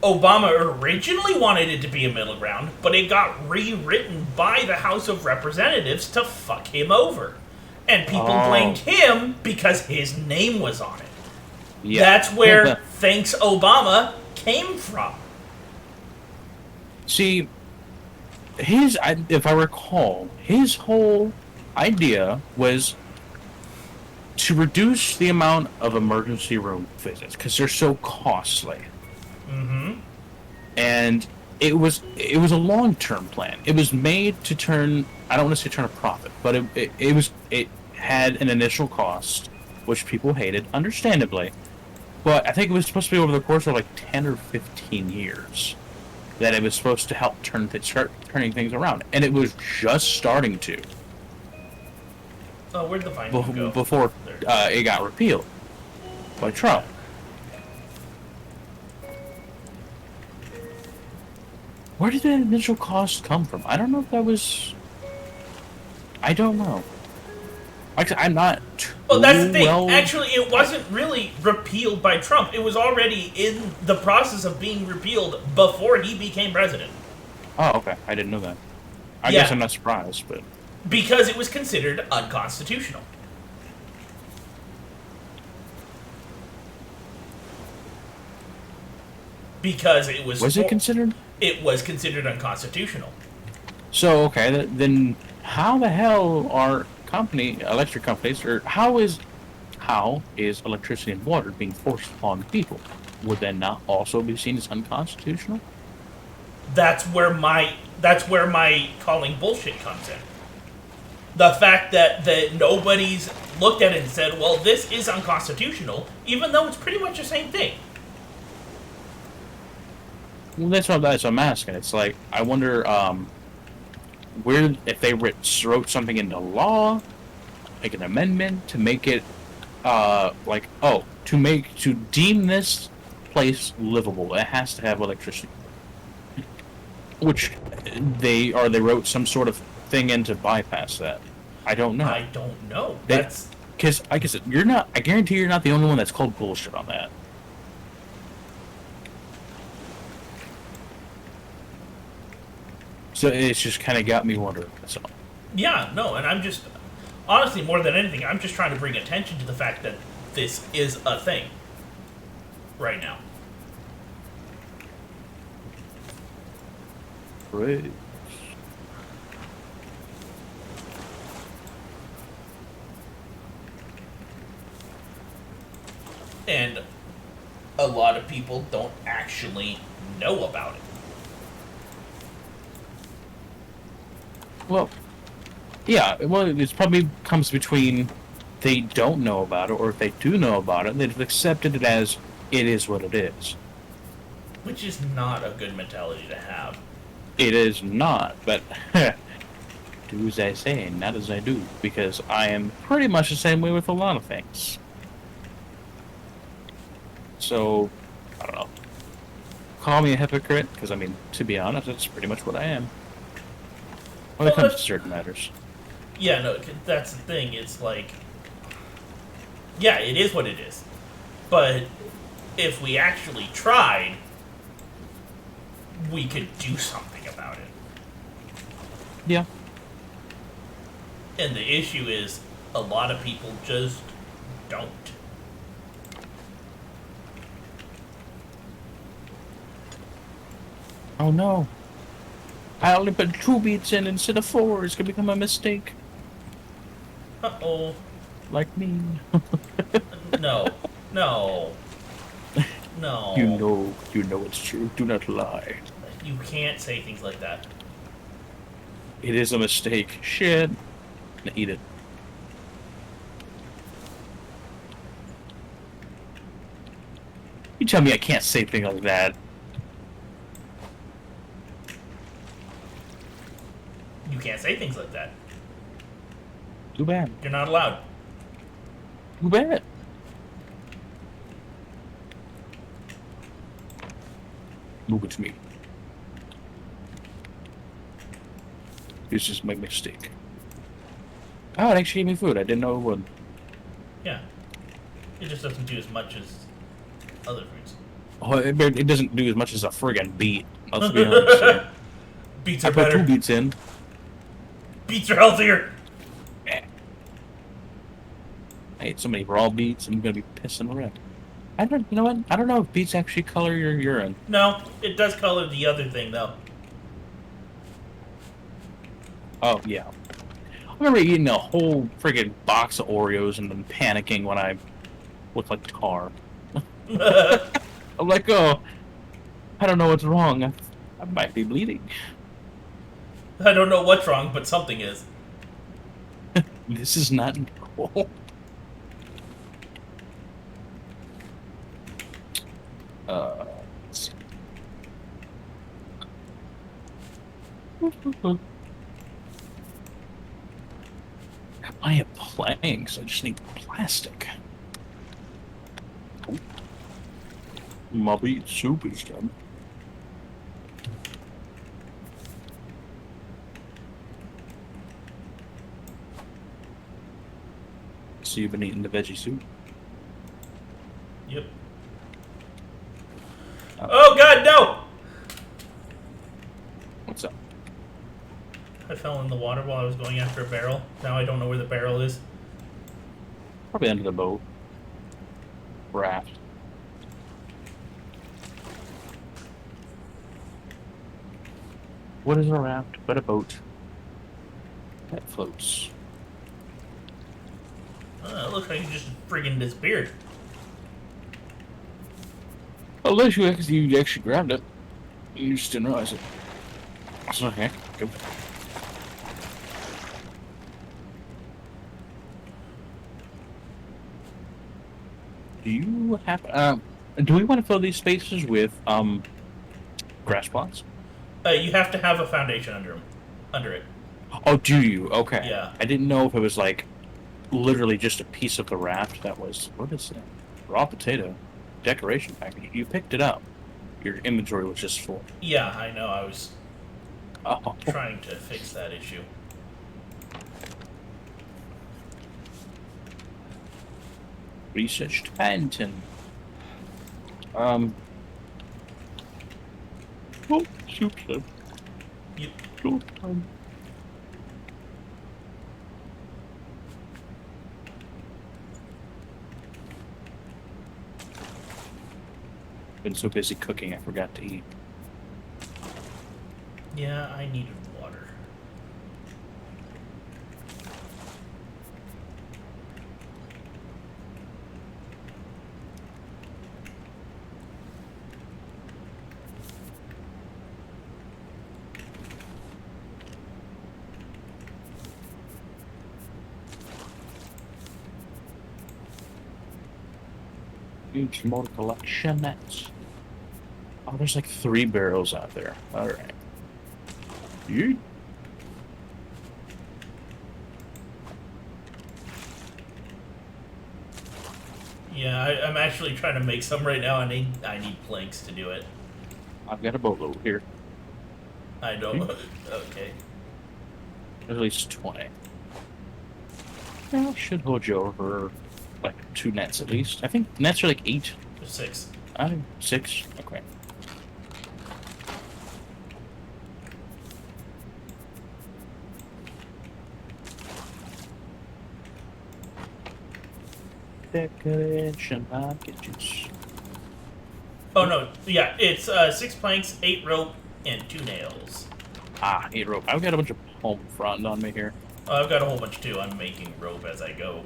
Obama originally wanted it to be a middle ground, but it got rewritten by the House of Representatives to fuck him over. And people blamed him because his name was on it. Yeah. That's where thanks Obama came from. See, if I recall, his whole idea was to reduce the amount of emergency room visits because they're so costly. Mm-hmm. And it was a long-term plan. It was made to turn, I don't want to say turn a profit, but it had an initial cost, which people hated, understandably. But I think it was supposed to be over the course of like 10 or 15 years that it was supposed to help start turning things around. And it was just starting to. Oh, where'd the finding go? Before it got repealed by Trump. Where did that initial cost come from? I don't know if that was... I don't know. I'm not well, that's the thing. Actually, it wasn't really repealed by Trump. It was already in the process of being repealed before he became president. Oh, okay. I didn't know that. I guess I'm not surprised, but... Because it was considered unconstitutional. Because it was... Was it considered? It was considered unconstitutional. So, okay, then how the hell are electric companies, or how is electricity and water being forced upon people? Would that not also be seen as unconstitutional? That's where my calling bullshit comes in. The fact that nobody's looked at it and said, well, this is unconstitutional, even though it's pretty much the same thing. Well, that's what I'm asking. It's like, I wonder where if they wrote something into law, like an amendment to make it to deem this place livable, it has to have electricity. Which they wrote some sort of thing in to bypass that. I don't know. I don't know. That's because I guess I guarantee you're not the only one that's called bullshit on that. So it's just kind of got me wondering. That's all. Yeah, no, and I'm just honestly more than anything, I'm just trying to bring attention to the fact that this is a thing right now. Great. And a lot of people don't actually know about it. Well, yeah, it probably comes between they don't know about it, or if they do know about it, they've accepted it as it is what it is. Which is not a good mentality to have. It is not, but do as I say, not as I do, because I am pretty much the same way with a lot of things. So, I don't know. Call me a hypocrite, because, I mean, to be honest, that's pretty much what I am. when it Well, comes to certain matters. yeah, no, that's the thing. It's like, yeah, it is what it is. But if we actually tried, we could do something about it. Yeah. And the issue is, a lot of people just don't. Oh no. I only put 2 beats in instead of 4. It's gonna become a mistake. Uh-oh. Like me. No. No. You No. know it's true. Do not lie. You can't say things like that. It is a mistake. Shit. Eat it. You tell me I can't say things like that. You can't say things like that. Too bad. You're not allowed. Too bad. Move it to me. This is my mistake. Oh, it actually gave me food. I didn't know it would. Yeah. It just doesn't do as much as other foods. Oh, it doesn't do as much as a friggin' beet. Let's be honest here. Beets I are put better. 2 beets in. Beets are healthier. I ate so many raw beets, I'm gonna be pissing red. You know what? I don't know if beets actually color your urine. No, it does color the other thing, though. Oh, yeah. I remember eating a whole friggin' box of Oreos and then panicking when I looked like tar. I'm like, oh, I don't know what's wrong. I might be bleeding. I don't know what's wrong, but something is. This is not normal. Let's see. I have planks. I just need plastic. My beet soup is done. So you've been eating the veggie soup? Yep. Oh God, no! What's up? I fell in the water while I was going after a barrel. Now I don't know where the barrel is. Probably under the boat. Raft. What is a raft but a boat that floats? It looks like you just friggin' disappeared. Unless you actually grabbed it. You just didn't realize it. It's okay. Go. Do you have do we want to fill these spaces with grass plots? You have to have a foundation under it. Oh, do you? Okay. Yeah. I didn't know if it was like literally just a piece of the raft that was, what is that? Raw potato decoration package. You picked it up. Your inventory was just full. Yeah, I know. I was Oh. trying to fix that issue. Researched Panton. Oh, shoot. Yep. Shoot. Been so busy cooking, I forgot to eat. Yeah, I needed water. Huge more collection. That's. Oh, there's like 3 barrels out there. Alright. You. Yeah, I'm actually trying to make some right now. I need planks to do it. I've got a boatload here. I don't. Okay. At least 20. Yeah, should hold you over like 2 nets at least. I think nets are like 8. There's 6. I think 6. Okay. Decoration packages. Oh no, yeah, it's 6 planks, 8 rope, and 2 nails. Ah, 8 rope. I've got a bunch of home front on me here. I've got a whole bunch too. I'm making rope as I go.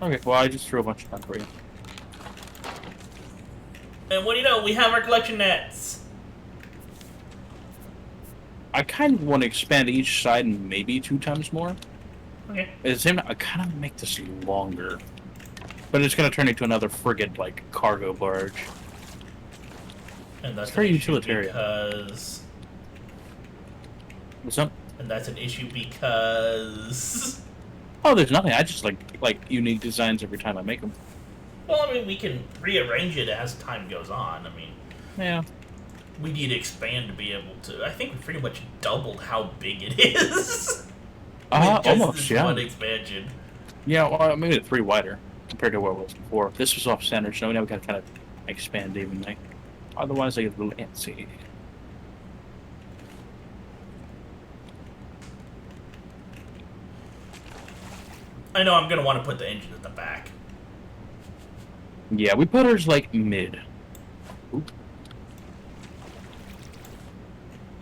Okay, well, I just threw a bunch of them for you. And what do you know? We have our collection nets. I kind of want to expand each side maybe 2 times more. Okay. At the same time, I kind of make this longer. But it's going to turn into another frigate, like, cargo barge. And that's It's very an issue utilitarian. because... What's up? And that's an issue because... Oh, there's nothing. I just like unique designs every time I make them. Well, I mean, we can rearrange it as time goes on. I mean, Yeah. we need to expand to be able to... I think we pretty much doubled how big it is. With just Almost, this yeah. one expansion. Yeah, well, I made it 3 wider compared to where it was before. This was off center, so now we got to kind of expand evenly. Otherwise, I get a little antsy. I know I'm going to want to put the engine at the back. Yeah, we put ours like mid. Oop.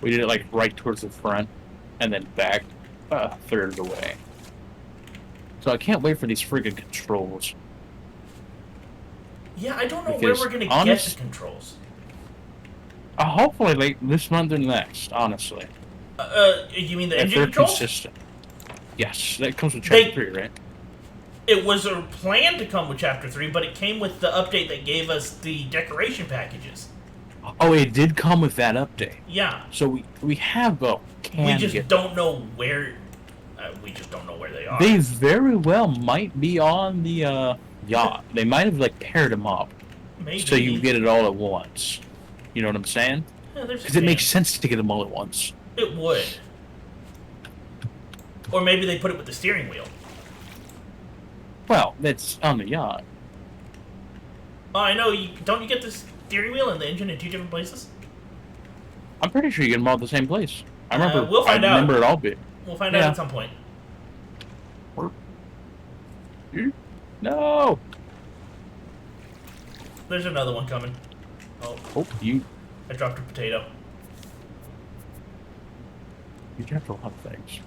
We did it like right towards the front, and then back a third of the way. So I can't wait for these friggin' controls. Yeah, I don't know Because where we're going to get the controls. Hopefully, like this month or next. Honestly, You mean the if engine they're controls? consistent. Yes, that comes with Chapter 3, right? It was a plan to come with Chapter 3, but it came with the update that gave us the decoration packages. Oh, it did come with that update. Yeah. So we have We just don't know where... we just don't know where they are. They very well might be on the yacht. They might have like paired them up. Maybe. So you get it all at once. You know what I'm saying? Yeah, Because it makes sense to get them all at once. It would. Or maybe they put it with the steering wheel. Well, that's on the yacht. Oh, I know. Don't you get the steering wheel and the engine in 2 different places? I'm pretty sure you get them all at the same place. I remember. We'll find out. I remember it all bit. We'll find out at some point. No. There's another one coming. Oh, you I dropped a potato. dropped a lot of things.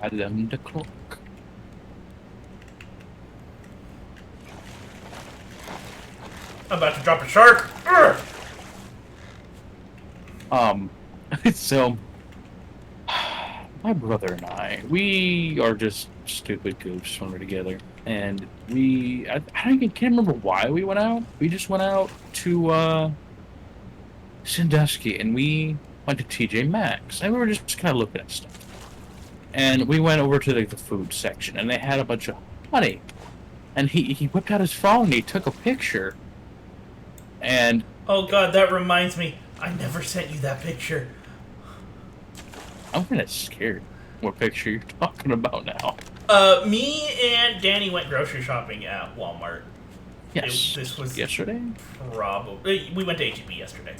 I love the clock. I'm about to drop a shark. Urgh! So my brother and I, we are just stupid goofs when we're together, and I can't remember why we went out. We just went out to Sandusky, and we went to TJ Maxx, and we were just kind of looking at stuff. And we went over to the food section, and they had a bunch of honey. And he whipped out his phone, and he took a picture. And Oh god, that reminds me. I never sent you that picture. I'm kind of scared what picture you're talking about now. Me and Danny went grocery shopping at Walmart. Yes. This was yesterday? probably... We went to HEB yesterday.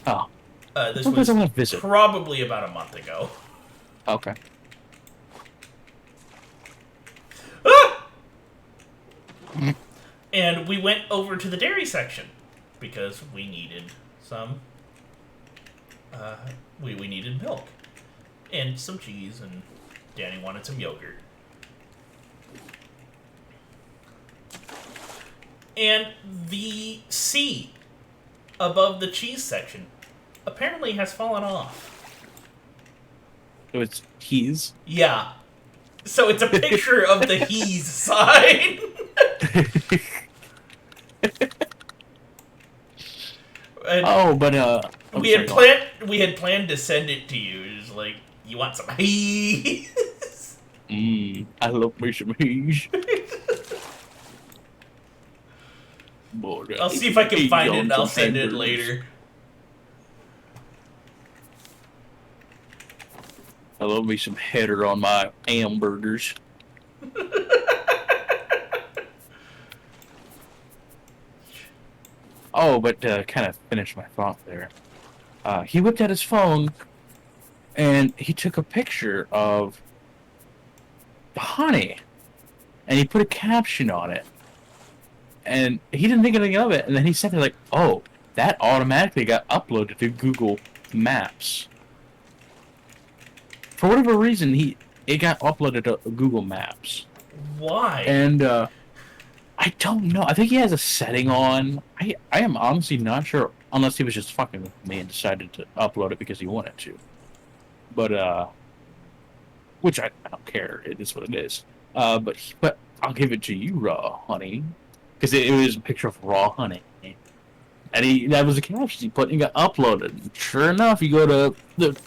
Oh. This Sometimes was I want to visit. probably about a month ago. Okay. Ah! And we went over to the dairy section because we needed some... we needed milk. And some cheese, and Danny wanted some yogurt. And the C above the cheese section apparently has fallen off. So it's keys. Yeah. So it's a picture of the he's sign. And Oh, but we had planned to send it to you. It's like, you want some he's? I love me some he's. But, I'll see if I can eat find it on and I'll some send it hamburgers. later. I love me some header on my hamburgers. Oh, but to kind of finish my thought there, he whipped out his phone and he took a picture of the honey and he put a caption on it. And he didn't think anything of it. And then he said, like, oh, that automatically got uploaded to Google Maps. For whatever reason, it got uploaded to Google Maps. Why? And I don't know. I think he has a setting on. I am honestly not sure, unless he was just fucking with me and decided to upload it because he wanted to. But which I don't care. It is what it is. But I'll give it to you, raw honey, because it was a picture of raw honey, and that was the caption he put. And he got uploaded. And sure enough, you go to the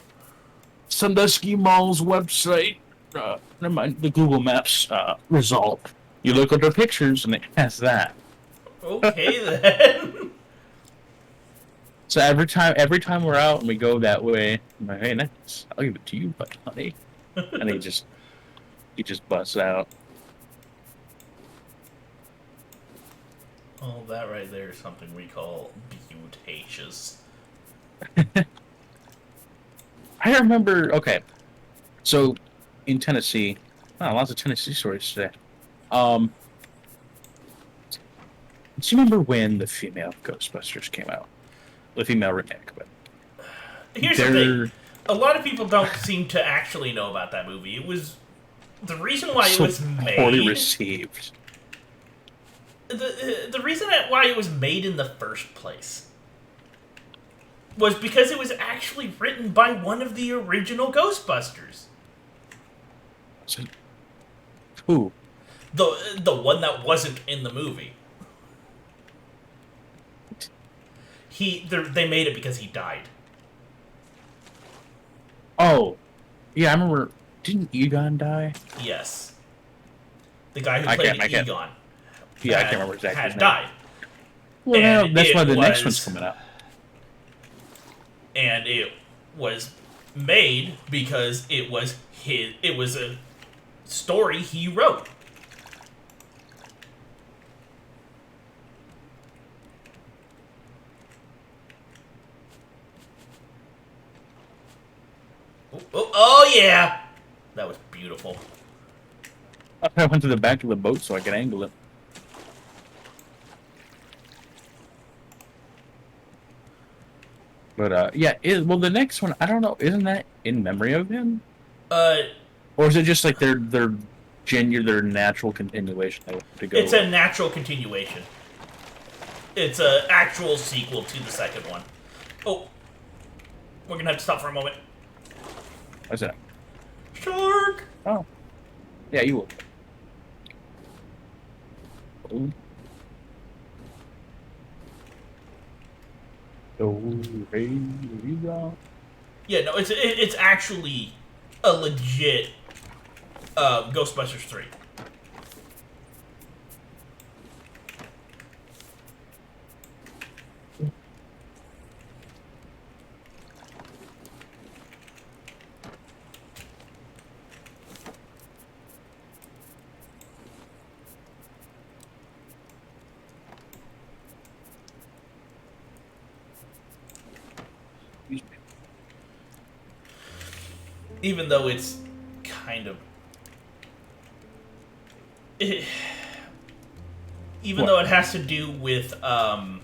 Sandusky Mall's website. Never mind the Google Maps result. You look at the pictures, and it has that. Okay then. So every time we're out and we go that way, I'm like, hey, next, I'll give it to you, but honey. And he just busts out. Oh, that right there is something we call butacious. I remember. Okay, so in Tennessee, lots of Tennessee stories today. Um, do you remember when the female Ghostbusters came out? The female remake, but Here's the thing. A lot of people don't seem to actually know about that movie. It was the reason why it so was made. poorly received. The reason why it was made in the first place was because it was actually written by one of the original Ghostbusters. So, who? The one that wasn't in the movie. They made it because he died. Oh, yeah, I remember. Didn't Egon die? Yes. The guy who played Egon. Yeah, I can't remember exactly. Had died. Well, that's why the next one's coming out. And it was made because it was a story he wrote. Oh yeah! That was beautiful. I went to the back of the boat so I could angle it. But yeah, well, the next one, I don't know. Isn't that in memory of him? Or is it just like their natural continuation? To go. It's a natural continuation. It's an actual sequel to the second one. Oh, we're gonna have to stop for a moment. What's that? Shark. Oh, yeah, you will. Oh, hey, you go. Yeah, no, it's actually a legit Ghostbusters 3. Even though it's kind of... even though it has to do with, I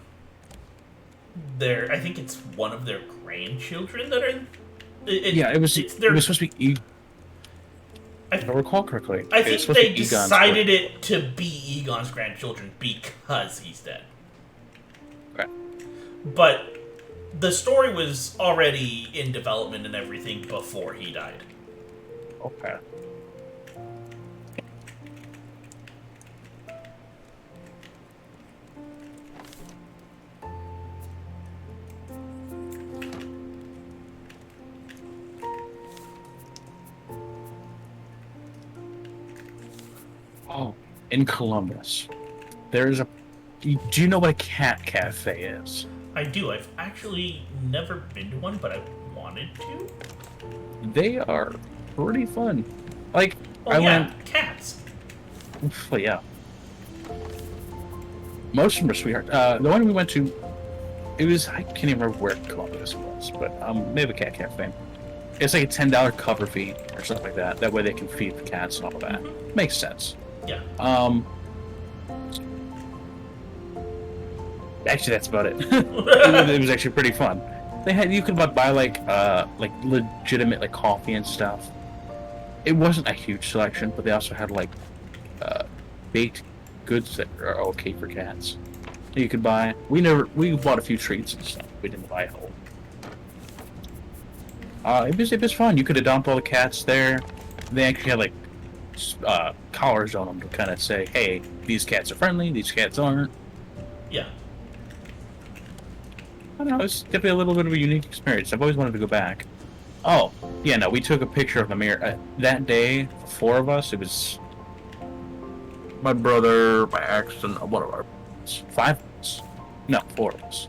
think it's one of their grandchildren that are... it was supposed to be... I don't recall correctly. I think they decided it to be Egon's grandchildren because he's dead. Okay. But the story was already in development and everything before he died. Okay. Oh, in Columbus, there's a Do you know what a cat cafe is? I do. I've actually never been to one, but I wanted to. They are pretty fun. Like, Oh I yeah, went, cats. well, yeah, most of them are sweetheart. The one we went to, it was, I can't even remember where Columbus was, but maybe a cat cafe. It's like a $10 cover fee or something like that. That way they can feed the cats and all that. Makes sense. Yeah. Actually, that's about it. It was actually pretty fun. You could buy like legitimate like coffee and stuff. It wasn't a huge selection, but they also had like baked goods that are okay for cats. You could buy. We bought a few treats and stuff. We didn't buy a whole. It was fun. You could adopt all the cats there. They actually had like collars on them to kind of say, hey, these cats are friendly, these cats aren't. Yeah. I don't know, it's definitely a little bit of a unique experience. I've always wanted to go back. Oh, yeah, no, we took a picture of the mirror. That day, the four of us, it was my brother, my ex, and one of our five of us. No, four of us.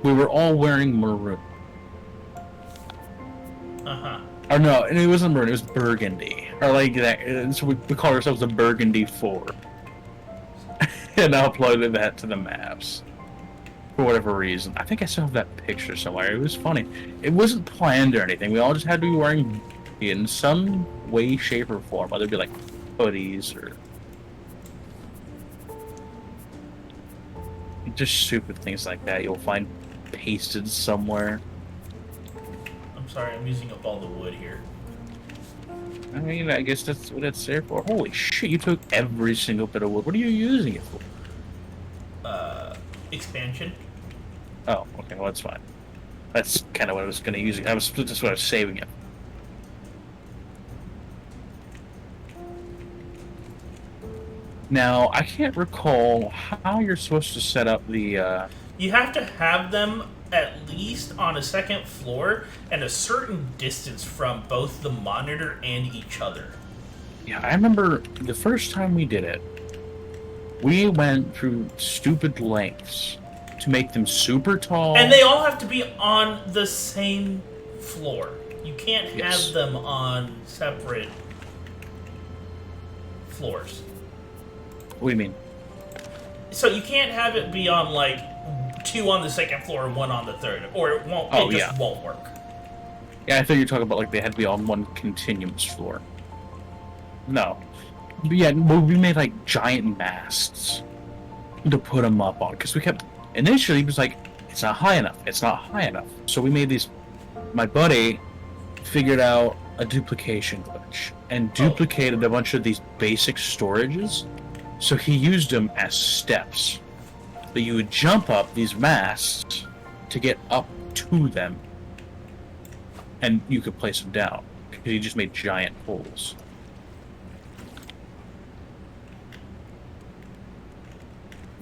We were all wearing maroon. Uh-huh. Or no, and it wasn't maroon, it was burgundy. Or like that, so we call ourselves the Burgundy Four. And I uploaded that to the maps. For whatever reason. I think I still have that picture somewhere. It was funny. It wasn't planned or anything. We all just had to be wearing in some way, shape, or form. Whether it be like hoodies or just stupid things like that you'll find pasted somewhere. I'm sorry, I'm using up all the wood here. I mean, I guess that's what it's there for. Holy shit, you took every single bit of wood. What are you using it for? Expansion. Oh, okay, well that's fine. That's kind of what I was going to use it. That's what I was saving it. Now, I can't recall how you're supposed to set up the, You have to have them at least on a second floor and a certain distance from both the monitor and each other. Yeah, I remember the first time we did it, we went through stupid lengths to make them super tall. And they all have to be on the same floor. You can't have Yes. them on separate floors. What do you mean? So you can't have it be on like two on the second floor and one on the third, or it won't. Oh, It just yeah. won't work. Yeah, I thought you were talking about like they had to be on one continuous floor. No. But yeah, well, we made like giant masts to put them up on because we kept initially it was like it's not high enough, it's not high enough. So we made these. My buddy figured out a duplication glitch and duplicated a bunch of these basic storages. So he used them as steps. But you would jump up these masts to get up to them, and you could place them down because he just made giant holes.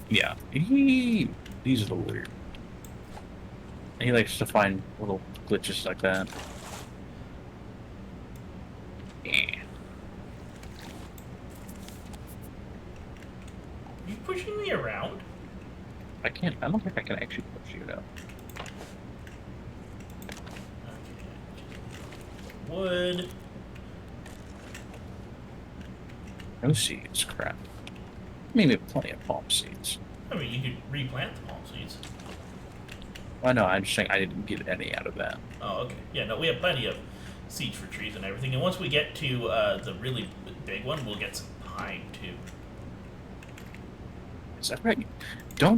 Yeah, he's a little weird. He likes to find little glitches like that. Yeah. You pushing me around? I can't. I don't think I can actually push you down. Okay. Wood. No seeds, crap. I mean, we have plenty of palm seeds. I mean, you could replant the palm seeds. I know. I'm just saying I didn't get any out of that. Oh, okay. Yeah, no, we have plenty of seeds for trees and everything. And once we get to the really big one, we'll get some pine too. Is that right?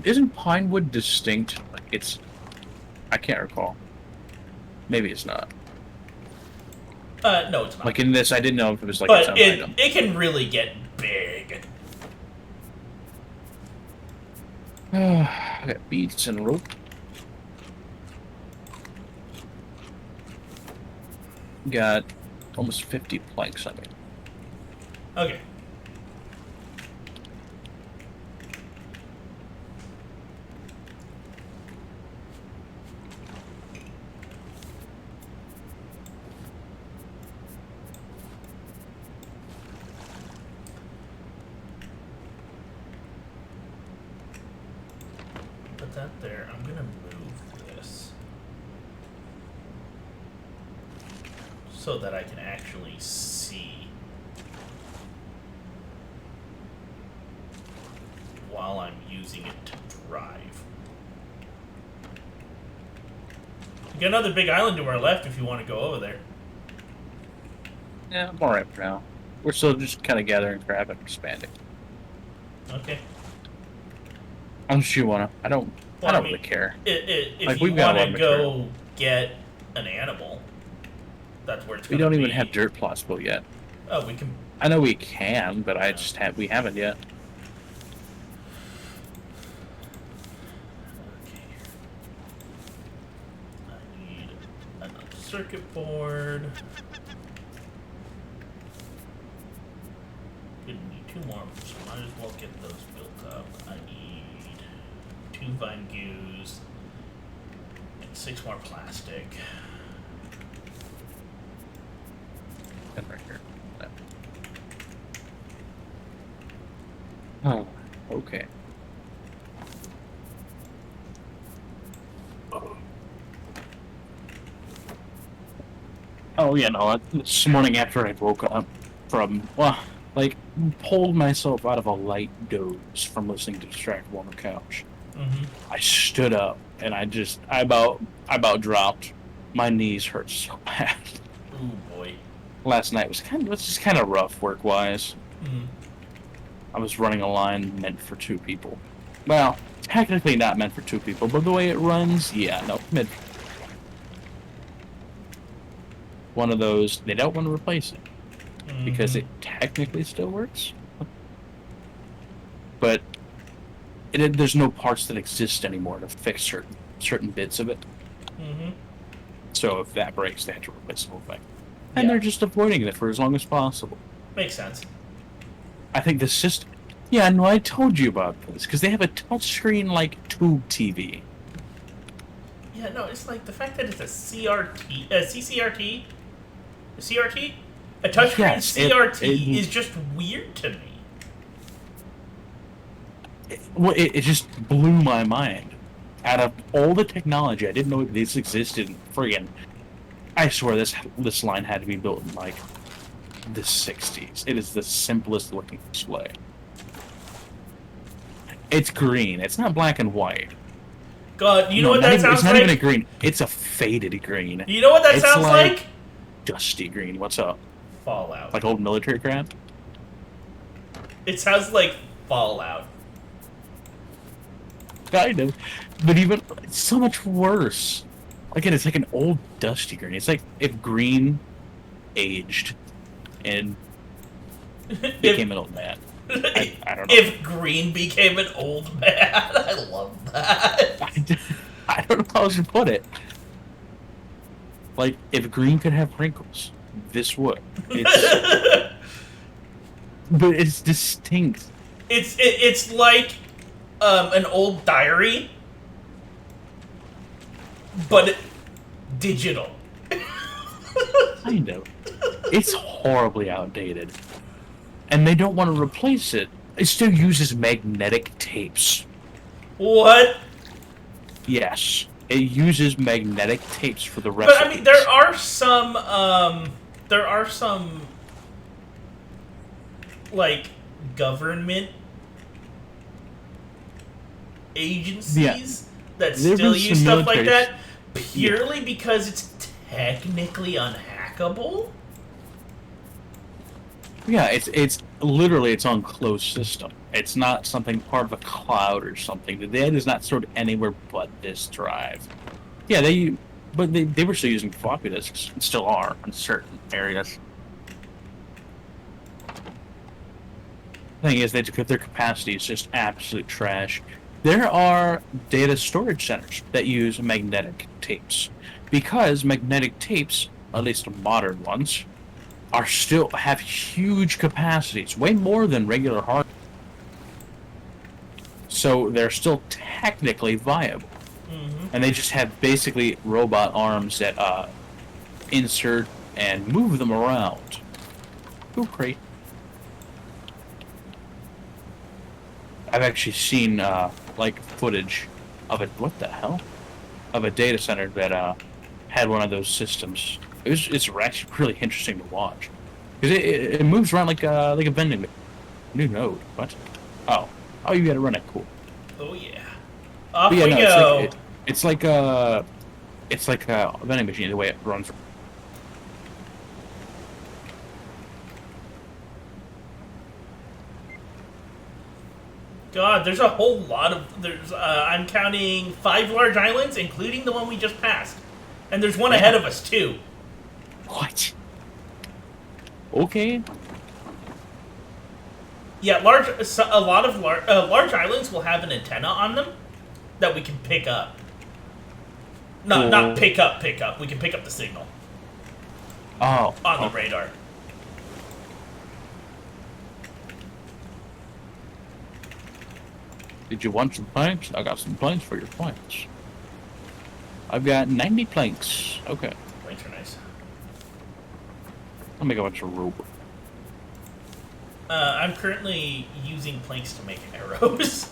Isn't pine wood distinct? Like it's. I can't recall. Maybe it's not. No, it's not. Like in this, I didn't know if it was like its But own item. it can really get big. I got beads and rope. Got almost 50 planks on me. Okay. put that there. I'm gonna move this so that I can actually see while I'm using it to drive. We got another big island to our left if you want to go over there. Yeah, I'm alright for now. We're still just kind of gathering crap and expanding. Okay. Unless you wanna, I don't really care. If Like, you we've got a lot want of to go material. get an animal, that's where it's We gonna don't even be. have dirt plots built yet. Oh, we can. I know we can, but Yeah. we haven't yet. Okay. I need another circuit board. Gonna need 2 more, so might as well get those built up. I need 2 vine gews and 6 more plastic. And right here. Oh, okay. Oh yeah, no. This morning after I woke up from pulled myself out of a light doze from listening to Distractable on the couch. Mm-hmm. I stood up and I about dropped. My knees hurt so bad. Ooh boy. Last night was just kind of rough work wise. Mm-hmm. I was running a line meant for 2 people. Well, technically not meant for 2 people, but the way it runs, yeah, no, mid. One of those, they don't want to replace it because it technically still works. But there's no parts that exist anymore to fix certain bits of it. Mm-hmm. So if that breaks, they have to replace the whole thing. And Yeah. they're just avoiding it for as long as possible. Makes sense. I think the system... Yeah, no, I told you about this, because they have a touchscreen, like, tube TV. Yeah, no, it's like the fact that it's a CRT, a CCRT, a CRT, a touchscreen Yes, CRT is just weird to me. It just blew my mind. Out of all the technology, I didn't know this existed in friggin'... I swear this line had to be built in, like, the 60s. It is the simplest looking display. It's green. It's not black and white. God, you know what that sounds It's not like? even a green. It's a faded green. You know what that It's sounds like? Dusty green. What's up? Fallout. Like old military crap? It sounds like Fallout. Kind of. But even, it's so much worse. Again, it's like an old dusty green. It's like if green aged and became an old man. I don't know. If green became an old man, I love that. I don't know how else to put it. Like, if green could have wrinkles, this would. It's, but it's distinct. It's like an old diary, but digital. Kind of. It's horribly outdated. And they don't want to replace it. It still uses magnetic tapes. What? Yes. It uses magnetic tapes for the recipes. But I mean, there are some like government agencies that There still was use some stuff like militaries- that purely because it's technically unhackable. Yeah, it's literally its own closed system. It's not something part of a cloud or something. The data is not stored anywhere but this drive. Yeah, they were still using floppy disks, and still are in certain areas. Thing is, their capacity is just absolute trash. There are data storage centers that use magnetic tapes because magnetic tapes, at least modern ones, have huge capacities, way more than regular hard. So they're still technically viable, and they just have basically robot arms that insert and move them around. Ooh, great! I've actually seen like footage what the hell? Of a data center that had one of those systems. It's actually really interesting to watch because it moves around like a vending new node. What? Oh, you got to run it. Cool. Oh yeah. Off But yeah, we no, go. it's like a vending machine the way it runs. God, there's a whole lot of I'm counting 5 large islands, including the one we just passed, and there's one ahead of us too. What? Okay. Yeah, a lot of large islands will have an antenna on them that we can pick up. Not pick up. We can pick up the signal Oh. on the radar. Did you want some planks? I got some planks for your planks. I've got 90 planks. Okay. Planks are nice. I'll make a bunch of rope. I'm currently using planks to make arrows.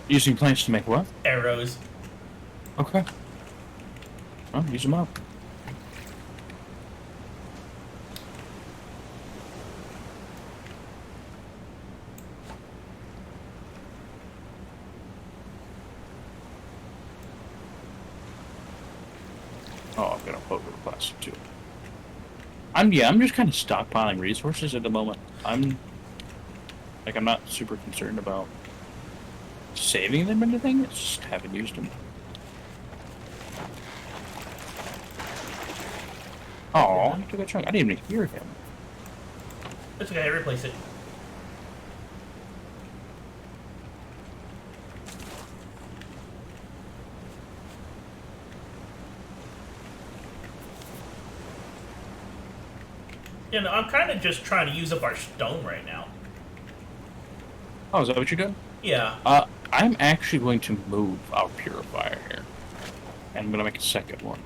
Using planks to make what? Arrows. Okay. Well, use them up. Oh, I'm gonna put the plastic too. I'm just kind of stockpiling resources at the moment. I'm not super concerned about saving them or anything. I just haven't used them. Oh, I took a chunk. I didn't even hear him. It's okay, I replace it. You know, I'm kind of just trying to use up our stone right now. Oh, is that what you're doing? Yeah. I'm actually going to move our purifier here. And I'm gonna make a second one.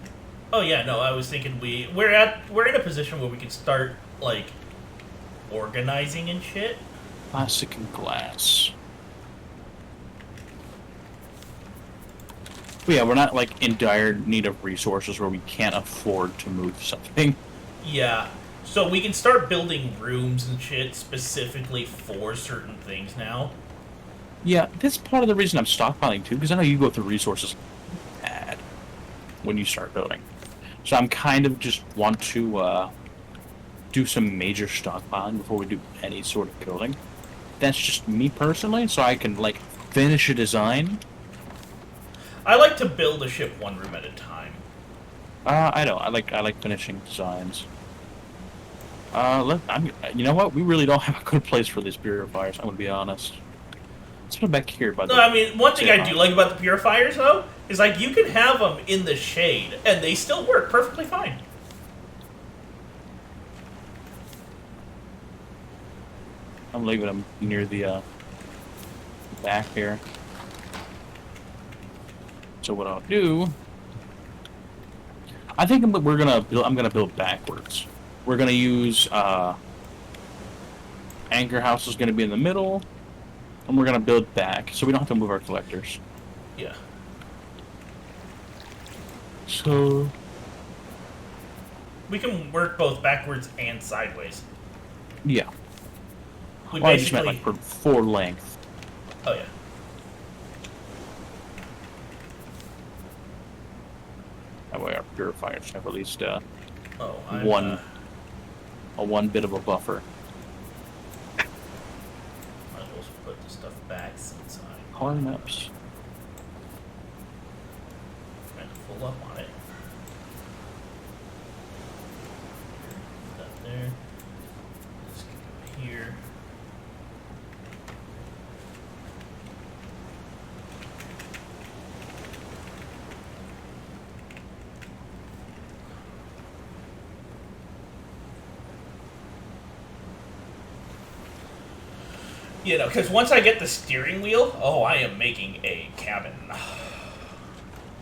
Oh yeah, no, I was thinking we're in a position where we can start like organizing and shit. Plastic and glass. But yeah, we're not like in dire need of resources where we can't afford to move something. Yeah. So we can start building rooms and shit specifically for certain things now. Yeah, that's part of the reason I'm stockpiling too, because I know you go through resources bad when you start building. So I'm kind of just want to do some major stockpiling before we do any sort of building. That's just me personally, so I can like finish a design. I like to build a ship one room at a time. I know. I like finishing designs. You know what? We really don't have a good place for these purifiers. I'm gonna be honest. Let's put them back here. By the No, I mean, one thing I do like about the purifiers, though, is like you can have them in the shade and they still work perfectly fine. I'm leaving them near the back here. So what I'll do, I think we're gonna build. I'm gonna build backwards. We're gonna use anchor house is gonna be in the middle, and we're gonna build back, so we don't have to move our collectors. Yeah. So we can work both backwards and sideways. Yeah. We Well, I just meant like for length. Oh yeah. That way our purifiers have at least I'm, one bit of a buffer. Might as well put the stuff back since I'm Color maps. trying to pull up on it. Put that there. Let's go here. You know, because once I get the steering wheel, I am making a cabin.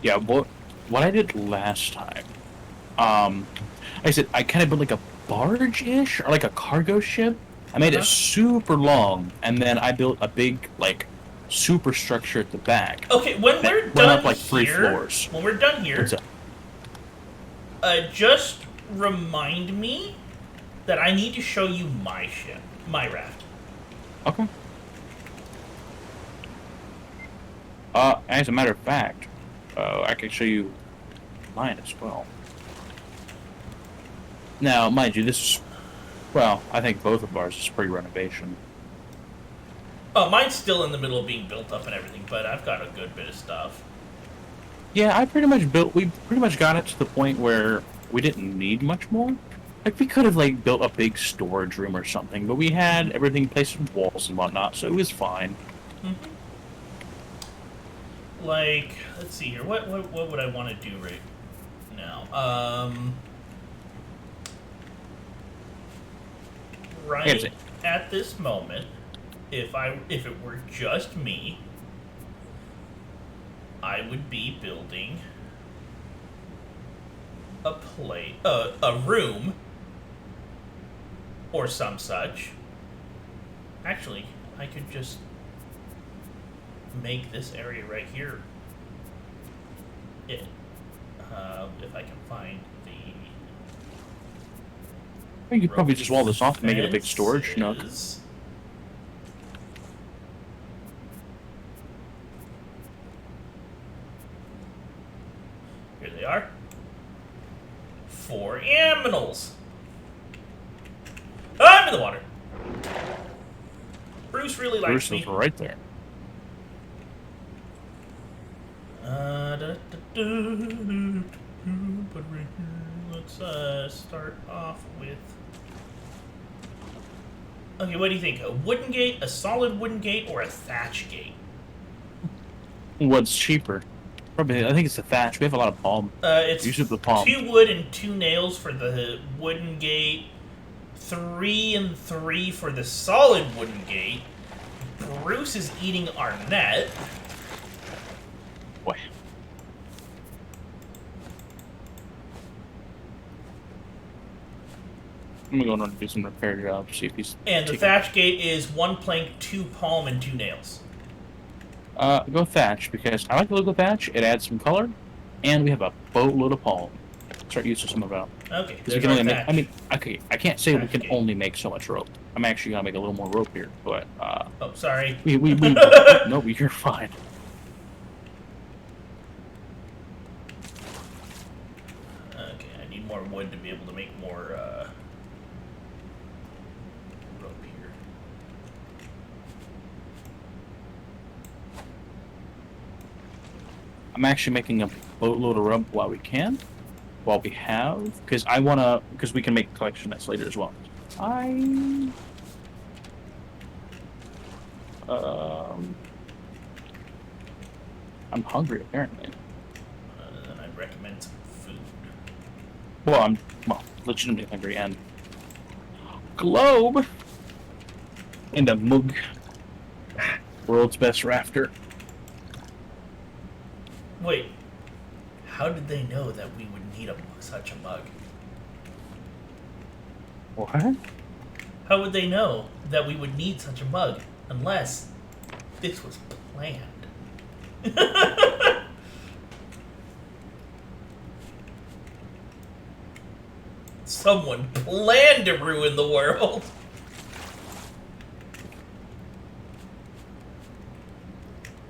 Yeah, what I did last time, like I said, I kind of built like a barge-ish, or like a cargo ship. I made it super long, and then I built a big, like, superstructure at the back. Okay, when that we're went done up like 3 here, floors. when we're done here, What's up? just remind me that I need to show you my ship, my raft. Okay. As a matter of fact, I can show you mine as well. Now, mind you, this is, well, I think both of ours is pre-renovation. Oh, mine's still in the middle of being built up and everything, but I've got a good bit of stuff. Yeah, we pretty much got it to the point where we didn't need much more. Like, we could have, like, built a big storage room or something, but we had everything placed in walls and whatnot, so it was fine. Mm-hmm. Like, let's see here. What would I want to do right now? Right at this moment, if it were just me, I would be building a room or some such. Actually, I could just make this area right here if I can find the You could probably just wall this off and make it a big storage nook. Here they are. 4 aminals. I'm in the water. Bruce really likes me. Bruce is right there. Let's start off with. Okay, what do you think? A wooden gate, a solid wooden gate, or a thatch gate? What's cheaper? Probably, I think it's the thatch. We have a lot of palm. It's usually the palm. 2 wood and 2 nails for the wooden gate. 3 and 3 for the solid wooden gate. Bruce is eating our net. Boy. I'm gonna go and do some repair jobs, see if he's. And the thatch gate is 1 plank, 2 palm, and 2 nails. Go thatch, because I like the look of thatch. It adds some color, and we have a boatload of palm. Start using some of it. Okay, we can only make, okay, I can't say thatch we can gate. only make so much rope. I'm actually gonna make a little more rope here, but oh, sorry. we no, you're fine. Okay, I need more wood to be able to make more rope here. I'm actually making a boatload of rope while we have, because we can make collection nets later as well. I'm hungry apparently. Then I'd recommend some food. Well, I'm legitimately hungry, and globe and a mug. World's best rafter. Wait, how did they know that we would need such a mug? What? How would they know that we would need such a mug unless this was planned? Someone planned to ruin the world.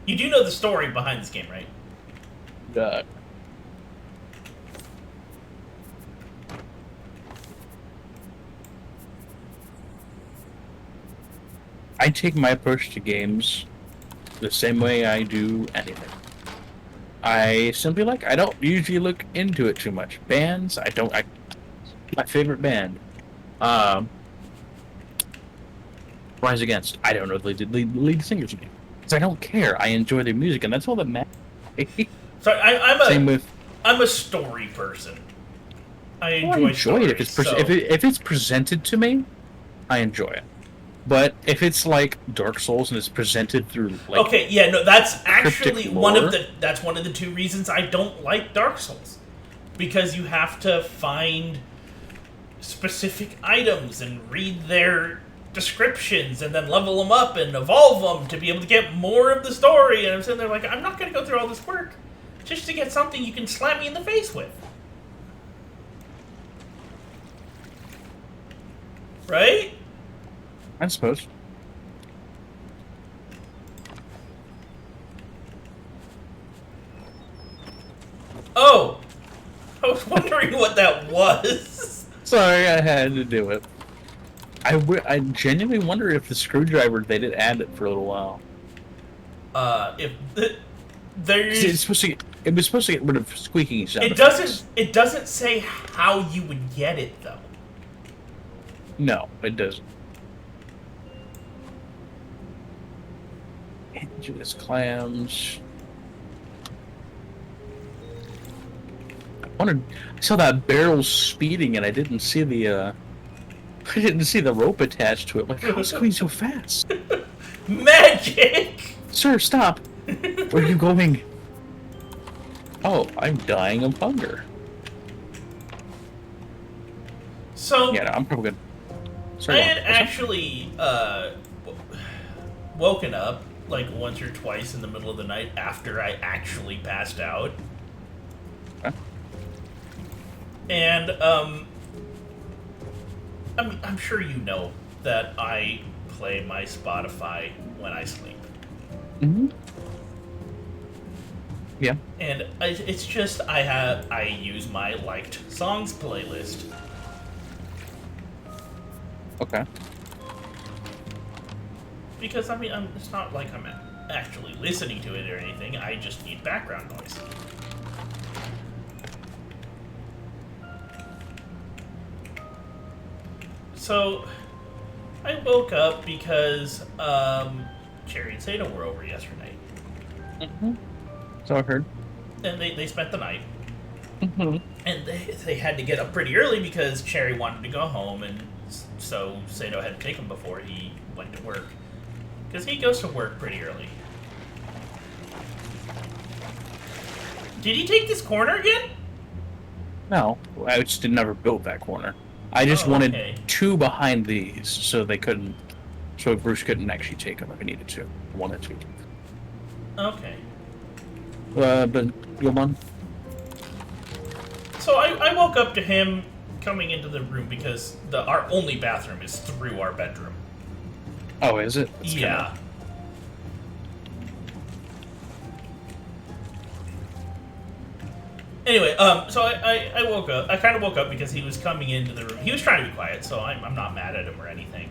You do know the story behind this game, right? I take my approach to games the same way I do anything. I simply I don't usually look into it too much. Bands, my favorite band, Rise Against. I don't know the lead singer's name because I don't care. I enjoy their music, and that's all that matters. So Same with. I'm a story person. I enjoy stories, it if it's presented to me. I enjoy it. But if it's like Dark Souls and it's presented through okay, yeah, no, that's actually lore, one of the 2 reasons I don't like Dark Souls, because you have to find specific items and read their descriptions and then level them up and evolve them to be able to get more of the story. And I'm sitting there like, I'm not going to go through all this work just to get something you can slap me in the face with. Right? I suppose. Oh! I was wondering what that was. Sorry, I had to do it. I genuinely wonder if the screwdriver, they did add it for a little while. If there's... It was supposed to get rid of squeaking sound It doesn't say how you would get it, though. No, it doesn't. Indigenous clams. I saw that barrel speeding, and I didn't see the rope attached to it. Like, how is it going so fast? Magic! Sir, stop! Where are you going? Oh, I'm dying of hunger. So Yeah, no, I'm probably good. Sorry, I had actually woken up like once or twice in the middle of the night after I actually passed out. Okay. And I mean, I'm sure you know that I play my Spotify when I sleep. Mm-hmm. Yeah. And it's just I use my liked songs playlist. Okay. Because I mean, it's not like I'm actually listening to it or anything. I just need background noise. So I woke up because Cherry and Sato were over yesterday. Mm-hmm. So I heard. And they spent the night. Mm-hmm. And they had to get up pretty early because Cherry wanted to go home, and so Sato had to take him before he went to work. Because he goes to work pretty early. Did he take this corner again? No, I just never built that corner. I just wanted two behind these, so they couldn't. So Bruce couldn't actually take them if he needed to. Wanted to. Okay. But go on. So I woke up to him coming into the room because our only bathroom is through our bedroom. Oh, is it? That's yeah. Kinda... Anyway, so I woke up. I kind of woke up because he was coming into the room. He was trying to be quiet, so I'm not mad at him or anything.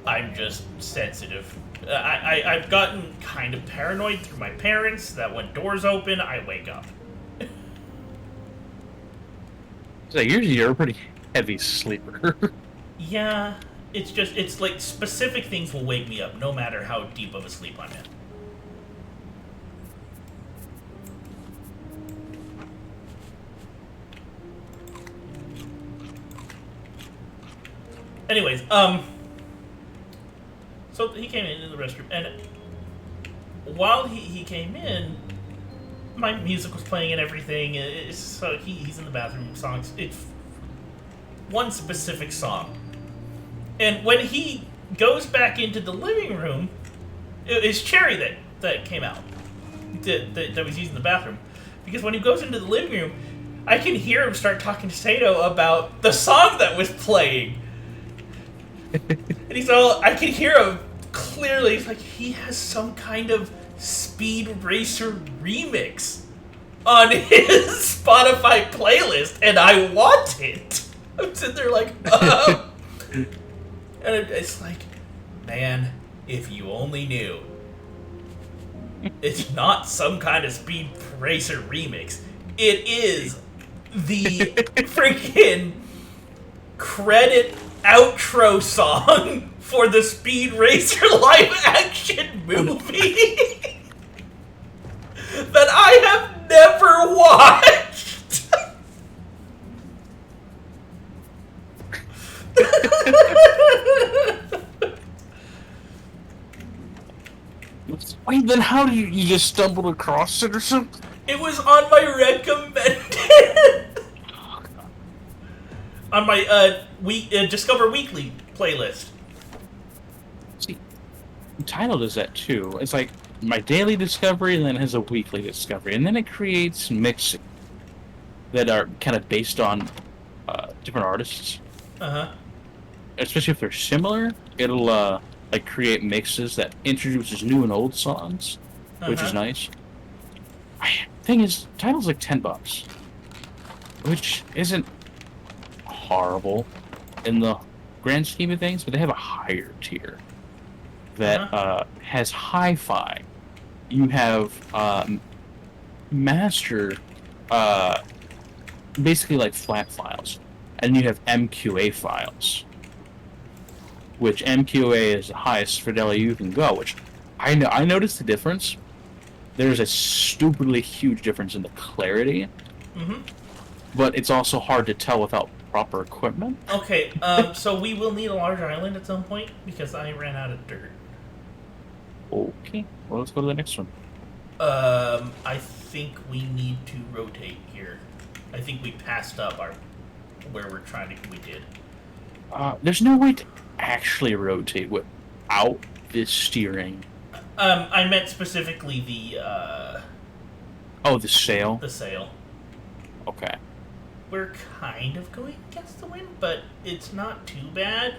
I'm just sensitive. I've gotten kind of paranoid through my parents that when doors open, I wake up. So usually you're a pretty heavy sleeper. Yeah, it's like specific things will wake me up no matter how deep of a sleep I'm in. Anyways, so he came into the restroom, and while he came in, my music was playing and everything. So he's in the bathroom. Songs. It's one specific song, and when he goes back into the living room, it's Cherry that came out that was using the bathroom, because when he goes into the living room, I can hear him start talking to Sato about the song that was playing. And he's all, I can hear him clearly. He's like, he has some kind of Speed Racer remix on his Spotify playlist, and I want it. I'm sitting there like, and it's like, man, if you only knew. It's not some kind of Speed Racer remix. It is the freaking credit outro song for the Speed Racer live action movie that I have never watched. Wait, then how do you just stumbled across it or something? It was on my recommended on my Discover Weekly playlist. Title does that too. It's like my daily discovery, and then it has a weekly discovery, and then it creates mixes that are kind of based on different artists. Uh-huh. Especially if they're similar, it'll like create mixes that introduces new and old songs, which is Uh-huh. nice. Thing is, title's like $10, which isn't horrible in the grand scheme of things, but they have a higher tier that Uh-huh. has hi-fi. You have master, uh, basically like flat files, and you have MQA files, which MQA is the highest fidelity you can go. Which I noticed the difference. There's a stupidly huge difference in the clarity, Mm-hmm. but it's also hard to tell without proper equipment. Okay, so we will need a large island at some point because I ran out of dirt. Okay, well let's go to the next one. I think we need to rotate here. I think we passed up our where we're trying to. We did. There's no way to actually rotate without this steering. I meant specifically Oh, the sail. the sail. Okay. We're kind of going against the wind, but it's not too bad.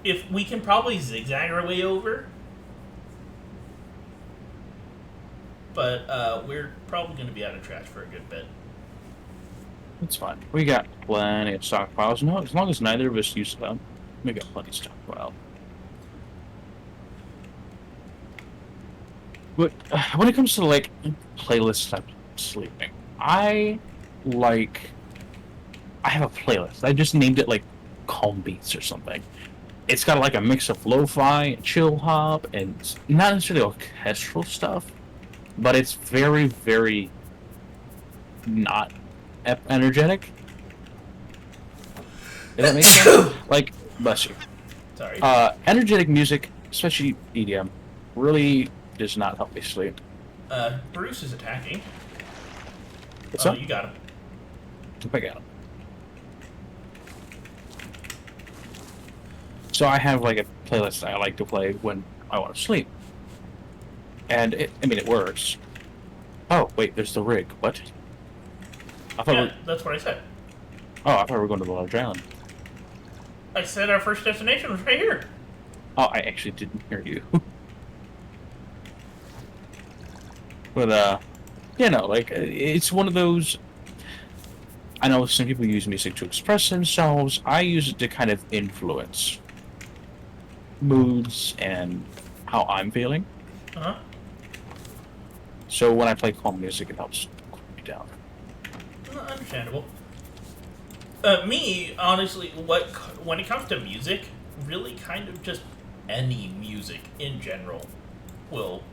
If we can probably zigzag our way over, but we're probably going to be out of trash for a good bit. That's fine. We got plenty of stockpiles. No, as long as neither of us use them, we got plenty of stockpile. But when it comes to like playlists, I'm sleeping. Like. I have a playlist. I just named it like Calm Beats or something. It's got like a mix of lo-fi and chill hop and not necessarily orchestral stuff, but it's very, very not energetic. Does that make sense? Like, bless you. Sorry. Energetic music, especially EDM, really does not help me sleep. Bruce is attacking. What's Oh, up? you got him. I got him. So I have like a playlist I like to play when I want to sleep, and it works. Oh wait, there's the rig. What? I thought. Yeah, that's what I said. I thought we were going to the large island. I said our first destination was right here. Oh, I actually didn't hear you. But like it's one of those. I know some people use music to express themselves. I use it to kind of influence moods and how I'm feeling. Uh-huh. So when I play calm music, it helps cool me down. Understandable. Me, honestly, when it comes to music, really kind of just any music in general will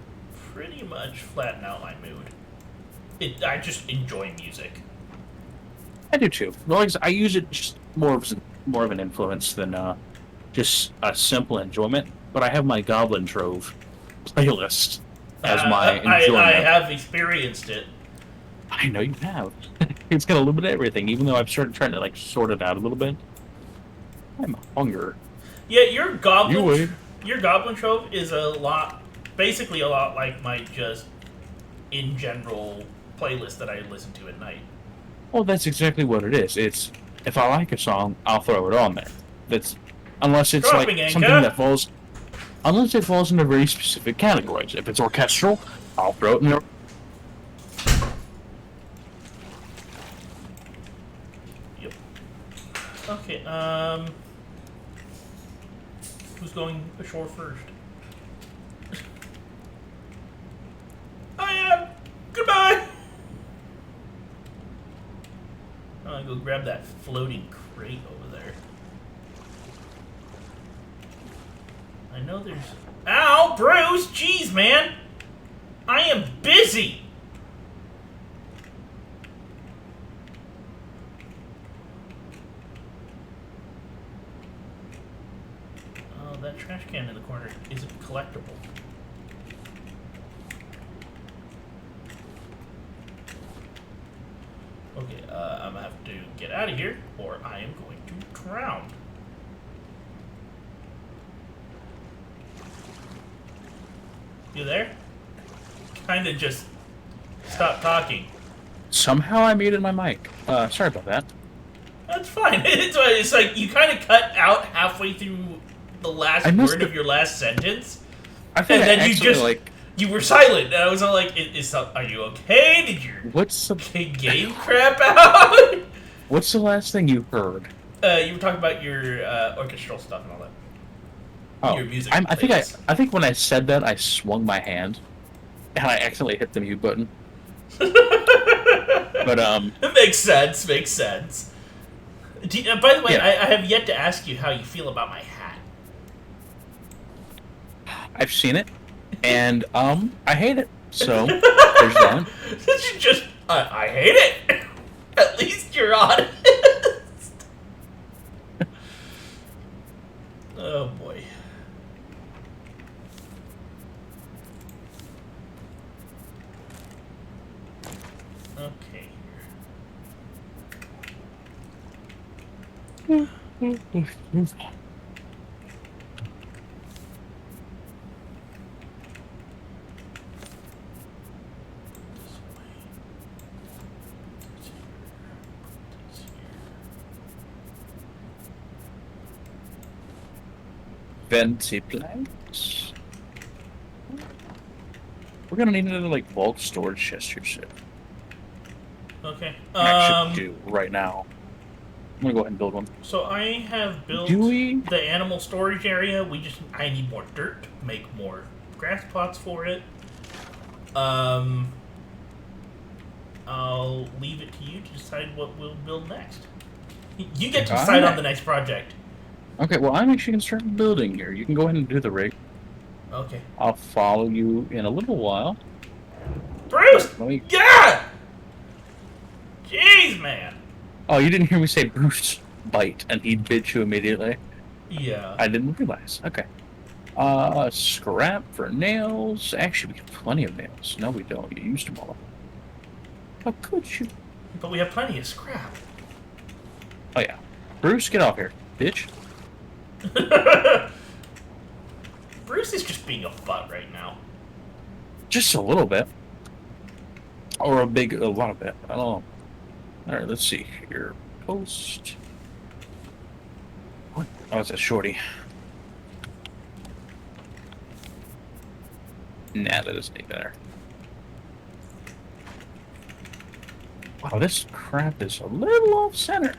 pretty much flatten out my mood. I just enjoy music. I do too. Well, like I said, I use it just more of an influence than just a simple enjoyment. But I have my Goblin Trove playlist as my enjoyment. I have experienced it. I know you have. It's got a little bit of everything, even though I've started trying to like sort it out a little bit. I'm hungry. Yeah, You wait. your Goblin Trove is basically a lot like my just in general playlist that I listen to at night. Well, that's exactly what it is. It's if I like a song, I'll throw it on there. That's unless it's Dropping like anchor. something that unless it falls into very specific categories. If it's orchestral, I'll throw it in there. Yep. Okay. Who's going ashore first? I am. Goodbye. I'm gonna go grab that floating crate over there. I know there's. Ow, Bruce! Jeez, man! I am busy! Oh, that trash can in the corner isn't collectible. Okay, I'm gonna have to get out of here, or I am going to drown. You there? Kind of just stop talking. Somehow I muted my mic. Sorry about that. That's fine. It's like you kind of cut out halfway through the last word of your last sentence, I think and then you just you were silent. And I was all like, "Are you okay? Did your game crap out?" What's the last thing you heard? You were talking about your orchestral stuff and all that. Oh, your music. I think when I said that, I swung my hand, and I accidentally hit the mute button. But it makes sense. Makes sense. By the way, yeah. I have yet to ask you how you feel about my hat. I've seen it, and I hate it. So there's that. You just I hate it. At least you're honest. Oh boy. Okay. Venti planks. We're gonna need another like bulk storage chest here soon. Okay. I should do right now. I'm gonna go ahead and build one. So I have built the animal storage area. I need more dirt to make more grass plots for it. I'll leave it to you to decide what we'll build next. You get to decide on the next project. Okay, well, I'm actually going to start building here. You can go ahead and do the rig. Okay. I'll follow you in a little while. Bruce! Yeah! Jeez, man. Oh, you didn't hear me say Bruce bite, and he bit you immediately? Yeah. I didn't realize. Okay. Scrap for nails. Actually, we have plenty of nails. No, we don't. You used them all. How could you? But we have plenty of scrap. Oh, yeah. Bruce, get off here, bitch. Bruce is just being a butt right now. Just a little bit. Or a lot of bit. I don't know. Alright, let's see here. Post. What? Oh, it's a shorty. Nah, that doesn't need better. Wow, this crap is a little off center.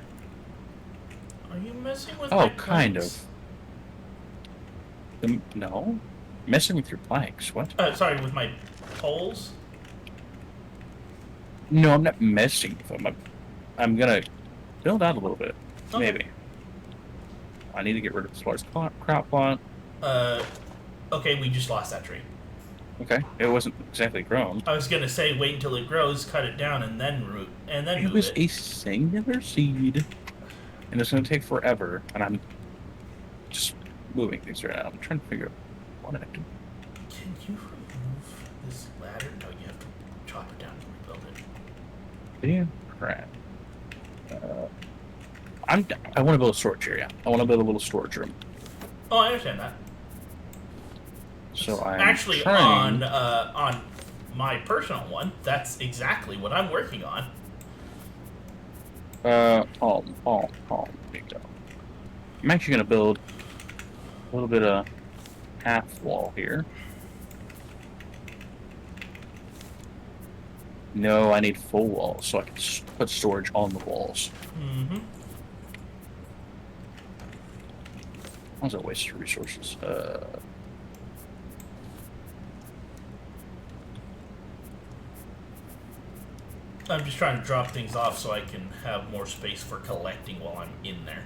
Are you messing with my planks? Kind of. No. Messing with your planks. What? Sorry, with my poles? No, I'm not messing with them. I'm gonna build out a little bit. Okay. Maybe. I need to get rid of this large crop plot. Okay, we just lost that tree. Okay, it wasn't exactly grown. I was gonna say wait until it grows, cut it down, and then move it. It was a singular seed, and it's gonna take forever. And I'm just moving things right now. I'm trying to figure out what I do. Can you remove this ladder? No, you have to chop it down and rebuild it. Damn crap. I want to build a storage area. I want to build a little storage room. Oh, I understand that. So I'm actually trying... on my personal one. That's exactly what I'm working on. There you go. I'm actually gonna build a little bit of half wall here. No, I need full walls so I can put storage on the walls. Mm-hmm. That was a waste of resources. I'm just trying to drop things off so I can have more space for collecting while I'm in there.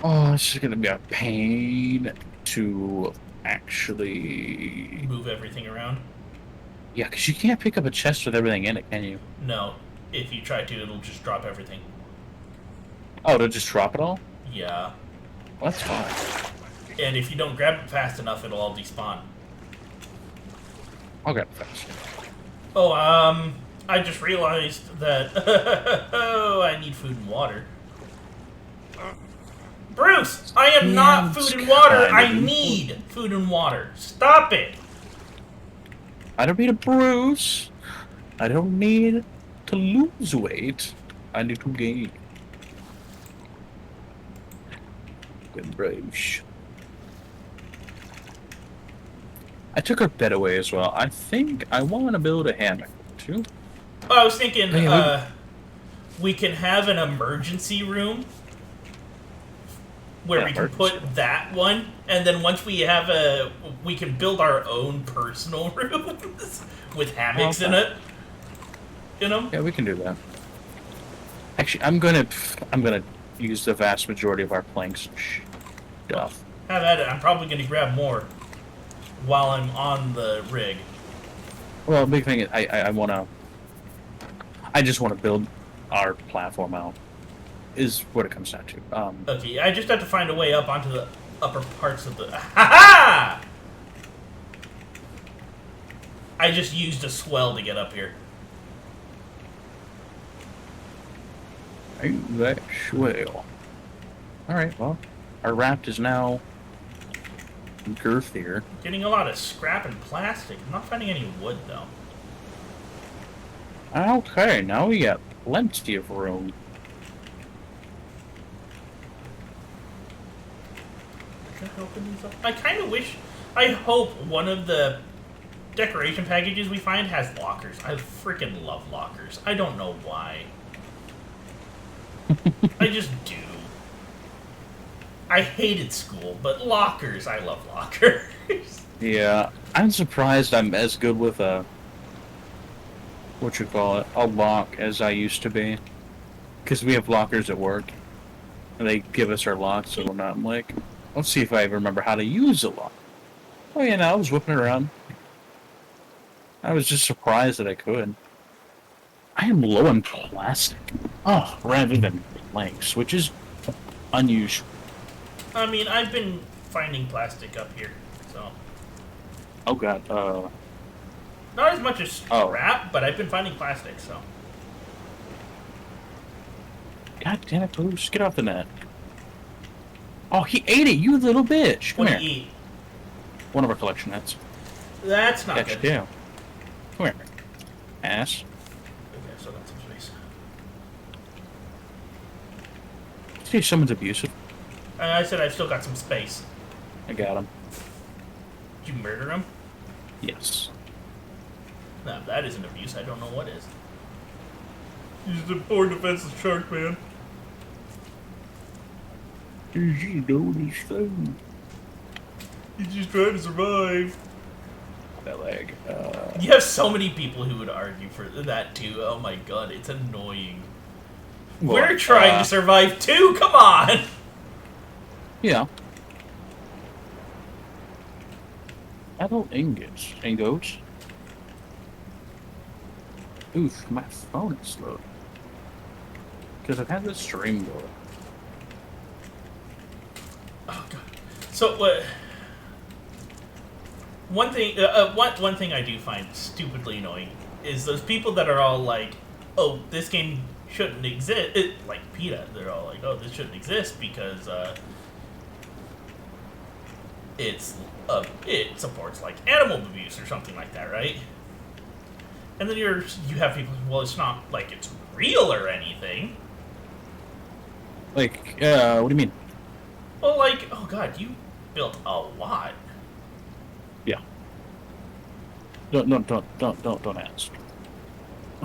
Oh, this is going to be a pain to actually... move everything around? Yeah, because you can't pick up a chest with everything in it, can you? No. If you try to, it'll just drop everything. Oh, it'll just drop it all? Yeah. Well, that's fine. And if you don't grab it fast enough, it'll all despawn. I'll grab it fast. Oh, I just realized that I need food and water. Bruce, I am not food and water. I need food and water. Stop it. I don't need a Bruce. I don't need to lose weight. I need to gain. Good Bruce. I took her bed away as well. I think I want to build a hammock too. I was thinking Hey, we can have an emergency room where we can put that one, and then once we have we can build our own personal rooms with hammocks in it. You know? Yeah, we can do that. Actually, I'm gonna use the vast majority of our planks stuff. Have at it. I'm probably gonna grab more while I'm on the rig. Well, the big thing is I just want to build our platform out. Is what it comes down to. Okay, I just have to find a way up onto the upper parts of the. Ha-ha! I just used a swell to get up here. Ain't that swell? Alright, well, our raft is now girthier. Getting a lot of scrap and plastic. I'm not finding any wood, though. Okay, now we got plenty of room. Can I open these up? I kind of wish. I hope one of the decoration packages we find has lockers. I freaking love lockers. I don't know why. I just do. I hated school, but lockers, I love lockers. Yeah, I'm surprised I'm as good with a lock as I used to be. Because we have lockers at work, and they give us our locks, so we're not. I'm like, let's see if I remember how to use a lock. Oh yeah, no, I was whipping it around. I was just surprised that I could. I am low on plastic. Oh, rather than planks, which is unusual. I mean, I've been finding plastic up here, so. Oh god, Not as much as scrap, but I've been finding plastic, so. God damn it, Bruce, get off the net. Oh, he ate it, you little bitch. Come What here. do you eat? One of our collection nets. That's not Catch good. you down. Come here. Ass. Okay, I still got some space. See, someone's abusive. I said I've still got some space. I got him. Did you murder him? Yes. No, if that isn't abuse. I don't know what is. He's a poor defenseless shark, man. Did you know these things? He's just trying to survive. That leg. You have so many people who would argue for that too. Oh my god, it's annoying. We're trying to survive too. Come on. Yeah. Adult ingots. Ingots. Oof, my phone is slow. Because I've had this stream going. Oh god. So one thing, one thing I do find stupidly annoying is those people that are all like, "Oh, this game shouldn't exist." Like PETA, they're all like, "Oh, this shouldn't exist because it supports like animal abuse or something like that, right?" And then you have people, well, it's not like it's real or anything. Like, what do you mean? Well, like, oh god, you built a lot. Yeah. Don't ask.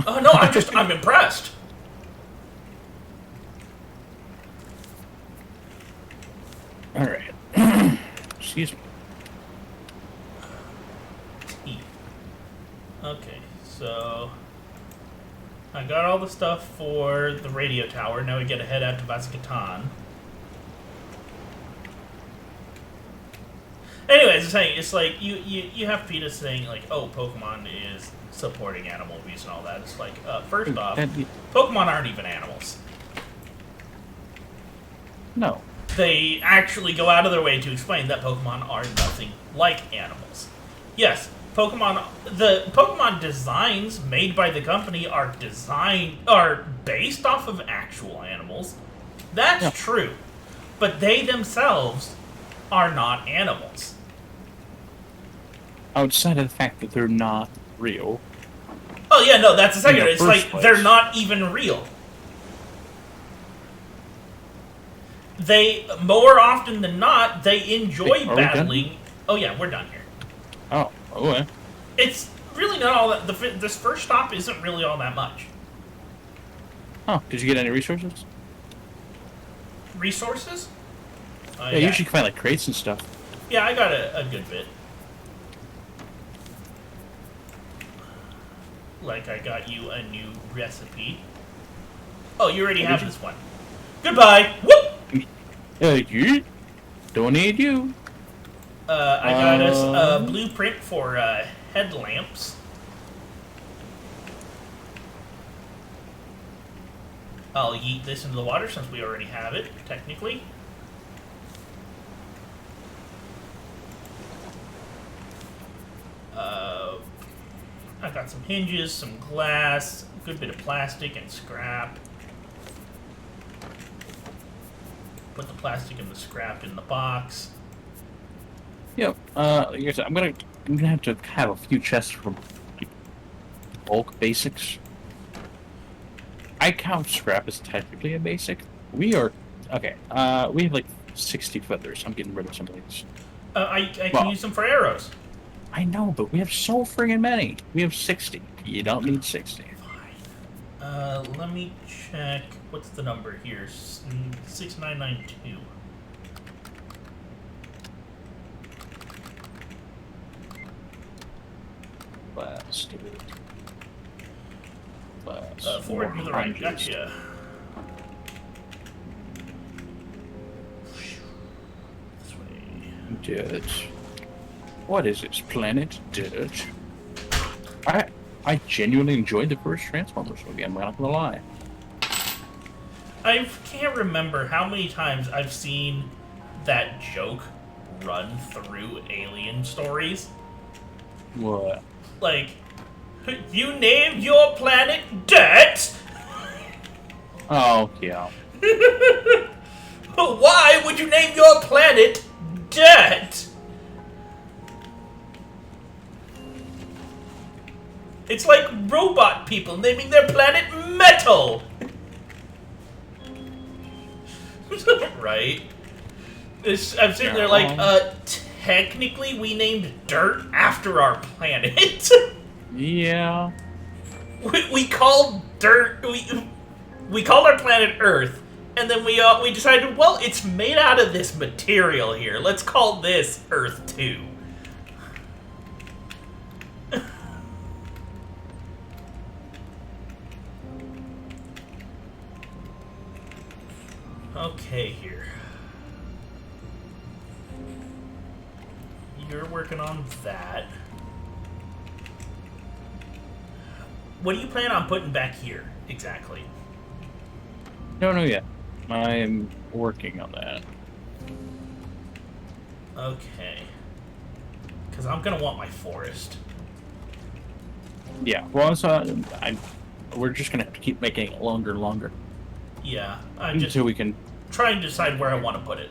Oh no, I'm impressed. All right. Excuse me. Okay, so I got all the stuff for the radio tower. Now we get to head out to Vascatan. Anyways, I'm saying it's like you have PETA saying like, "Oh, Pokemon is supporting animal abuse and all that." It's like, first off, Pokemon aren't even animals. No. They actually go out of their way to explain that Pokemon are nothing like animals. Yes, the Pokemon designs made by the company are based off of actual animals. That's true. but they themselves are not animals. Outside of the fact that they're not real. Oh yeah, no, that's the second. In the It's first like place. they're not even real. They, more often than not, they enjoy Wait, are we done? battling. Oh yeah, we're done here. Oh, okay. It's really not all that. This first stop isn't really all that much. Oh, did you get any resources? Resources? Yeah, you usually find like crates and stuff. Yeah, I got a good bit. Like I got you a new recipe. Oh, you already have this one. Goodbye. Whoop. You don't need you. I got us a blueprint for headlamps. I'll yeet this into the water since we already have it, technically. I got some hinges, some glass, a good bit of plastic and scrap. Put the plastic and the scrap in the box. Yep. Like I said, I'm gonna have to have a few chests for bulk basics. I count scrap as technically a basic. We are okay. We have like 60 feathers. I'm getting rid of some of these. I can use them for arrows. I know, but we have so friggin' many. We have 60. You don't need 60. Fine. Let me check. What's the number here? 6992. Let's do it. Let's Forward to the right. Gotcha. This way. Dirt. What is this planet? Dirt. I genuinely enjoyed the first Transformers movie. I'm not gonna lie. I can't remember how many times I've seen that joke run through Alien stories. What? Like, you named your planet Dirt? Oh yeah. Why would you name your planet Dirt? It's like robot people naming their planet Metal! Right? I'm sitting there like, technically we named Dirt after our planet. Yeah. We called Dirt, we called our planet Earth, and then we decided, well, it's made out of this material here. Let's call this Earth 2. Okay, here. You're working on that. What do you plan on putting back here, exactly? Don't know yet. I'm working on that. Okay. Because I'm going to want my forest. Yeah, well, so we're just gonna have to keep making it longer and longer. Yeah, I'm just until we can trying to decide where I want to put it.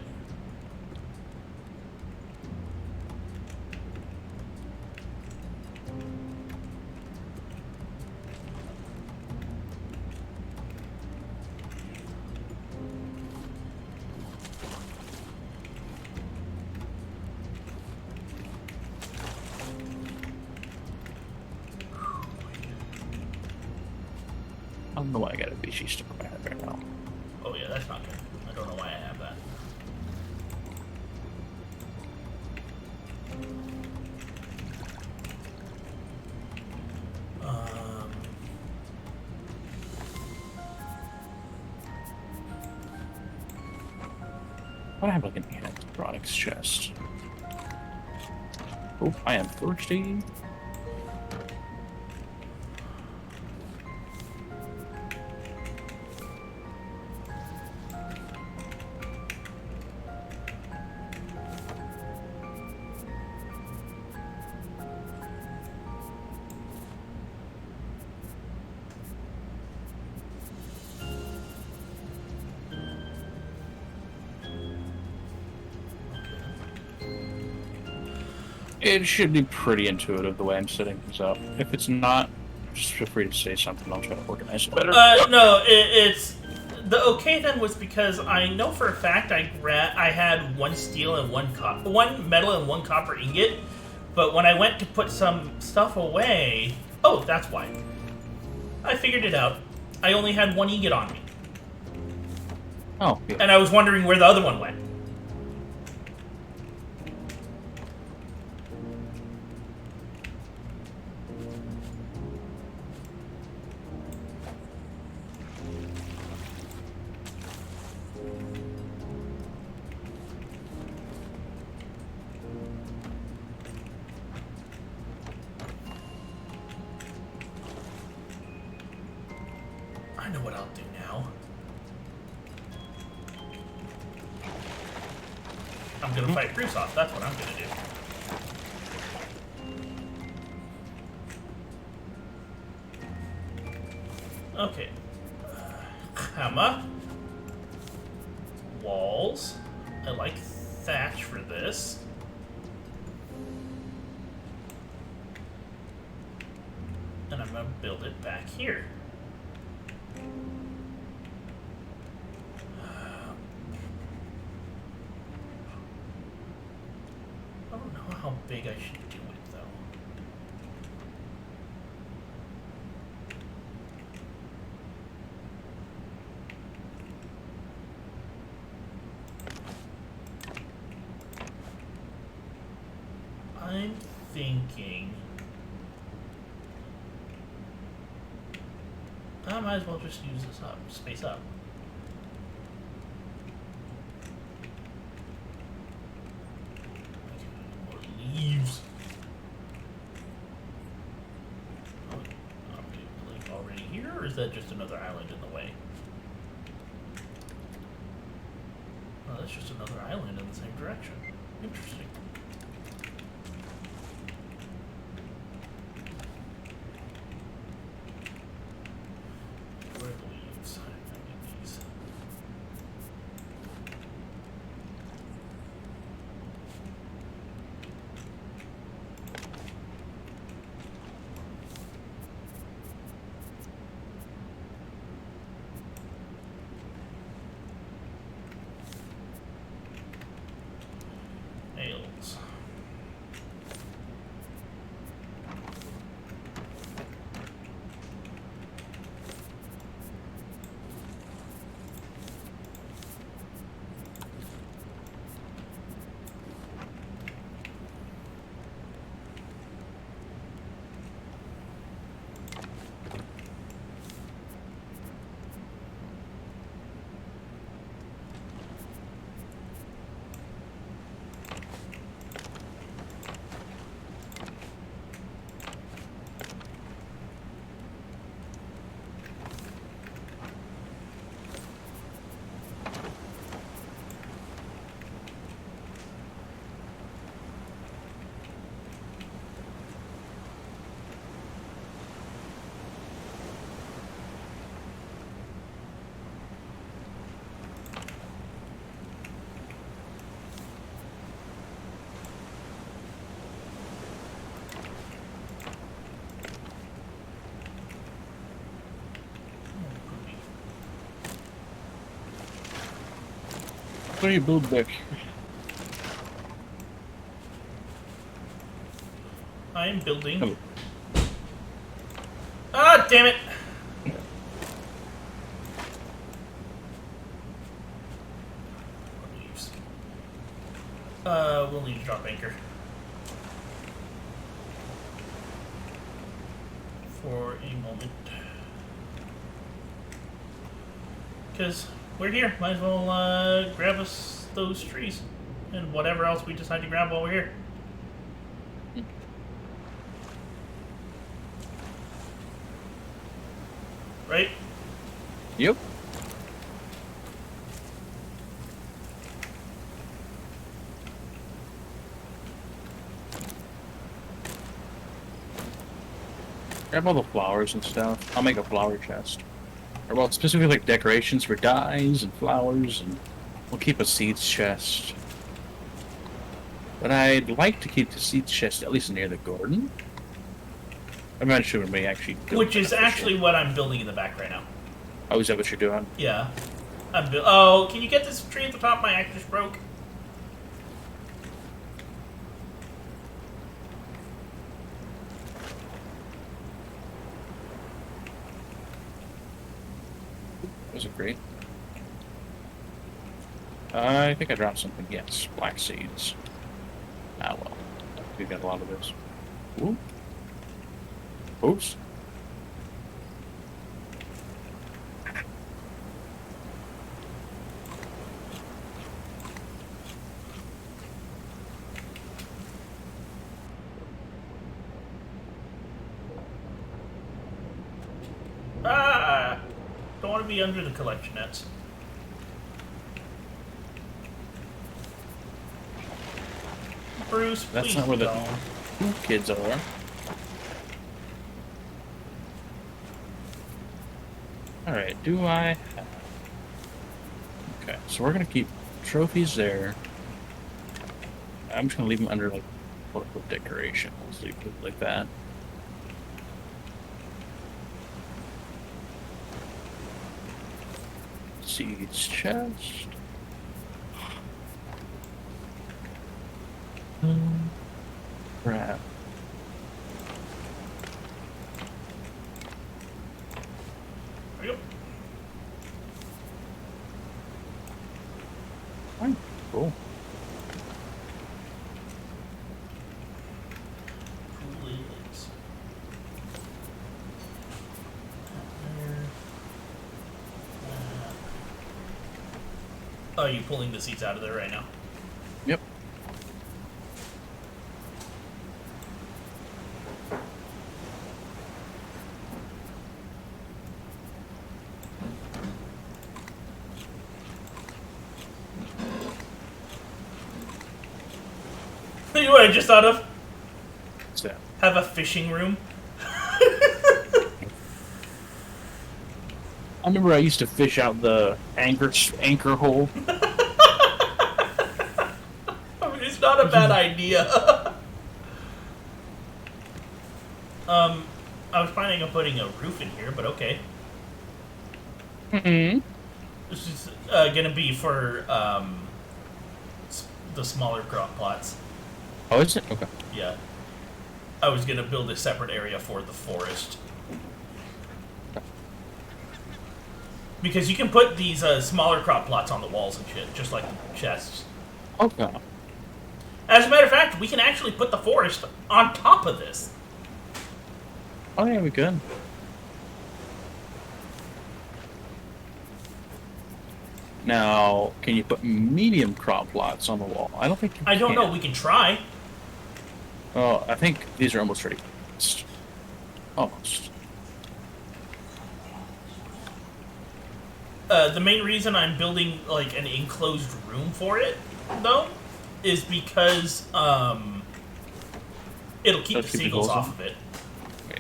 I don't know why I got a Vichy stuck in my head right now. Oh yeah, that's not good. I don't know why I have that. I have like an electronics chest. Oh, I am thirsty. It should be pretty intuitive the way I'm setting things up. If it's not, just feel free to say something. I'll try to organize it better. No, it's the okay then was because I know for a fact I had one steel and one metal and one copper ingot, but when I went to put some stuff away, oh, that's why. I figured it out. I only had one ingot on me, Oh, yeah. and I was wondering where the other one went. I know what I'll do now. I'm gonna fight Bruce off. That's what I'm gonna do. Okay. Hammer. Walls. I like thatch for this. And I'm gonna build it back here. I don't know how big I should do it, though. I'm thinking... I might as well just use this up, space up. More leaves. Oh, are we like already here, or is that just another island in the way? Oh, that's just another island in the same direction. Interesting. Where are the leaves? I need these. Nails. What do you build back? I am building. Oh. Ah, damn it! Leaves. We'll need to drop anchor. For a moment. Because we're here. Might as well grab us those trees. And whatever else we decide to grab while we're here. Right? Yep. Grab all the flowers and stuff. I'll make a flower chest. Or well, specifically like decorations for dyes and flowers, and we'll keep a seeds chest. But I'd like to keep the seed chest at least near the garden. I'm not sure when we actually do Which is beneficial. actually what I'm building in the back right now. Oh, is that what you're doing? Yeah. Oh, can you get this tree at the top? My axe just broke. Was it great? I think I dropped something. Yes, black seeds. Ah, well. We got a lot of this. Ooh. Oops. Ah! Don't want to be under the collection nets. Bruce, That's please not where the don't. cool kids are. Alright, do I have... Okay, so we're gonna keep trophies there. I'm just gonna leave them under, like, quote-unquote decoration. Let's leave it like that. Seeds chest. Crap. There you go. Fine. Cool. Cool is. Oh, you pulling the seats out of there right now? Yep. You know what I just thought of? What's that? Have a fishing room. I remember I used to fish out the anchor hole. I mean, it's not a bad idea. I was planning on putting a roof in here, but okay. Mm-hmm. This is gonna be for the smaller crop plots. Oh, is it? Okay. Yeah. I was gonna build a separate area for the forest. Because you can put these smaller crop plots on the walls and shit, just like the chests. Okay. As a matter of fact, we can actually put the forest on top of this. Oh, yeah, we could. Now, can you put medium crop plots on the wall? I don't think you I don't can. know, we can try. Oh, I think these are almost ready. Almost. The main reason I'm building like an enclosed room for it, though, is because it'll keep the seagulls off of it.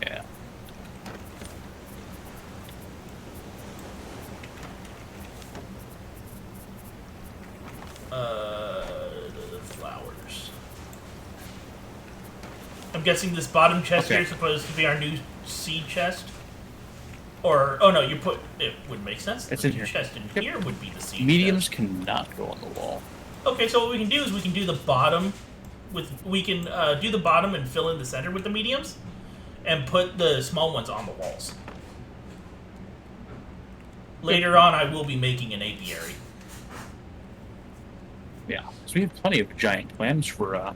Yeah. The flowers. I'm guessing this bottom chest here is supposed to be our new seed chest. Or, oh no, you put, it would make sense. It's the in here. chest in here would be the seed Mediums chest. cannot go on the wall. Okay, so what we can do is we can do the bottom we can do the bottom and fill in the center with the mediums, and put the small ones on the walls. Later on, I will be making an apiary. Yeah, so we have plenty of giant clams for,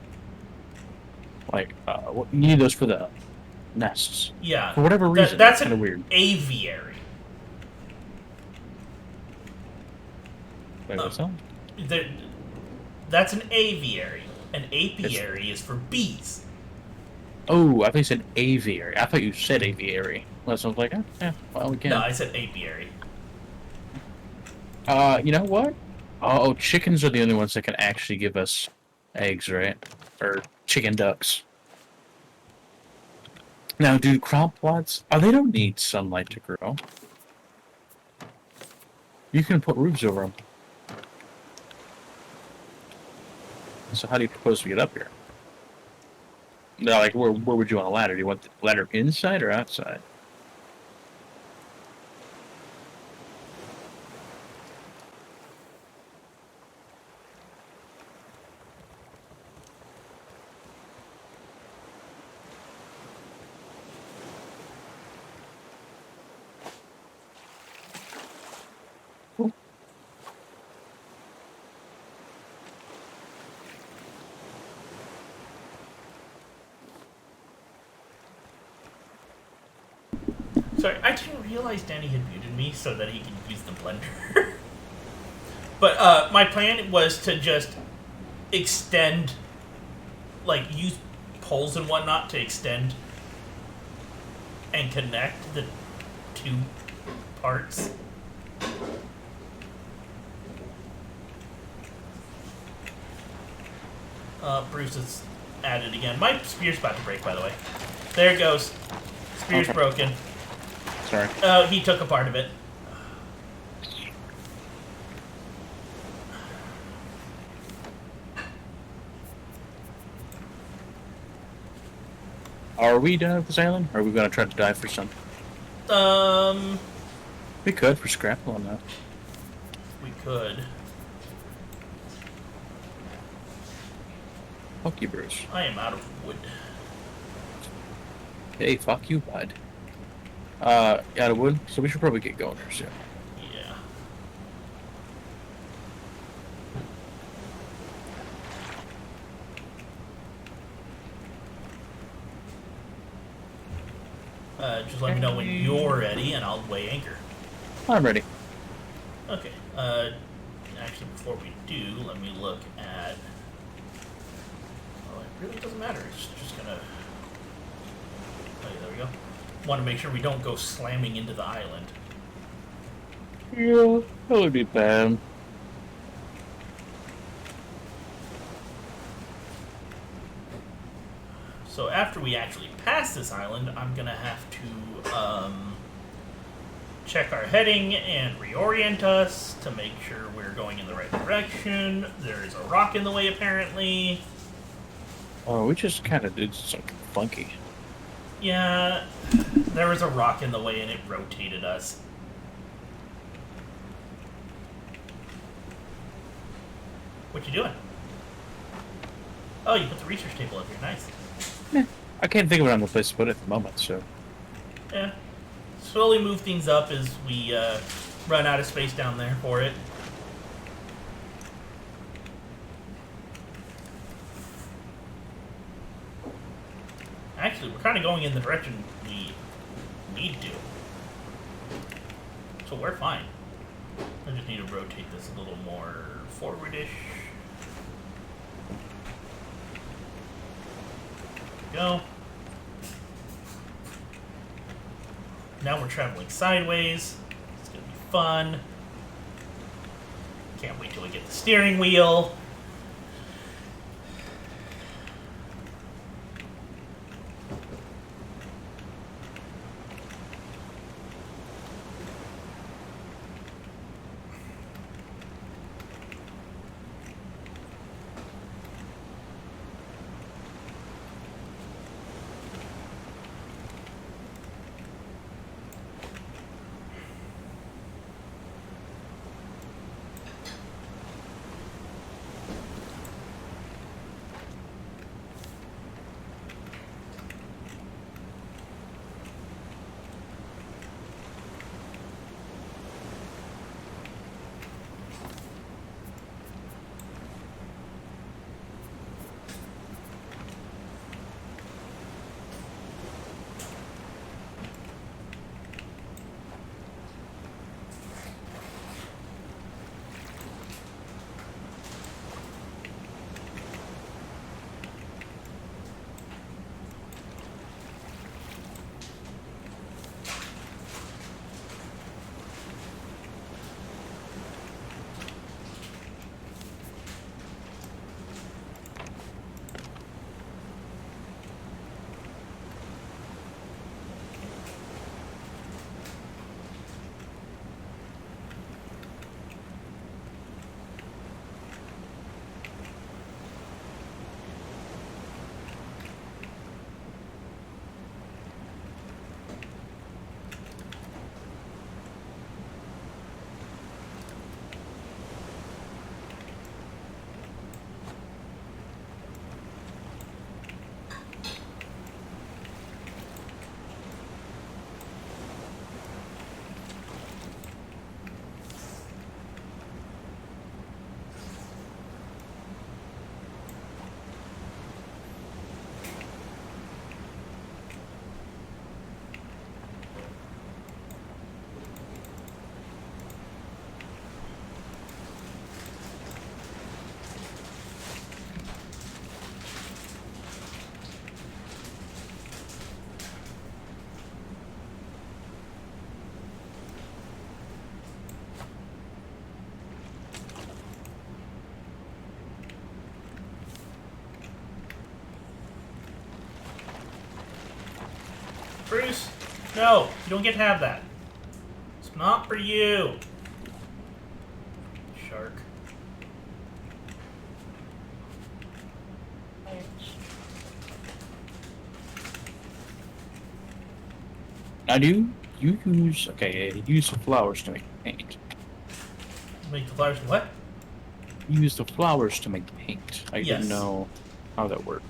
you need those for the nests. Yeah. For whatever reason, that's kind of an weird. aviary. Wait, what's that? That's an aviary. An apiary is for bees. Oh, I thought you said aviary. I thought you said aviary. Well, so I was like, yeah, well, we can. No, I said apiary. You know what? Oh, chickens are the only ones that can actually give us eggs, right? Or chicken ducks. Now, do crop plots? Oh, they don't need sunlight to grow. You can put roofs over them. So how do you propose we get up here? No, like where would you want a ladder? Do you want the ladder inside or outside? Sorry, I didn't realize Danny had muted me so that he could use the blender. But my plan was to just extend, like, use poles and whatnot to extend and connect the two parts. Bruce is at it again. My spear's about to break, by the way. There it goes. Spear's broken. Sorry. He took a part of it. Are we done with this island? Or are we going to try to dive for some? We could for scrapple on that. We could. Fuck you, Bruce. I am out of wood. Hey, fuck you, bud. Out of wood, so we should probably get going here soon. Yeah. Just let me know when you're ready, and I'll weigh anchor. I'm ready. Okay. Actually, before we do, let me look at. Well, it really doesn't matter. It's just gonna. Oh, yeah, there we go. Want to make sure we don't go slamming into the island. Yeah, that would be bad. So after we actually pass this island, I'm gonna have to check our heading and reorient us to make sure we're going in the right direction. There is a rock in the way, apparently. Oh, we just kind of did something funky. Yeah, there was a rock in the way and it rotated us. What you doing? Oh, you put the research table up here. Nice. I can't think of another place to put it at the moment, so. Yeah. Slowly move things up as we run out of space down there for it. Actually, we're kind of going in the direction we need to. So we're fine. I just need to rotate this a little more forwardish. Go. Now we're traveling sideways. It's gonna be fun. Can't wait till we get the steering wheel. Bruce? No, you don't get to have that. It's not for you. Shark. Now, do you use... Okay, you use the flowers to make paint. Make the flowers what? You use the flowers to make paint. I Yes. didn't know how that works.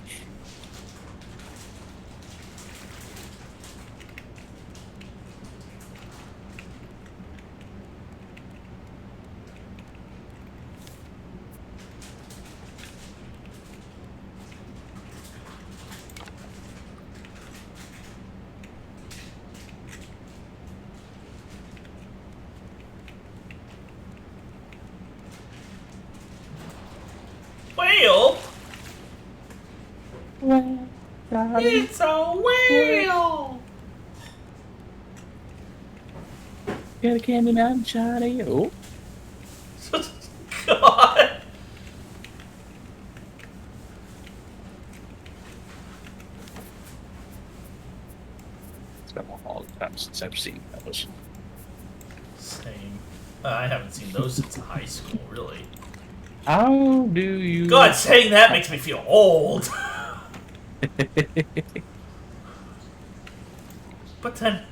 Whale? Well, It's a whale! Get a candy man, Johnny. Oh, God. it's been a long time since I've seen those. Same. I haven't seen those since high school, really. How do you... God, saying that makes me feel old. But then,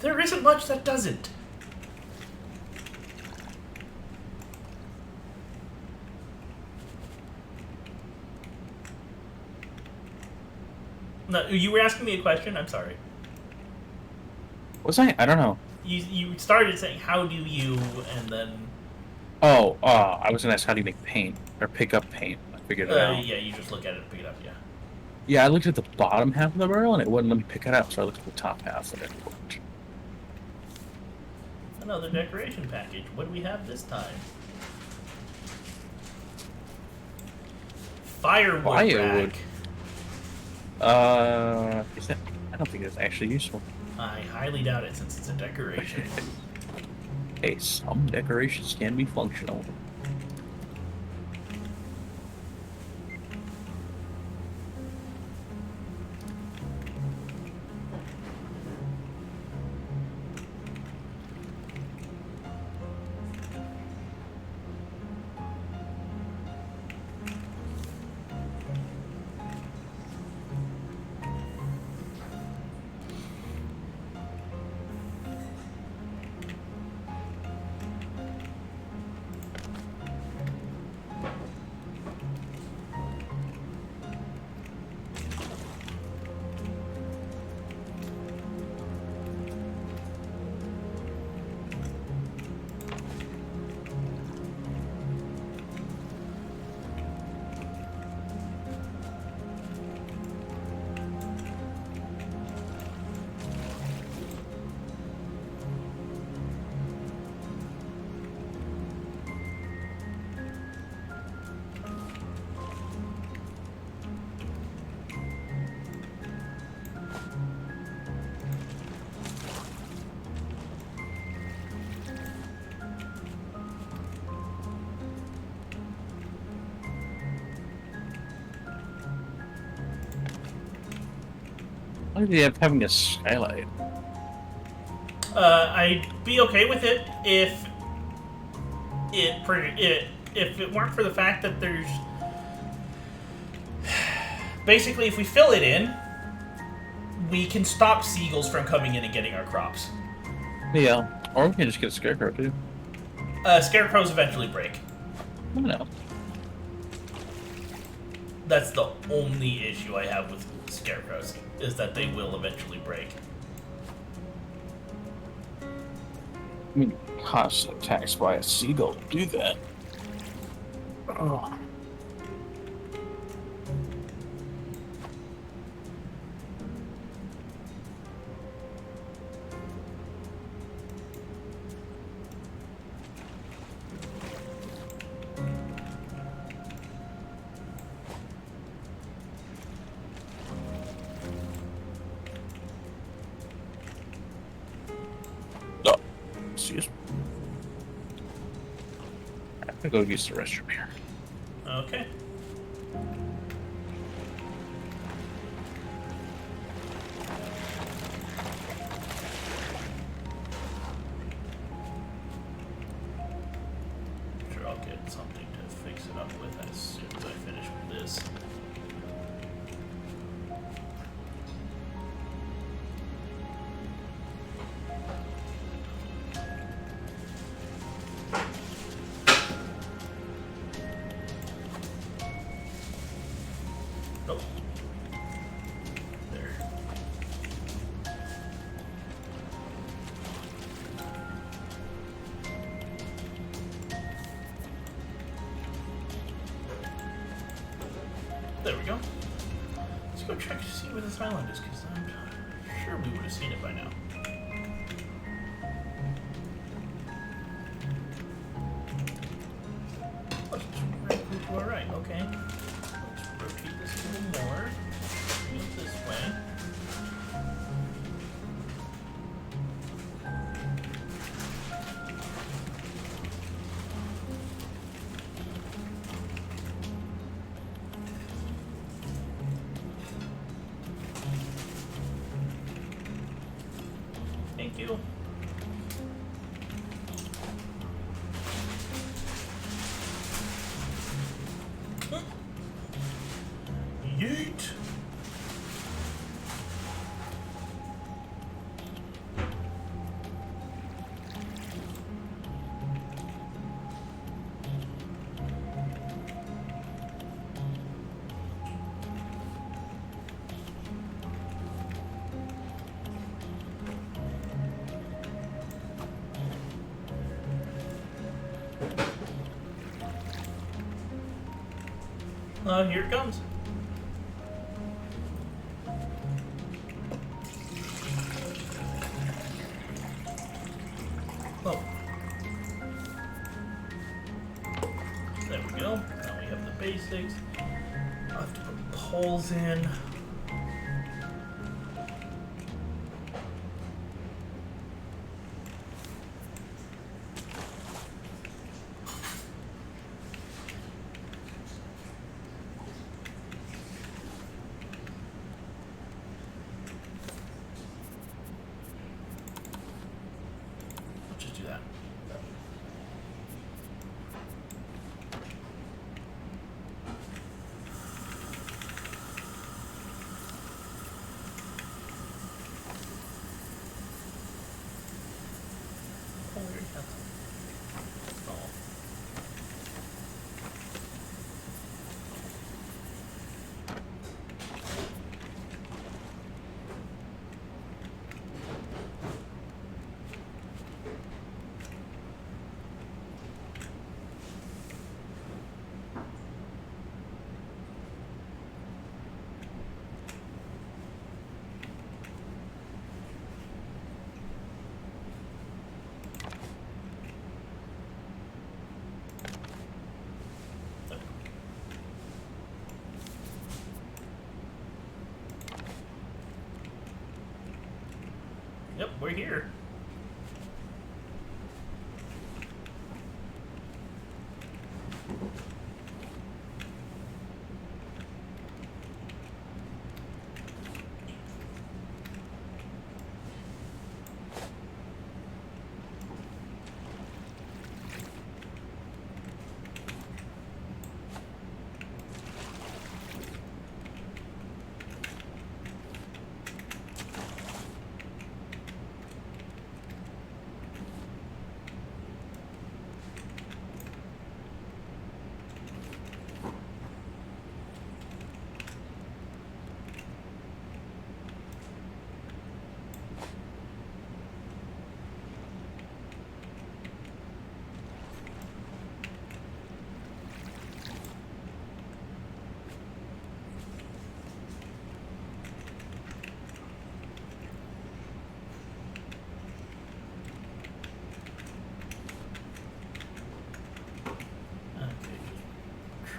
there isn't much that doesn't. No, you were asking me a question? I'm sorry. Was I? I don't know. You started saying, how do you, and then... Oh, I was gonna ask how do you make paint or pick up paint. I figured it out. Yeah, you just look at it and pick it up, yeah. Yeah, I looked at the bottom half of the barrel and it wouldn't let me pick it up, so I looked at the top half and it worked. Another decoration package. What do we have this time? Firewood rack. Is that? I don't think it's actually useful. I highly doubt it since it's a decoration. Hey, some decorations can be functional. Why do they have having a skylight? I'd be okay with it if it weren't for the fact that there's basically if we fill it in, we can stop seagulls from coming in and getting our crops. Yeah, or we can just get a scarecrow too. Scarecrows eventually break. I don't know. That's the only issue I have with scarecrows, is that they will eventually break. I mean, constant attacks by a seagull to do that. Oh. Excuse me. I'm gonna go use the restroom here. Okay. I'll get something to fix it up with as soon as I finish with this. Oh. There. There we go. Let's go check to see where this island is, because I'm sure we would have seen it by now. Oh, it's right to our right. Okay. Let's rotate this a little more. Move this way. Thank you. Yeet. Here it comes. Oh. There we go. Now we have the basics. I'll have to put poles in. Just do that. Oh, we already have some. Oh. Yep, we're here.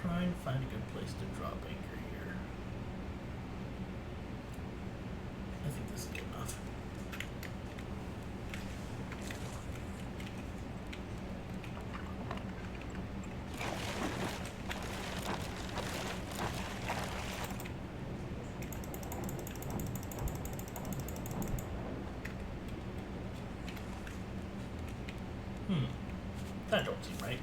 Try and find a good place to drop anchor here. I think this is good enough. That don't seem right.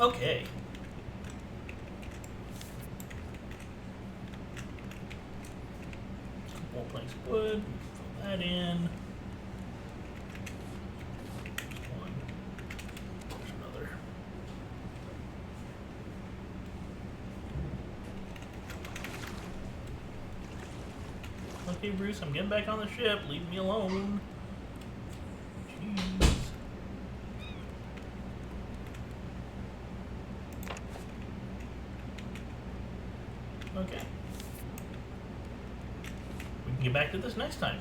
Okay. Some more planks of wood. Fill that in. One. There's another. Okay, Bruce, I'm getting back on the ship. Leave me alone. Jeez. Okay. We can get back to this next time.